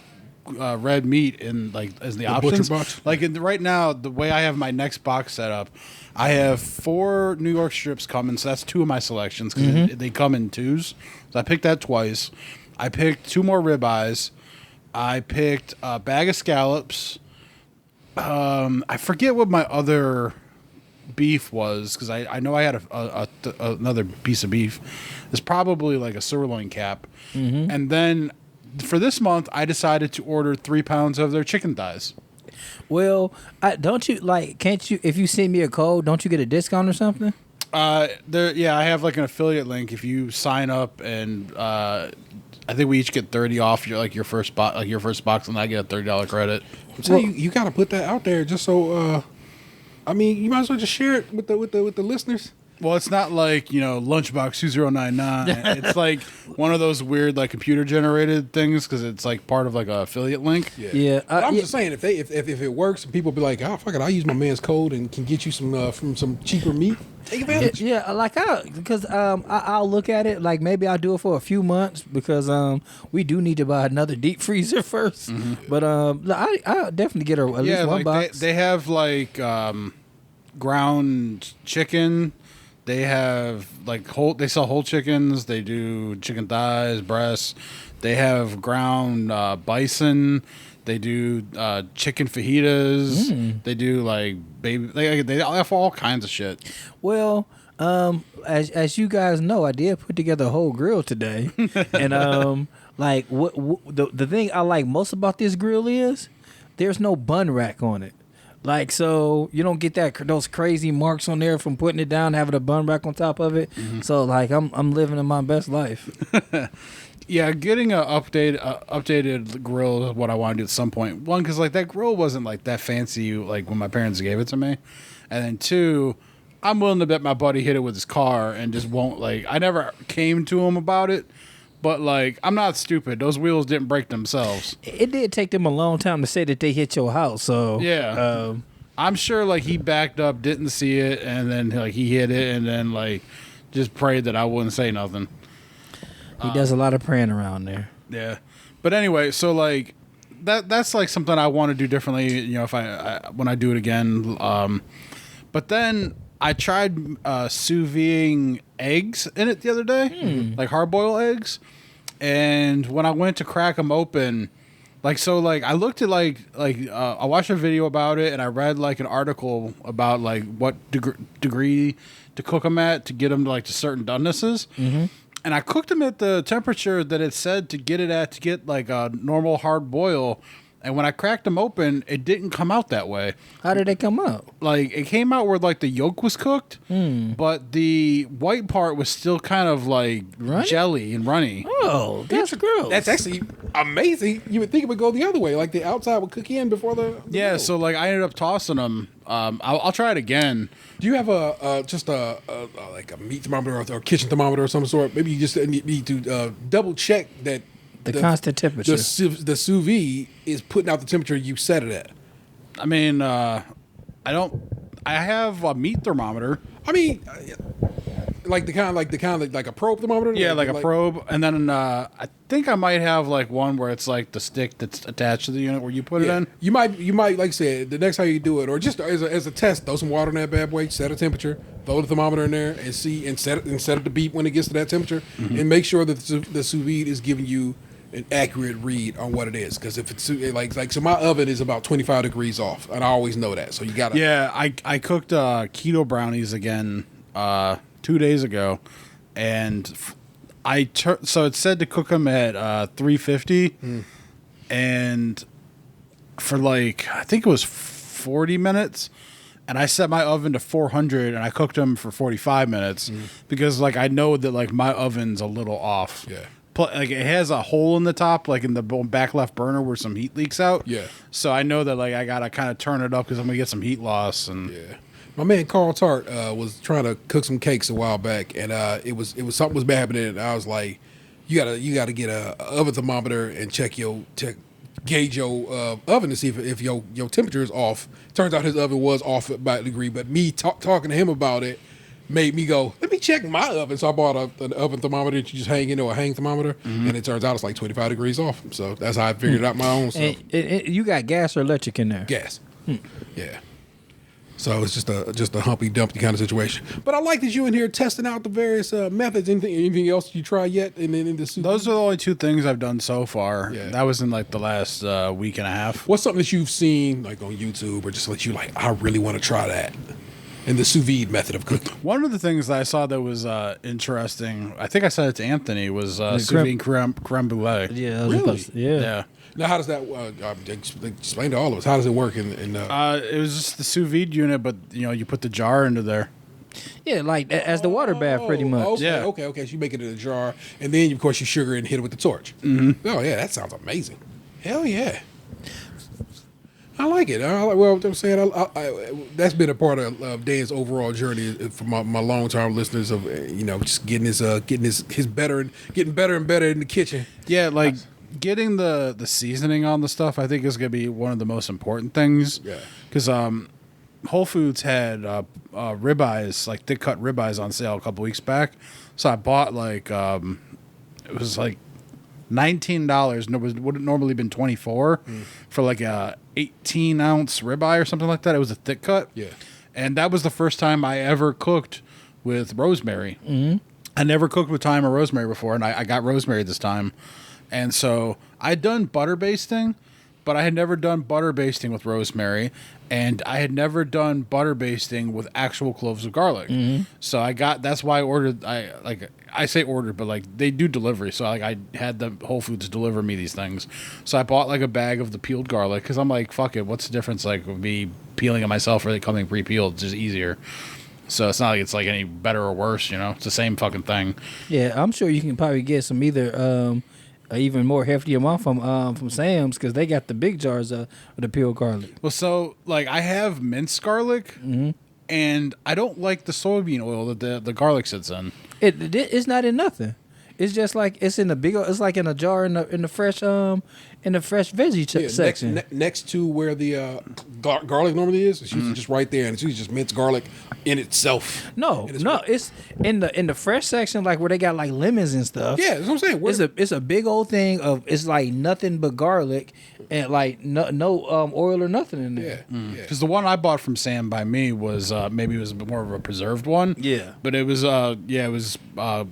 red meat in as the options. butcher box? Like right now, the way I have my next box set up, I have 4 New York strips coming. So that's 2 of my selections because they come in 2s. So I picked that twice. I picked 2 more ribeyes. I picked a bag of scallops. I forget what my other beef was because I know I had another piece of beef. It's probably like a sirloin cap. And then for this month, I decided to order 3 pounds of their chicken thighs. Well, don't you can't you, if you send me a code, don't you get a discount or something? I have like an affiliate link. If you sign up, and I think we each get 30 off your first box, and I get a $30 credit. So you got to put that out there just so. I mean, you might as well just share it with the listeners. Well, it's not like, Lunchbox 2099. It's like one of those weird like computer generated things because it's like part of like a affiliate link. Yeah, But I'm just saying, if it works, and people be like, "Oh, fuck it, I'll use my man's code and can get you some from some cheaper meat." Take advantage. Yeah, like I'll look at it like maybe I'll do it for a few months because we do need to buy another deep freezer first. But I'll definitely get at least one box. They have like ground chicken. They have like they sell whole chickens. They do chicken thighs, breasts. They have ground bison. They do chicken fajitas. They do like baby. They have all kinds of shit. Well, as you guys know, I did put together a whole grill today, and like what the thing I like most about this grill is there's no bun rack on it. Like, so you don't get those crazy marks on there from putting it down, having a bun rack on top of it. So like I'm living in my best life. Yeah, getting a updated grill is what I want to do at some point. One, because like that grill wasn't like that fancy like when my parents gave it to me, and then two, I'm willing to bet my buddy hit it with his car and just won't like. I never came to him about it, but like I'm not stupid. Those wheels didn't break themselves. It did take them a long time to say that they hit your house. So yeah, I'm sure like he backed up, didn't see it, and then like he hit it, and then like just prayed that I wouldn't say nothing. He does a lot of praying around there. Yeah, but anyway, so like that's like something I want to do differently. If I when I do it again. But then I tried sous videing eggs in it the other day, like hard boiled eggs, and when I went to crack them open, I looked at I watched a video about it and I read like an article about like what degree to cook them at to get them to like to certain donenesses. And I cooked them at the temperature that it said to get it at to get like a normal hard boil. And when I cracked them open, it didn't come out that way. How did it come out? Like it came out where like the yolk was cooked, but the white part was still kind of like jelly and runny. Oh, that's gross. That's actually amazing. You would think it would go the other way, like the outside would cook in before the yeah. middle. So like I ended up tossing them. I'll try it again. Do you have just a like a meat thermometer or kitchen thermometer of some sort? Maybe you just need to double check that the constant temperature. The sous vide is putting out the temperature you set it at. I mean, I have a meat thermometer. I mean, like a probe thermometer. Yeah, like a probe, and then I think I might have like one where it's like the stick that's attached to the unit where you put it in. You might like I said, the next time you do it, or just as a test, throw some water in that bad boy, set a temperature, throw the thermometer in there, and see and set it to beep when it gets to that temperature, and make sure that the sous vide is giving you an accurate read on what it is. Because if it's like so, my oven is about 25 degrees off, and I always know that. So you got to. Yeah, I cooked keto brownies again 2 days ago, and so it said to cook them at 350, and for like I think it was 40 minutes, and I set my oven to 400, and I cooked them for 45 minutes because like I know that like my oven's a little off. Yeah. Like it has a hole in the top, like in the back left burner where some heat leaks out. Yeah. So I know that like I gotta kind of turn it up because I'm gonna get some heat loss. And yeah. My man Carl Tart was trying to cook some cakes a while back, and it was something was bad happening. And I was like, you gotta get a oven thermometer and gauge your oven to see if your temperature is off. Turns out his oven was off by a degree, but me talking to him about it made me go, let me check my oven. So I bought an oven thermometer that you just hang into a hang thermometer, and it turns out it's like 25 degrees off. So that's how I figured out my own stuff. You got gas or electric in there? Gas. Yeah. So it's just a humpy dumpty kind of situation. But I like that you in here testing out the various methods. Anything else you try yet? And then in the those are the only two things I've done so far. Yeah. That was in like the last week and a half. What's something that you've seen like on YouTube or just let you like, I really want to try that? In the sous vide method of cooking. One of the things that I saw that was interesting, I think I said it to Anthony, was sous vide creme brulee. Yeah, really? Yeah. Now, how does that explain to all of us? How does it work? It was just the sous vide unit, but you put the jar into there. Yeah, like as the water bath, pretty much. Okay, yeah. Okay. So you make it in a jar, and then of course you sugar it and hit it with the torch. Mm-hmm. Oh yeah, that sounds amazing. Hell yeah. I like it. Well, what I'm saying, that's been a part of Dan's overall journey for my long term listeners of just getting his better and getting better and better in the kitchen. Yeah, like getting the seasoning on the stuff, I think is going to be one of the most important things. Yeah, because Whole Foods had ribeyes, like thick cut ribeyes, on sale a couple weeks back. So I bought like it was like $19. No, would have normally been $24 for like a 18-ounce ribeye or something like that. It was a thick cut. Yeah, and that was the first time I ever cooked with rosemary. Mm-hmm. I never cooked with thyme or rosemary before, and I got rosemary this time. And so I'd done butter basting, but I had never done butter basting with rosemary, and I had never done butter basting with actual cloves of garlic. Mm-hmm. So that's why I ordered. I say ordered, but like they do delivery. So like I had the Whole Foods deliver me these things. So I bought like a bag of the peeled garlic because I'm like, fuck it, what's the difference like with me peeling it myself or they coming pre-peeled? It's just easier. So it's not like it's like any better or worse, It's the same fucking thing. Yeah, I'm sure you can probably get some either even more hefty amount from Sam's because they got the big jars of the peeled garlic. Well, so like I have minced garlic, and I don't like the soybean oil that the garlic sits in. It's not in nothing. It's just like it's in a big. It's like in a jar in the fresh veggie section next to where the garlic normally is. It's usually just right there, and it's usually just minced garlic in itself. No, it's in the fresh section, like where they got like lemons and stuff. Yeah, that's what I'm saying. It's a big old thing of it's like nothing but garlic and like no oil or nothing in there. Yeah, Because the one I bought from Sam by me was maybe it was more of a preserved one. Yeah, but it was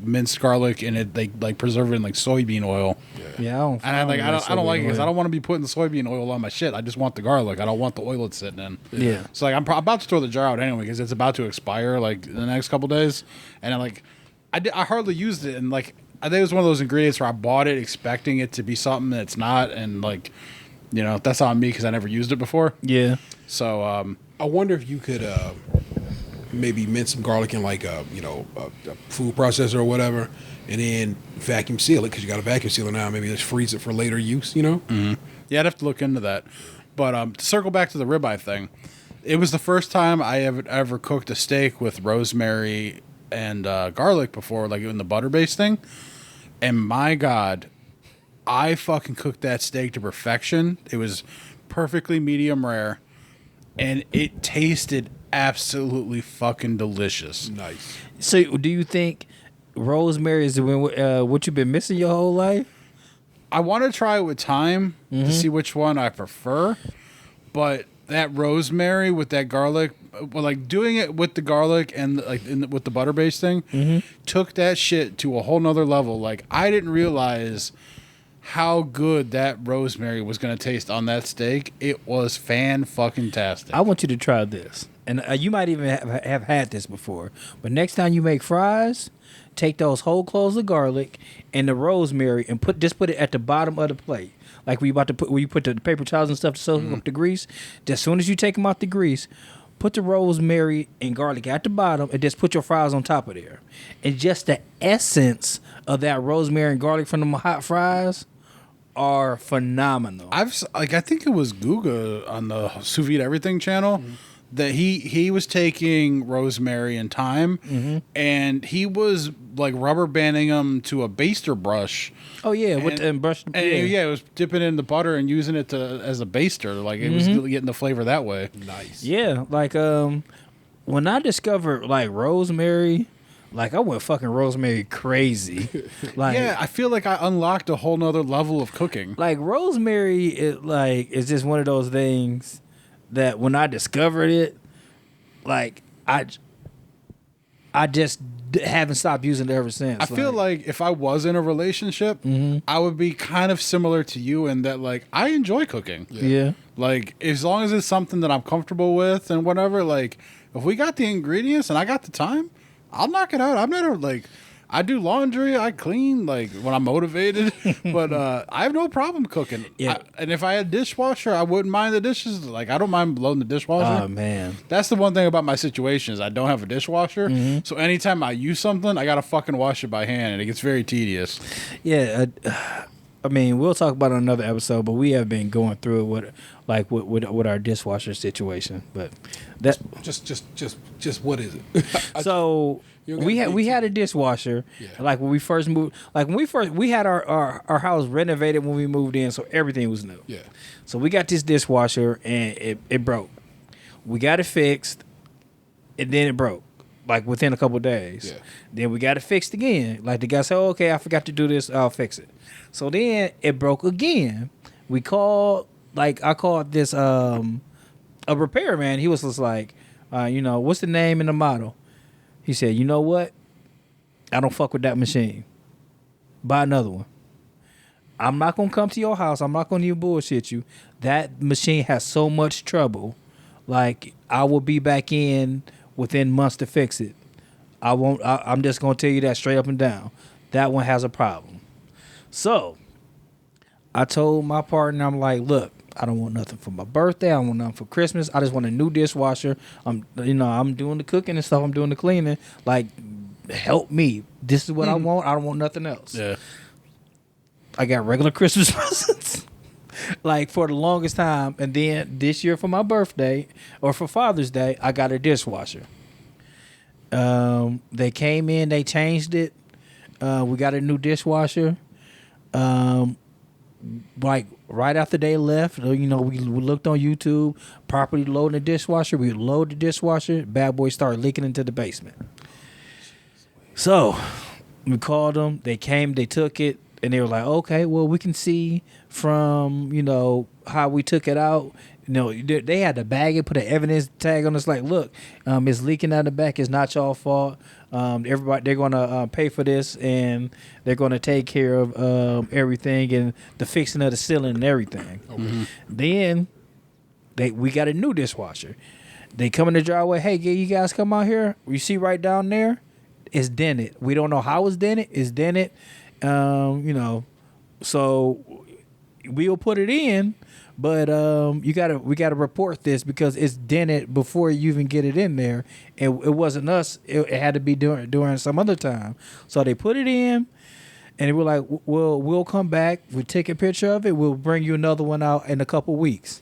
minced garlic, and they like preserve it in like soybean oil. Yeah, I don't like it because I don't want to be putting the soybean oil on my shit. I just want the garlic. I don't want the oil it's sitting in. Yeah. So like I'm about to throw the jar out anyway because it's about to expire like in the next couple days, and I hardly used it, and like I think it was one of those ingredients where I bought it expecting it to be something that it's not, and like that's on me because I never used it before. Yeah. So I wonder if you could maybe mince some garlic in like a food processor or whatever, and then vacuum seal it because you got a vacuum sealer now. Maybe just freeze it for later use. Mm-hmm. Yeah, I'd have to look into that. But to circle back to the ribeye thing, it was the first time I ever cooked a steak with rosemary and garlic before, like in the butter based thing. And my God, I fucking cooked that steak to perfection. It was perfectly medium rare, and it tasted absolutely fucking delicious. Nice. So, do you think rosemary is what you've been missing your whole life? I want to try it with thyme to see which one I prefer, but that rosemary with that garlic, well, like doing it with the garlic and like with the butter based thing, took that shit to a whole nother level. Like I didn't realize how good that rosemary was going to taste on that steak. It was fan-fucking-tastic. I want you to try this. And you might even have had this before. But next time you make fries, take those whole cloves of garlic and the rosemary and put it at the bottom of the plate. Like where you put the paper towels and stuff to soak up the grease. As soon as you take them out the grease, put the rosemary and garlic at the bottom and just put your fries on top of there. And just the essence of that rosemary and garlic from the hot fries are phenomenal. I think it was Guga on the Sous Vide Everything channel that he was taking rosemary and thyme and he was like rubber banding them to a baster brush. Oh yeah, it was dipping it in the butter and using it as a baster. Like it was getting the flavor that way. Nice. Yeah, like when I discovered like rosemary, like I went fucking rosemary crazy. Like yeah, I feel like I unlocked a whole nother level of cooking. Like rosemary is just one of those things that when I discovered it, like I just haven't stopped using it ever since. I feel like if I was in a relationship, I would be kind of similar to you in that like I enjoy cooking. Yeah. Like as long as it's something that I'm comfortable with and whatever, like if we got the ingredients and I got the time, I'll knock it out. I'm not I do laundry, I clean like when I'm motivated, but I have no problem cooking. Yeah. And if I had a dishwasher, I wouldn't mind the dishes. Like I don't mind loading the dishwasher. Oh man, that's the one thing about my situation is I don't have a dishwasher. So anytime I use something, I gotta fucking wash it by hand, and it gets very tedious. Yeah. I mean, we'll talk about it on another episode, but we have been going through it with our dishwasher situation. But that just what is it? so You don't we gotta had dig a dishwasher. Yeah. Like when we first moved, we had our house renovated when we moved in, so everything was new. Yeah. So we got this dishwasher and it broke. We got it fixed, and then it broke. Like within a couple of days. Yeah. Then we got it fixed again. Like the guy said, oh, okay, I forgot to do this. I'll fix it. So then it broke again. I called this a repairman. He was just like, what's the name and the model? He said, you know what? I don't fuck with that machine. Buy another one. I'm not going to come to your house. I'm not going to bullshit you. That machine has so much trouble. Like, I will be back in within months to fix it. I won't. I'm just gonna tell you that straight up and down. That one has a problem. So I told my partner, I'm like, look, I don't want nothing for my birthday. I don't want nothing for Christmas. I just want a new dishwasher. I'm doing the cooking and stuff. I'm doing the cleaning. Like, help me. This is what I want. I don't want nothing else. Yeah. I got regular Christmas presents. Like for the longest time, and then this year for my birthday or for Father's Day, I got a dishwasher. They came in, they changed it. We got a new dishwasher. Like right after they left, we looked on YouTube, properly loading the dishwasher. We load the dishwasher, bad boy started leaking into the basement. So we called them. They came, they took it. And they were like, okay, well, we can see from, how we took it out. They had to bag it, put an evidence tag on us like, look, it's leaking out the back. It's not y'all fault. Everybody, they're going to pay for this, and they're going to take care of everything and the fixing of the ceiling and everything. Okay. Mm-hmm. Then we got a new dishwasher. They come in the driveway. Hey, you guys come out here. You see right down there? It's dented. We don't know how it's dented. It's dented. So we'll put it in, but we gotta report this because it's dented before you even get it in there. And it wasn't us. It had to be during some other time. So they put it in, and they were like, we'll come back. We'll take a picture of it. We'll bring you another one out in a couple weeks.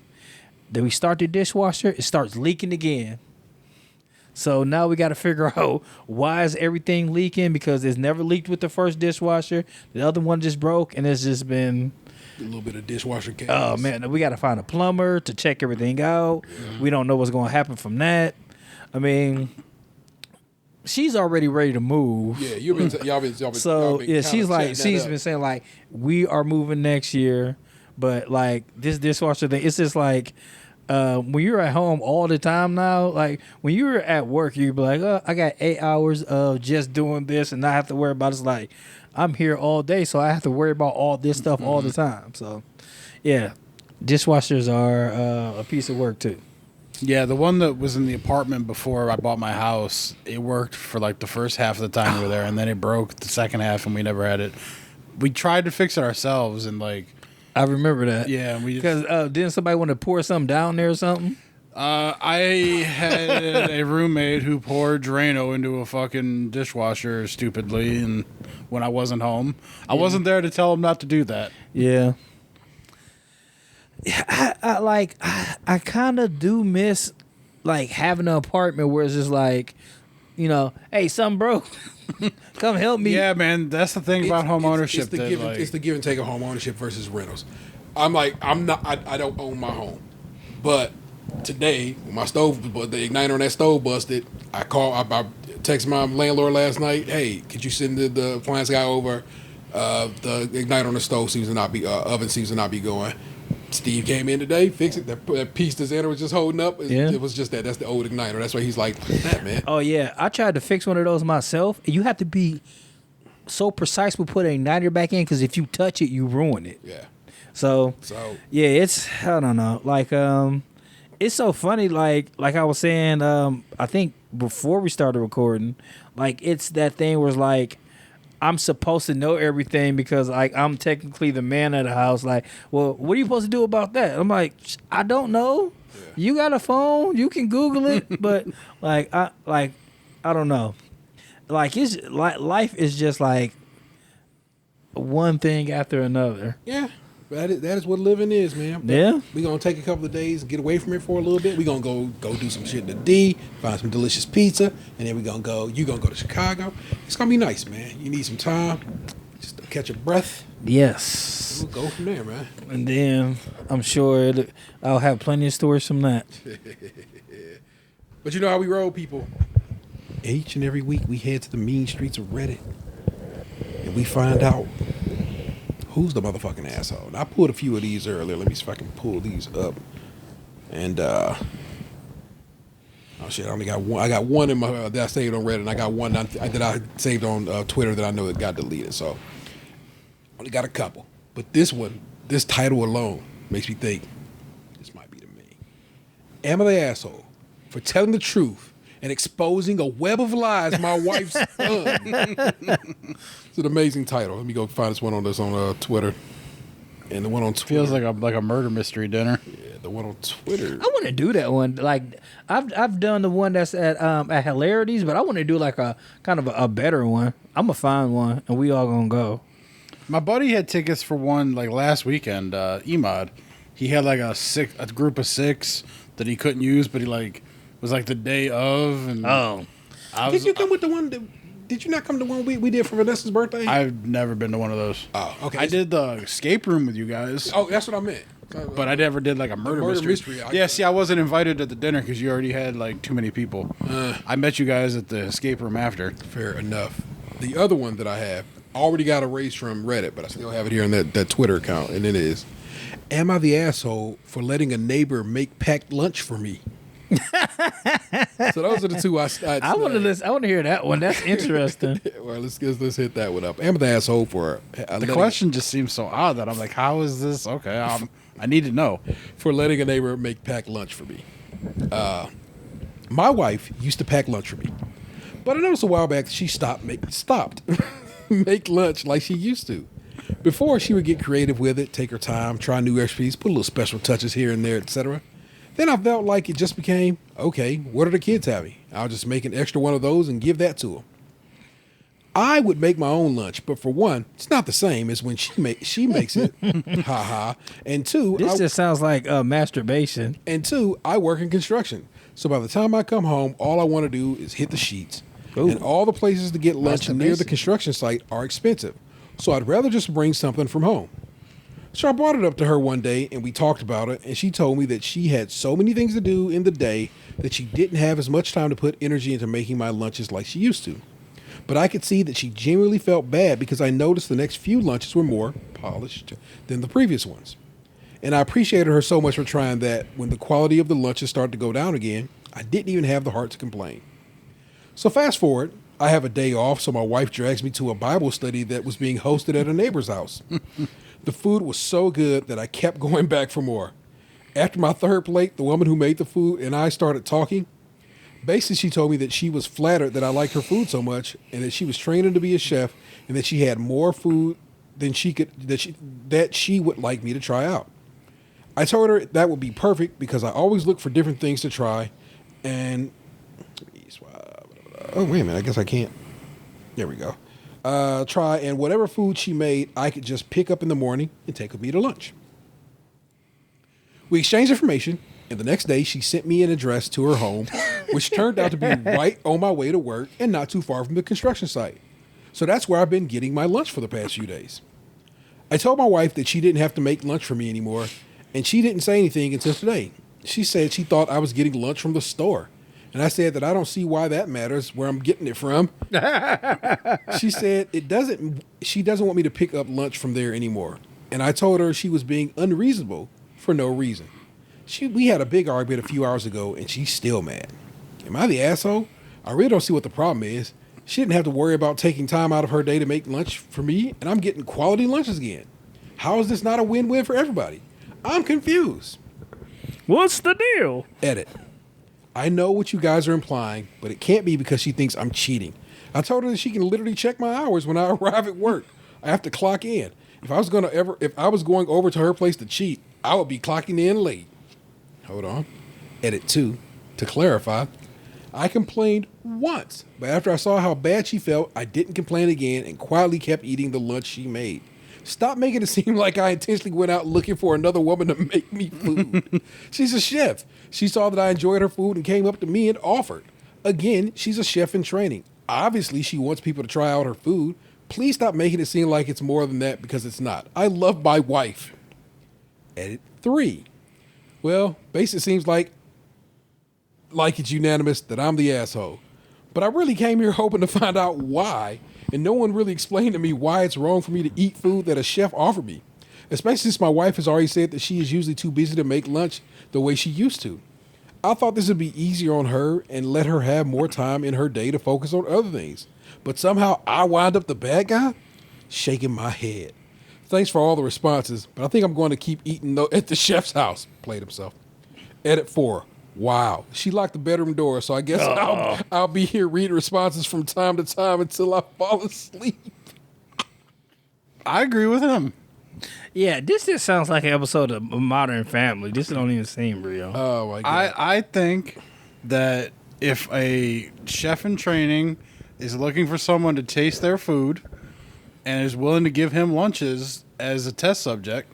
Then we start the dishwasher. It starts leaking again. So now we got to figure out why is everything leaking, because it's never leaked with the first dishwasher. The other one just broke, and it's just been a little bit of dishwasher chaos. Oh man, we got to find a plumber to check everything out. Yeah. We don't know what's going to happen from that. I mean, she's already ready to move. Yeah, y'all been. So yeah, she's been saying like we are moving next year, but like this dishwasher thing, it's just like. When you're at home all the time now, like when you're at work, you'd be like, oh, I got 8 hours of just doing this and not have to worry about it. It's like, I'm here all day, so I have to worry about all this stuff all the time. So, yeah, dishwashers are a piece of work too. Yeah, the one that was in the apartment before I bought my house, it worked for like the first half of the time we were there, and then it broke the second half, and we never had it. We tried to fix it ourselves, and like. I remember that. Yeah, because didn't somebody want to pour something down there or something? I had a roommate who poured Drano into a fucking dishwasher stupidly, and when I wasn't home, I wasn't there to tell him not to do that. Yeah. I kind of do miss like having an apartment where it's just like, hey, something broke. Come help me. Yeah, man, that's the thing about home ownership. It's the give and take of home ownership versus rentals. I don't own my home, but today my stove, the igniter on that stove busted. I text my landlord last night. Hey, could you send the appliance guy over? The igniter on the stove seems to not be oven seems to not be going. Steve came in today, fixed it. That piece the Xander was just holding up. It was just that. That's the old igniter. That's why he's like, that man. Oh, yeah. I tried to fix one of those myself. You have to be so precise with putting an igniter back in because if you touch it, you ruin it. Yeah. So yeah, it's, I don't know. Like, it's so funny. Like I was saying, I think before we started recording, like, it's that thing where it's like, I'm supposed to know everything because like I'm technically the man of the house. Like, well, what are you supposed to do about that? I'm like, I don't know. Yeah. You got a phone, you can Google it, but I don't know. Like it's like life is just like one thing after another. Yeah. That is what living is, man. But Yeah. we're going to take a couple of days and get away from it for a little bit. We're going to go do some shit in the D, find some delicious pizza, and then you're going to go to Chicago. It's going to be nice, man. You need some time just to catch a breath. Yes. We'll go from there, man. And then I'm sure I'll have plenty of stories from that. But you know how we roll, people. Each and every week we head to the mean streets of Reddit and we find out who's the motherfucking asshole. And I pulled a few of these earlier. Let me see if I can pull these up. And oh shit, I only got one. I got one in my that I saved on Reddit, and I got one that I saved on Twitter that I know that got deleted. So only got a couple. But this one, this title alone makes me think this might be to me. Am I the asshole for telling the truth and exposing a web of lies my wife's son? It's an amazing title. Let me go find this one on Twitter. And the one on Twitter Feels like a murder mystery dinner. Yeah, the one on Twitter. I want to do that one. Like I've done the one that's at Hilarities, but I want to do like a kind of a better one. I'm gonna find one, and we all gonna go. My buddy had tickets for one like last weekend. Emod, he had like a group of 6 that he couldn't use, but he like was like the day of. And Did you come with the one? Did you not come to one we did for Vanessa's birthday? I've never been to one of those. Oh, okay. I did the escape room with you guys. Oh, that's what I meant. But I never did like a murder mystery. Yeah, see, I wasn't invited to the dinner because you already had like too many people. I met you guys at the escape room after. Fair enough. The other one that I have already got erased from Reddit, but I still have it here in that Twitter account, and it is: am I the asshole for letting a neighbor make packed lunch for me? So those are the two I want to listen. I want to hear that one. That's interesting. Well, let's hit that one up. Am I the asshole for The question just seems so odd that I'm like, how is this? Okay, I need to know. For letting a neighbor make packed lunch for me. My wife used to pack lunch for me, but I noticed a while back that she stopped make lunch like she used to. Before, she would get creative with it, take her time, try new recipes, put a little special touches here and there, etc. Then I felt like it just became, okay, what are the kids having? I'll just make an extra one of those and give that to them. I would make my own lunch, but for one, it's not the same as when she makes it. Ha ha. And two, This just sounds like masturbation. And two, I work in construction. So by the time I come home, all I want to do is hit the sheets. Ooh. And all the places to get lunch near the construction site are expensive. So I'd rather just bring something from home. So I brought it up to her one day and we talked about it, and she told me that she had so many things to do in the day that she didn't have as much time to put energy into making my lunches like she used to. But I could see that she genuinely felt bad because I noticed the next few lunches were more polished than the previous ones. And I appreciated her so much for trying that. When the quality of the lunches started to go down again, I didn't even have the heart to complain. So fast forward, I have a day off, so my wife drags me to a Bible study that was being hosted at a neighbor's house. The food was so good that I kept going back for more. After my third plate, the woman who made the food and I started talking. Basically, she told me that she was flattered that I liked her food so much, and that she was training to be a chef, and that she had more food than that she would like me to try out. I told her that would be perfect because I always look for different things to try, and oh wait a minute, I guess I can't. There we go. Try, and whatever food she made, I could just pick up in the morning and take with me to lunch. We exchanged information, and the next day she sent me an address to her home, which turned out to be right on my way to work and not too far from the construction site. So that's where I've been getting my lunch for the past few days. I told my wife that she didn't have to make lunch for me anymore, and she didn't say anything until today. She said she thought I was getting lunch from the store. And I said that I don't see why that matters, where I'm getting it from. She said she doesn't want me to pick up lunch from there anymore. And I told her she was being unreasonable for no reason. We had a big argument a few hours ago, and she's still mad. Am I the asshole? I really don't see what the problem is. She didn't have to worry about taking time out of her day to make lunch for me, and I'm getting quality lunches again. How is this not a win-win for everybody? I'm confused. What's the deal? Edit. I know what you guys are implying, but it can't be because she thinks I'm cheating. I told her that she can literally check my hours when I arrive at work. I have to clock in. If I was going over to her place to cheat, I would be clocking in late. Hold on. Edit 2. To clarify, I complained once, but after I saw how bad she felt, I didn't complain again and quietly kept eating the lunch she made. Stop making it seem like I intentionally went out looking for another woman to make me food. She's a chef. She saw that I enjoyed her food and came up to me and offered. Again, she's a chef in training. Obviously, she wants people to try out her food. Please stop making it seem like it's more than that because it's not. I love my wife. Edit 3. Well, basically seems like it's unanimous that I'm the asshole. But I really came here hoping to find out why, and no one really explained to me why it's wrong for me to eat food that a chef offered me, especially since my wife has already said that she is usually too busy to make lunch the way she used to. I thought this would be easier on her and let her have more time in her day to focus on other things. But somehow I wound up the bad guy? Shaking my head. Thanks for all the responses, but I think I'm going to keep eating at the chef's house. Played himself. Edit 4. Wow. She locked the bedroom door, so I guess I'll be here reading responses from time to time until I fall asleep. I agree with him. Yeah, this just sounds like an episode of Modern Family. This don't even seem real. Oh, my God. I think that if a chef in training is looking for someone to taste their food and is willing to give him lunches as a test subject,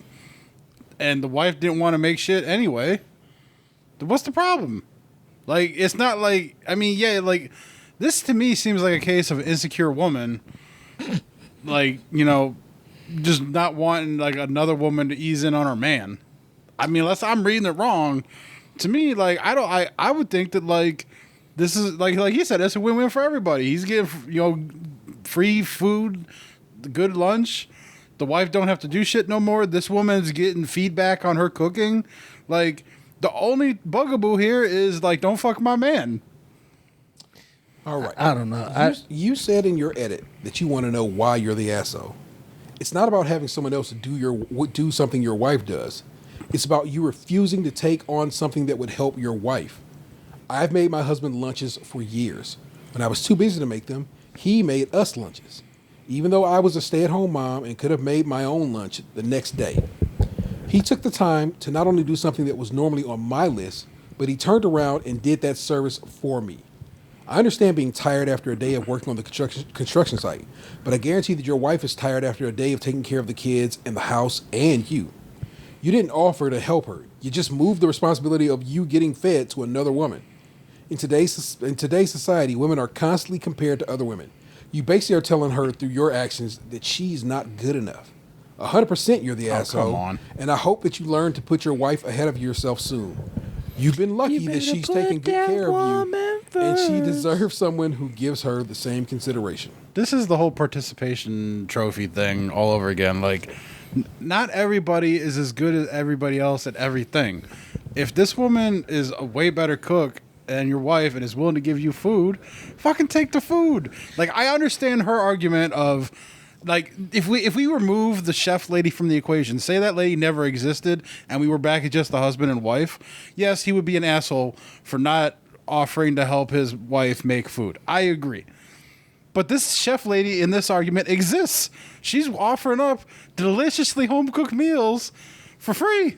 and the wife didn't want to make shit anyway, then what's the problem? Like, it's not like, I mean, yeah, like, this to me seems like a case of an insecure woman, like, you know, just not wanting, like, another woman to ease in on her man. I mean, unless I'm reading it wrong, to me, like, I would think that, like, this is, like he said, it's a win-win for everybody. He's getting, you know, free food, good lunch. The wife don't have to do shit no more. This woman's getting feedback on her cooking. Like, the only bugaboo here is, like, don't fuck my man. All right. I don't know. You said in your edit that you want to know why you're the asshole. It's not about having someone else do something your wife does. It's about you refusing to take on something that would help your wife. I've made my husband lunches for years. When I was too busy to make them, he made us lunches, even though I was a stay-at-home mom and could have made my own lunch the next day. He took the time to not only do something that was normally on my list, but he turned around and did that service for me. I understand being tired after a day of working on the construction site, but I guarantee that your wife is tired after a day of taking care of the kids and the house and you. You didn't offer to help her. You just moved the responsibility of you getting fed to another woman. In today's society, women are constantly compared to other women. You basically are telling her through your actions that she's not good enough. 100% you're the asshole. Come on. And I hope that you learn to put your wife ahead of yourself soon. You've been lucky that she's taking good care of you, and she deserves someone who gives her the same consideration. This is the whole participation trophy thing all over again. Like, not everybody is as good as everybody else at everything. If this woman is a way better cook and your wife and is willing to give you food, fucking take the food. Like, I understand her argument of, like, if we remove the chef lady from the equation, say that lady never existed and we were back at just the husband and wife, yes, he would be an asshole for not offering to help his wife make food. I agree. But this chef lady in this argument exists. She's offering up deliciously home-cooked meals for free.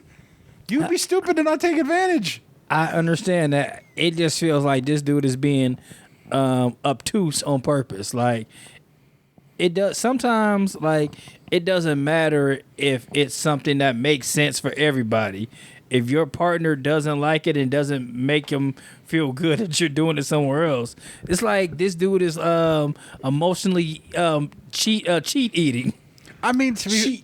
You'd be stupid to not take advantage. I understand that. It just feels like this dude is being obtuse on purpose. Like, it does sometimes. Like, it doesn't matter if it's something that makes sense for everybody. If your partner doesn't like it and doesn't make him feel good that you're doing it somewhere else, it's like this dude is emotionally cheat eating. I mean, to be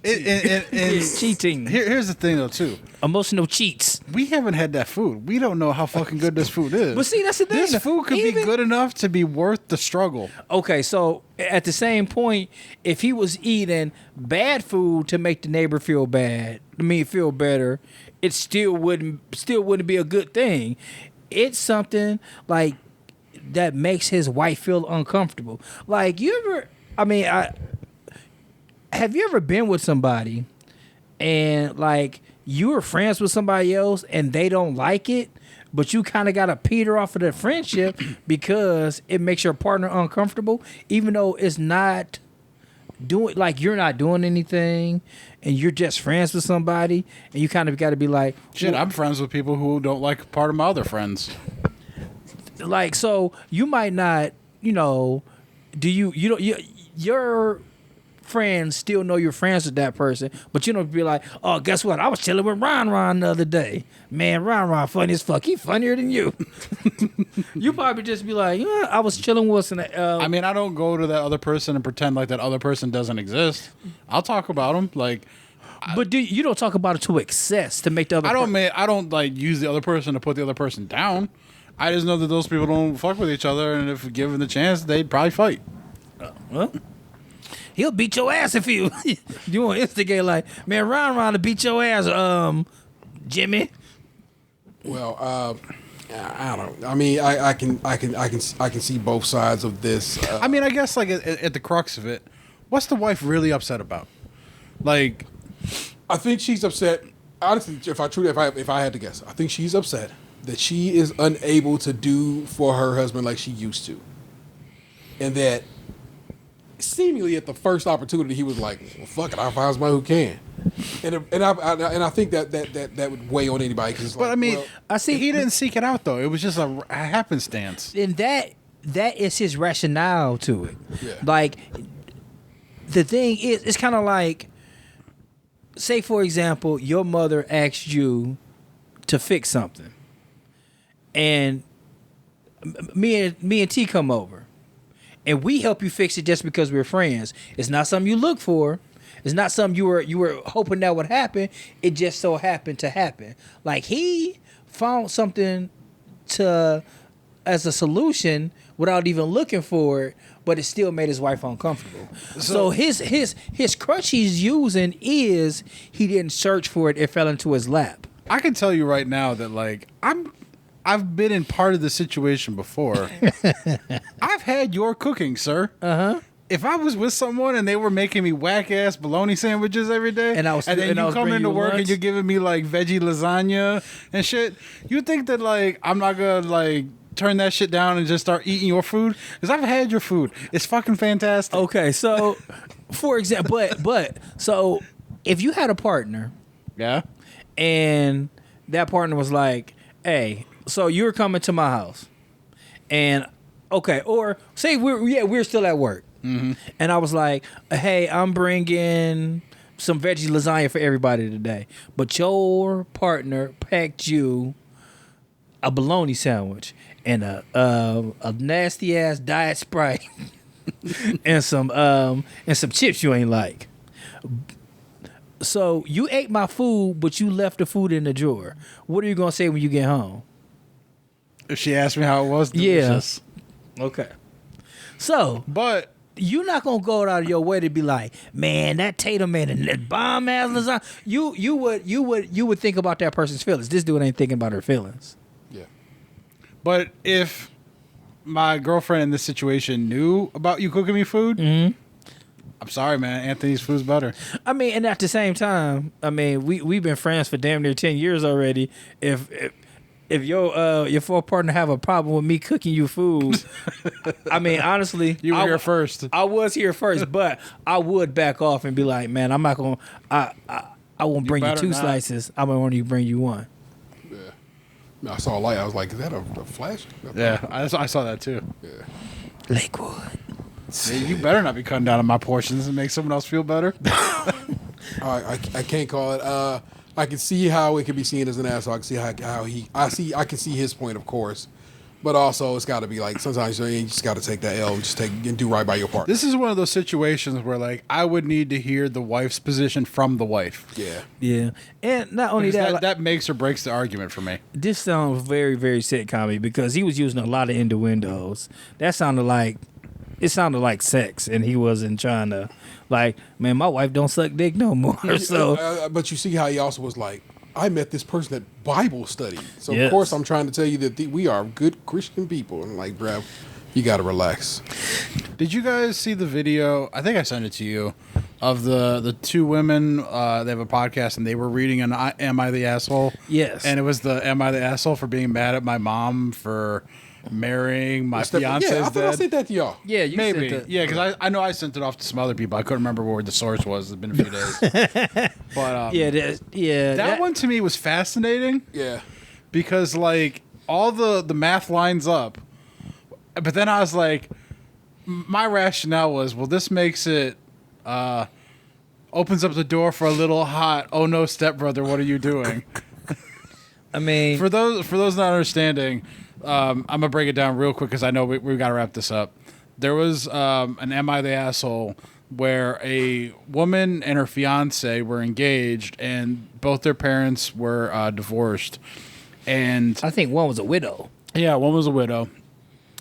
Cheating. Here's the thing, though, too. Emotional cheats. We haven't had that food. We don't know how fucking good this food is. But see, that's the thing. This food could be good enough to be worth the struggle. Okay, so at the same point, if he was eating bad food to make the neighbor feel better, it still wouldn't be a good thing. It's something like that makes his wife feel uncomfortable. Like, have you ever been with somebody and, like, you were friends with somebody else and they don't like it, but you kind of got to peter off of the friendship because it makes your partner uncomfortable, even though it's not doing, like, you're not doing anything and you're just friends with somebody, and you kind of got to be like, shit, I'm friends with people who don't like part of my other friends. like, so you might not, do your friends still know you're friends with that person, but you don't be like, oh, guess what? I was chilling with Ron the other day. Man, Ron funny as fuck. He funnier than you. You probably just be like, yeah, I was chilling with. I mean, I don't go to that other person and pretend like that other person doesn't exist. I'll talk about them, like. But you don't talk about it to excess to make the other. I don't like use the other person to put the other person down. I just know that those people don't fuck with each other, and if given the chance, they'd probably fight. Well, he'll beat your ass if you want to instigate. Like, man, Ron to beat your ass, Jimmy. Well, I don't know. I mean, I can see both sides of this. I mean, I guess like at the crux of it, what's the wife really upset about? Like, I think she's upset. Honestly, if I had to guess, I think she's upset that she is unable to do for her husband like she used to, and that seemingly at the first opportunity he was like, "Well, fuck it, I'll find somebody who can." And I think that would weigh on anybody. Cause but I mean, I see he didn't seek it out though. It was just a happenstance. And that is his rationale to it. Yeah. Like, the thing is, it's kind of like, say for example, your mother asked you to fix something, and me and T come over, and we help you fix it just because we're friends. It's not something you look for. It's not something you were hoping that would happen. It just so happened to happen. Like, he found something as a solution without even looking for it, but it still made his wife uncomfortable. So his crutch he's using is he didn't search for it. It fell into his lap. I can tell you right now that like I've been in part of the situation before. I've had your cooking, sir. If I was with someone and they were making me whack ass bologna sandwiches every day, and then you come into work and you're giving me like veggie lasagna and shit, you think that like I'm not gonna like turn that shit down and just start eating your food? Because I've had your food. It's fucking fantastic. Okay, so for example, but so if you had a partner, Yeah. and that partner was like, hey, so you're coming to my house, and okay, or say we're still at work. Mm-hmm. And I was like, hey, I'm bringing some veggie lasagna for everybody today, but your partner packed you a bologna sandwich and a nasty ass Diet Sprite and some chips you ain't like. So you ate my food, but you left the food in the drawer. What are you gonna say when you get home? If she asked me how it was, delicious. Yeah. Okay. So, but you're not gonna go out of your way to be like, man, that Tatum made a bomb ass lasagna. You would think about that person's feelings. This dude ain't thinking about her feelings. Yeah. But if my girlfriend in this situation knew about you cooking me food, I'm sorry, man. Anthony's food's better. I mean, and at the same time, I mean, we've been friends for damn near 10 years already. If your full partner have a problem with me cooking you food, I mean, honestly, you were here first. I was here first, but I would back off and be like, man, I'm not gonna. I won't bring you two slices. I'm gonna only bring you one. Yeah, I saw a light. I was like, is that a flash? Yeah, I saw that too. Yeah. Lakewood. Yeah, you better not be cutting down on my portions and make someone else feel better. I can't call it. I can see how it can be seen as an asshole. I can see I can see his point, of course, but also it's got to be like sometimes you just got to take that L, and do right by your partner. This is one of those situations where like I would need to hear the wife's position from the wife. Yeah, and not only that makes or breaks the argument for me. This sounds very, very sitcom-y because he was using a lot of innuendos. That sounded like sex, and he wasn't trying to, like, man, my wife don't suck dick no more. So, but you see how he also was like, I met this person at Bible study, so of course I'm trying to tell you that we are good Christian people, and like, bruh, you got to relax. Did you guys see the video? I think I sent it to you of the two women. They have a podcast, and they were reading an "Am I the Asshole?" Yes, and it was the "Am I the Asshole for being mad at my mom for marrying my fiance's dad?" I thought I sent that to y'all. Yeah, you maybe. sent it. Yeah, because I know I sent it off to some other people. I couldn't remember where the source was. It's been a few days. But that one to me was fascinating. Yeah, because like all the math lines up But then I was like, my rationale was, well, this makes it opens up the door for a little hot. Oh no, stepbrother, what are you doing? I mean, For those not understanding, I'm gonna break it down real quick because I know we got to wrap this up. There was an "Am I the Asshole?" where a woman and her fiance were engaged, and both their parents were divorced. And I think one was a widow. yeah, one was a widow,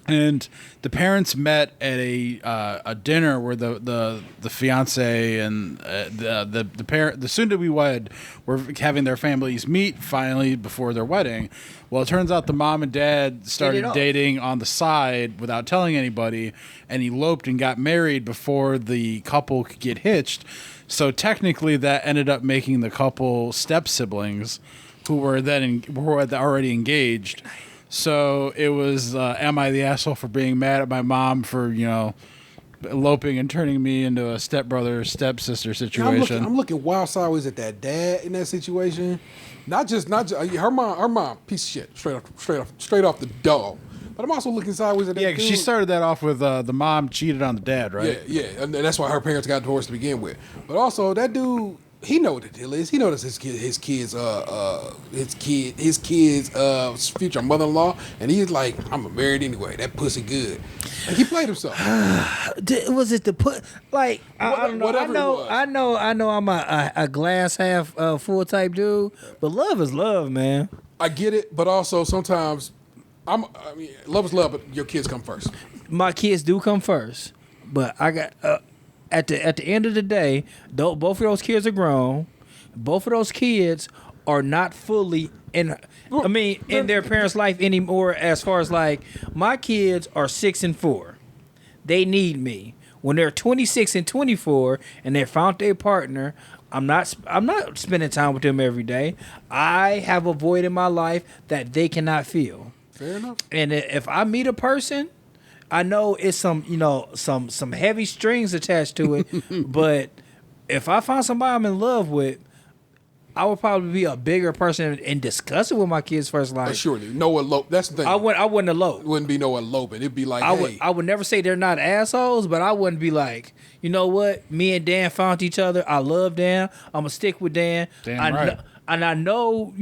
and the parents met at a dinner where the fiance and the soon to be wed were having their families meet finally before their wedding. Well, it turns out the mom and dad started dating on the side without telling anybody, and eloped and got married before the couple could get hitched. So technically, that ended up making the couple step siblings, who were already engaged. So it was, am I the asshole for being mad at my mom for, eloping and turning me into a stepbrother, stepsister situation? I'm looking wild sideways at that dad in that situation. Not just her mom, piece of shit, straight off the dog. But I'm also looking sideways at that. Yeah, because she started that off with the mom cheated on the dad, right? Yeah, and that's why her parents got divorced to begin with. But also that dude, he know what the deal is. He knows his kid's future mother-in-law, and he's like, I'm married anyway. That pussy good. Like, he played himself. Was it the put? Like I don't know. Whatever it was. I know. I'm a glass half full type dude, but love is love, man. I get it, but also sometimes love is love, but your kids come first. My kids do come first, but I got at the end of the day, though both of those kids are grown. Both of those kids are not fully in their parents' life anymore. As far as like my kids are 6 and 4, they need me. When they're 26 and 24 and they found their partner, I'm not spending time with them every day. I have a void in my life that they cannot fill. Fair enough. And if I meet a person, I know it's some heavy strings attached to it, but if I find somebody I'm in love with, I would probably be a bigger person and discuss it with my kids first. Like, surely, no elope. That's the thing. I wouldn't elope. It wouldn't be no eloping. It'd be like, I would never say they're not assholes, but I wouldn't be like, you know what? Me and Dan found each other. I love Dan. I'm gonna stick with Dan. Right. And I know,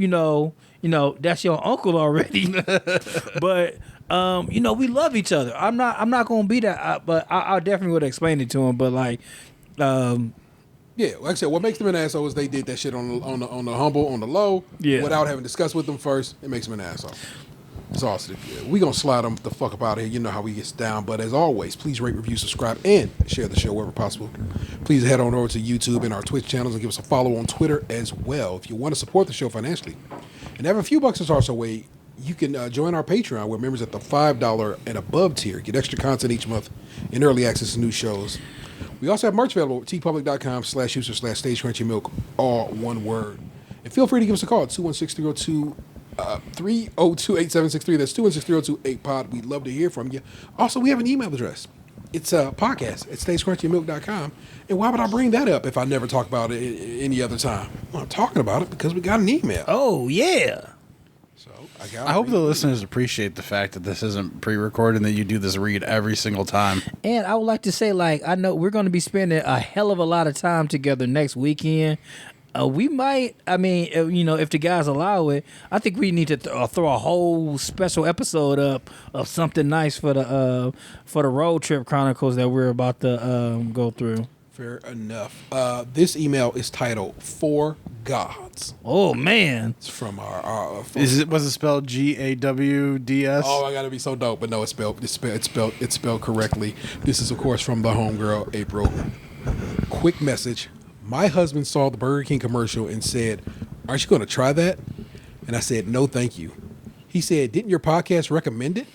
that's your uncle already, but. We love each other. I'm not gonna be that, but I definitely would explain it to him. But like, yeah, like I said, what makes them an asshole is they did that shit on the humble, on the low, without having discussed with them first. It makes them an asshole. It's awesome. We gonna slide them the fuck up out of here. You know how we get down. But as always, please rate, review, subscribe, and share the show wherever possible. Please head on over to YouTube and our Twitch channels and give us a follow on Twitter as well if you want to support the show financially and have a few bucks our way. You can join our Patreon, where members at the $5 and above tier get extra content each month and early access to new shows. We also have merch available at tpublic.com/user/StageCrunchyMilk, all one word. And feel free to give us a call at 216-302-8763. That's 216-302-8pod. We'd love to hear from you. Also, we have an email address. It's podcast@stagecrunchyandmilk.com. And why would I bring that up if I never talk about it any other time? Well, I'm talking about it because we got an email. Oh, yeah. I hope the listeners appreciate the fact that this isn't pre-recorded and that you do this read every single time. And I would like to say, like, I know we're going to be spending a hell of a lot of time together next weekend. We might, if the guys allow it, I think we need to throw a whole special episode up of something nice for the road trip chronicles that we're about to go through. Fair enough. This email is titled "For Gods." Oh man, it's from our was it spelled GAWDS? Oh, I gotta be so dope, but no, it's spelled correctly. This is of course from the homegirl April. Quick message: my husband saw the Burger King commercial and said, "Aren't you going to try that?" And I said, "No, thank you." He said, "Didn't your podcast recommend it?"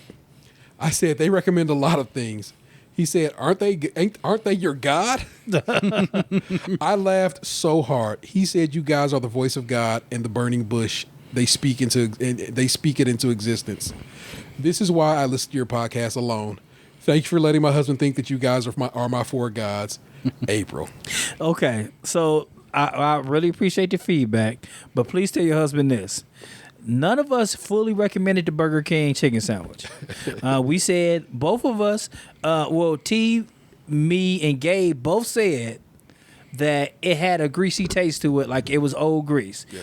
I said, "They recommend a lot of things." He said, "Aren't they your God?" I laughed so hard. He said, "You guys are the voice of God and the burning bush. They speak it into existence. This is why I listen to your podcast alone. Thank you for letting my husband think that you guys are my four gods." April. Okay, so I really appreciate the feedback, but please tell your husband this. none of us fully recommended the Burger King chicken sandwich. We said both of us, T, me, and Gabe both said that it had a greasy taste to it, like it was old grease. Yeah.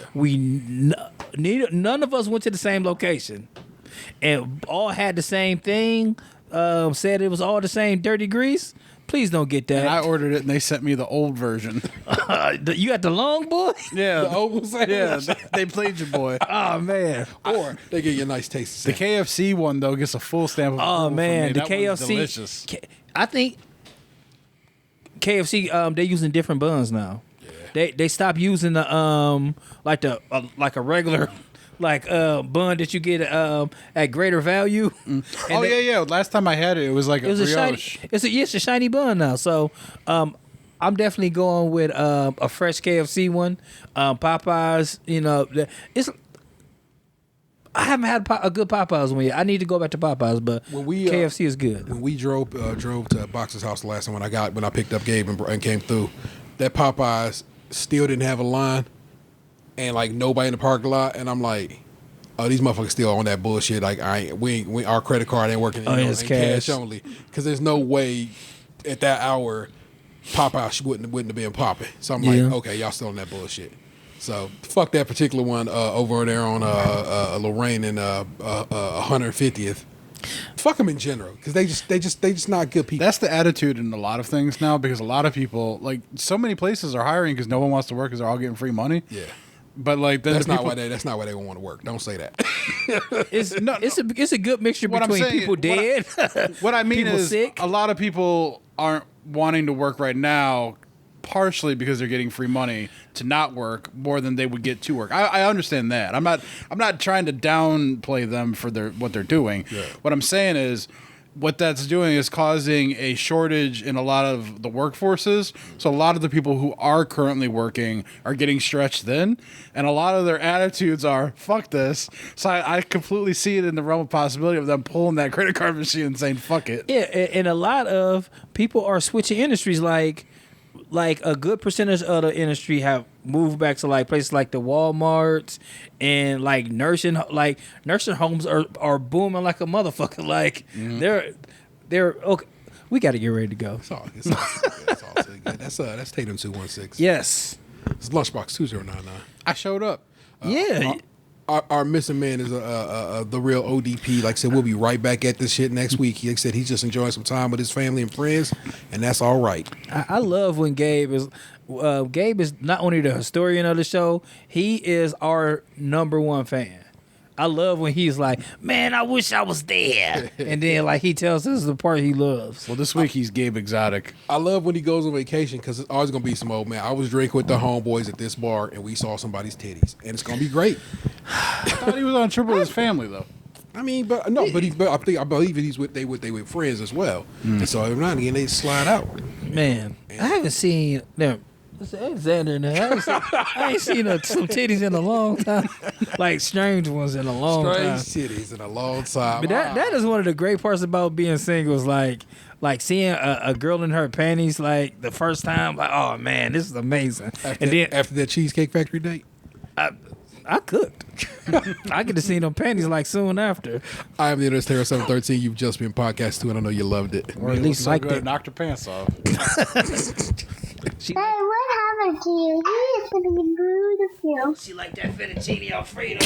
None of us went to the same location, and all had the same thing. Said it was all the same dirty grease. Please don't get that. And I ordered it, and they sent me the old version. You got the long boy? Yeah, The old sandwich? yeah. They played your boy. Oh man. Or they give you a nice taste. The KFC one though gets a full stamp of Oh approval from man, me. the That one's KFC. delicious. I think KFC. They're using different buns now. Yeah. They stopped using the like a regular bun that you get at greater value. Oh yeah. Last time I had it was like a brioche. It's a shiny bun now. So I'm definitely going with a fresh KFC one. Popeyes, it's. I haven't had a good Popeyes one yet. I need to go back to Popeyes, but KFC is good. When we drove to Box's house the last time when I picked up Gabe and came through, that Popeyes still didn't have a line, and like nobody in the parking lot, and I'm like, oh, these motherfuckers still on that bullshit. Like our credit card ain't working. It's cash only, because there's no way at that hour Popeyes wouldn't have been popping. So I'm like, okay, y'all still on that bullshit. So fuck that particular one over there on Lorraine and 150th. Fuck them in general, because they just not good people. That's the attitude in a lot of things now, because a lot of people, like, so many places are hiring because no one wants to work because they're all getting free money. Yeah. But like that's not why they don't want to work. Don't say that. It's a good mixture between people dead. What I mean people is sick. a lot of people aren't wanting to work right now, partially because they're getting free money to not work more than they would get to work. I understand that. I'm not trying to downplay them for what they're doing. Yeah. What I'm saying is, what that's doing is causing a shortage in a lot of the workforces. So a lot of the people who are currently working are getting stretched thin, and a lot of their attitudes are, fuck this. So I completely see it in the realm of possibility of them pulling that credit card machine and saying, fuck it. Yeah, and a lot of people are switching industries. Like a good percentage of the industry have moved back to like places like the Walmarts and like nursing homes are booming like a motherfucker. Like they're okay. We got to get ready to go. It's all good. That's Tatum 216. Yes. It's Lunchbox 2099. I showed up. Yeah. Our missing man is the real ODP. Like I said, we'll be right back at this shit next week. He said he's just enjoying some time with his family and friends, and that's all right. I love when Gabe is not only the historian of the show, he is our number one fan. I love when he's like, man, I wish I was there. And then like he tells us the part he loves. Well, this week he's Gabe Exotic. I love when he goes on vacation, because it's always going to be some old man. I was drinking with the homeboys at this bar, and we saw somebody's titties, and it's going to be great. I thought he was on a trip with his family, though. I mean, but I believe he's with they with friends as well. And so every now and again they slide out. Man, I haven't seen them. Xander in there. I ain't seen some titties in a long time. Like strange ones in a long time. Strange titties in a long time. But that is one of the great parts about being single, is like seeing a girl in her panties like the first time, like, oh man, this is amazing. After that Cheesecake Factory date, I cooked. I get to see them panties like soon after. I am the Interest Terror 713. You've just been podcast 2, and I know you loved it. Or at least liked it. Knocked her pants off. Hey, what happened to you? You used to be beautiful. She liked that fettuccine Alfredo.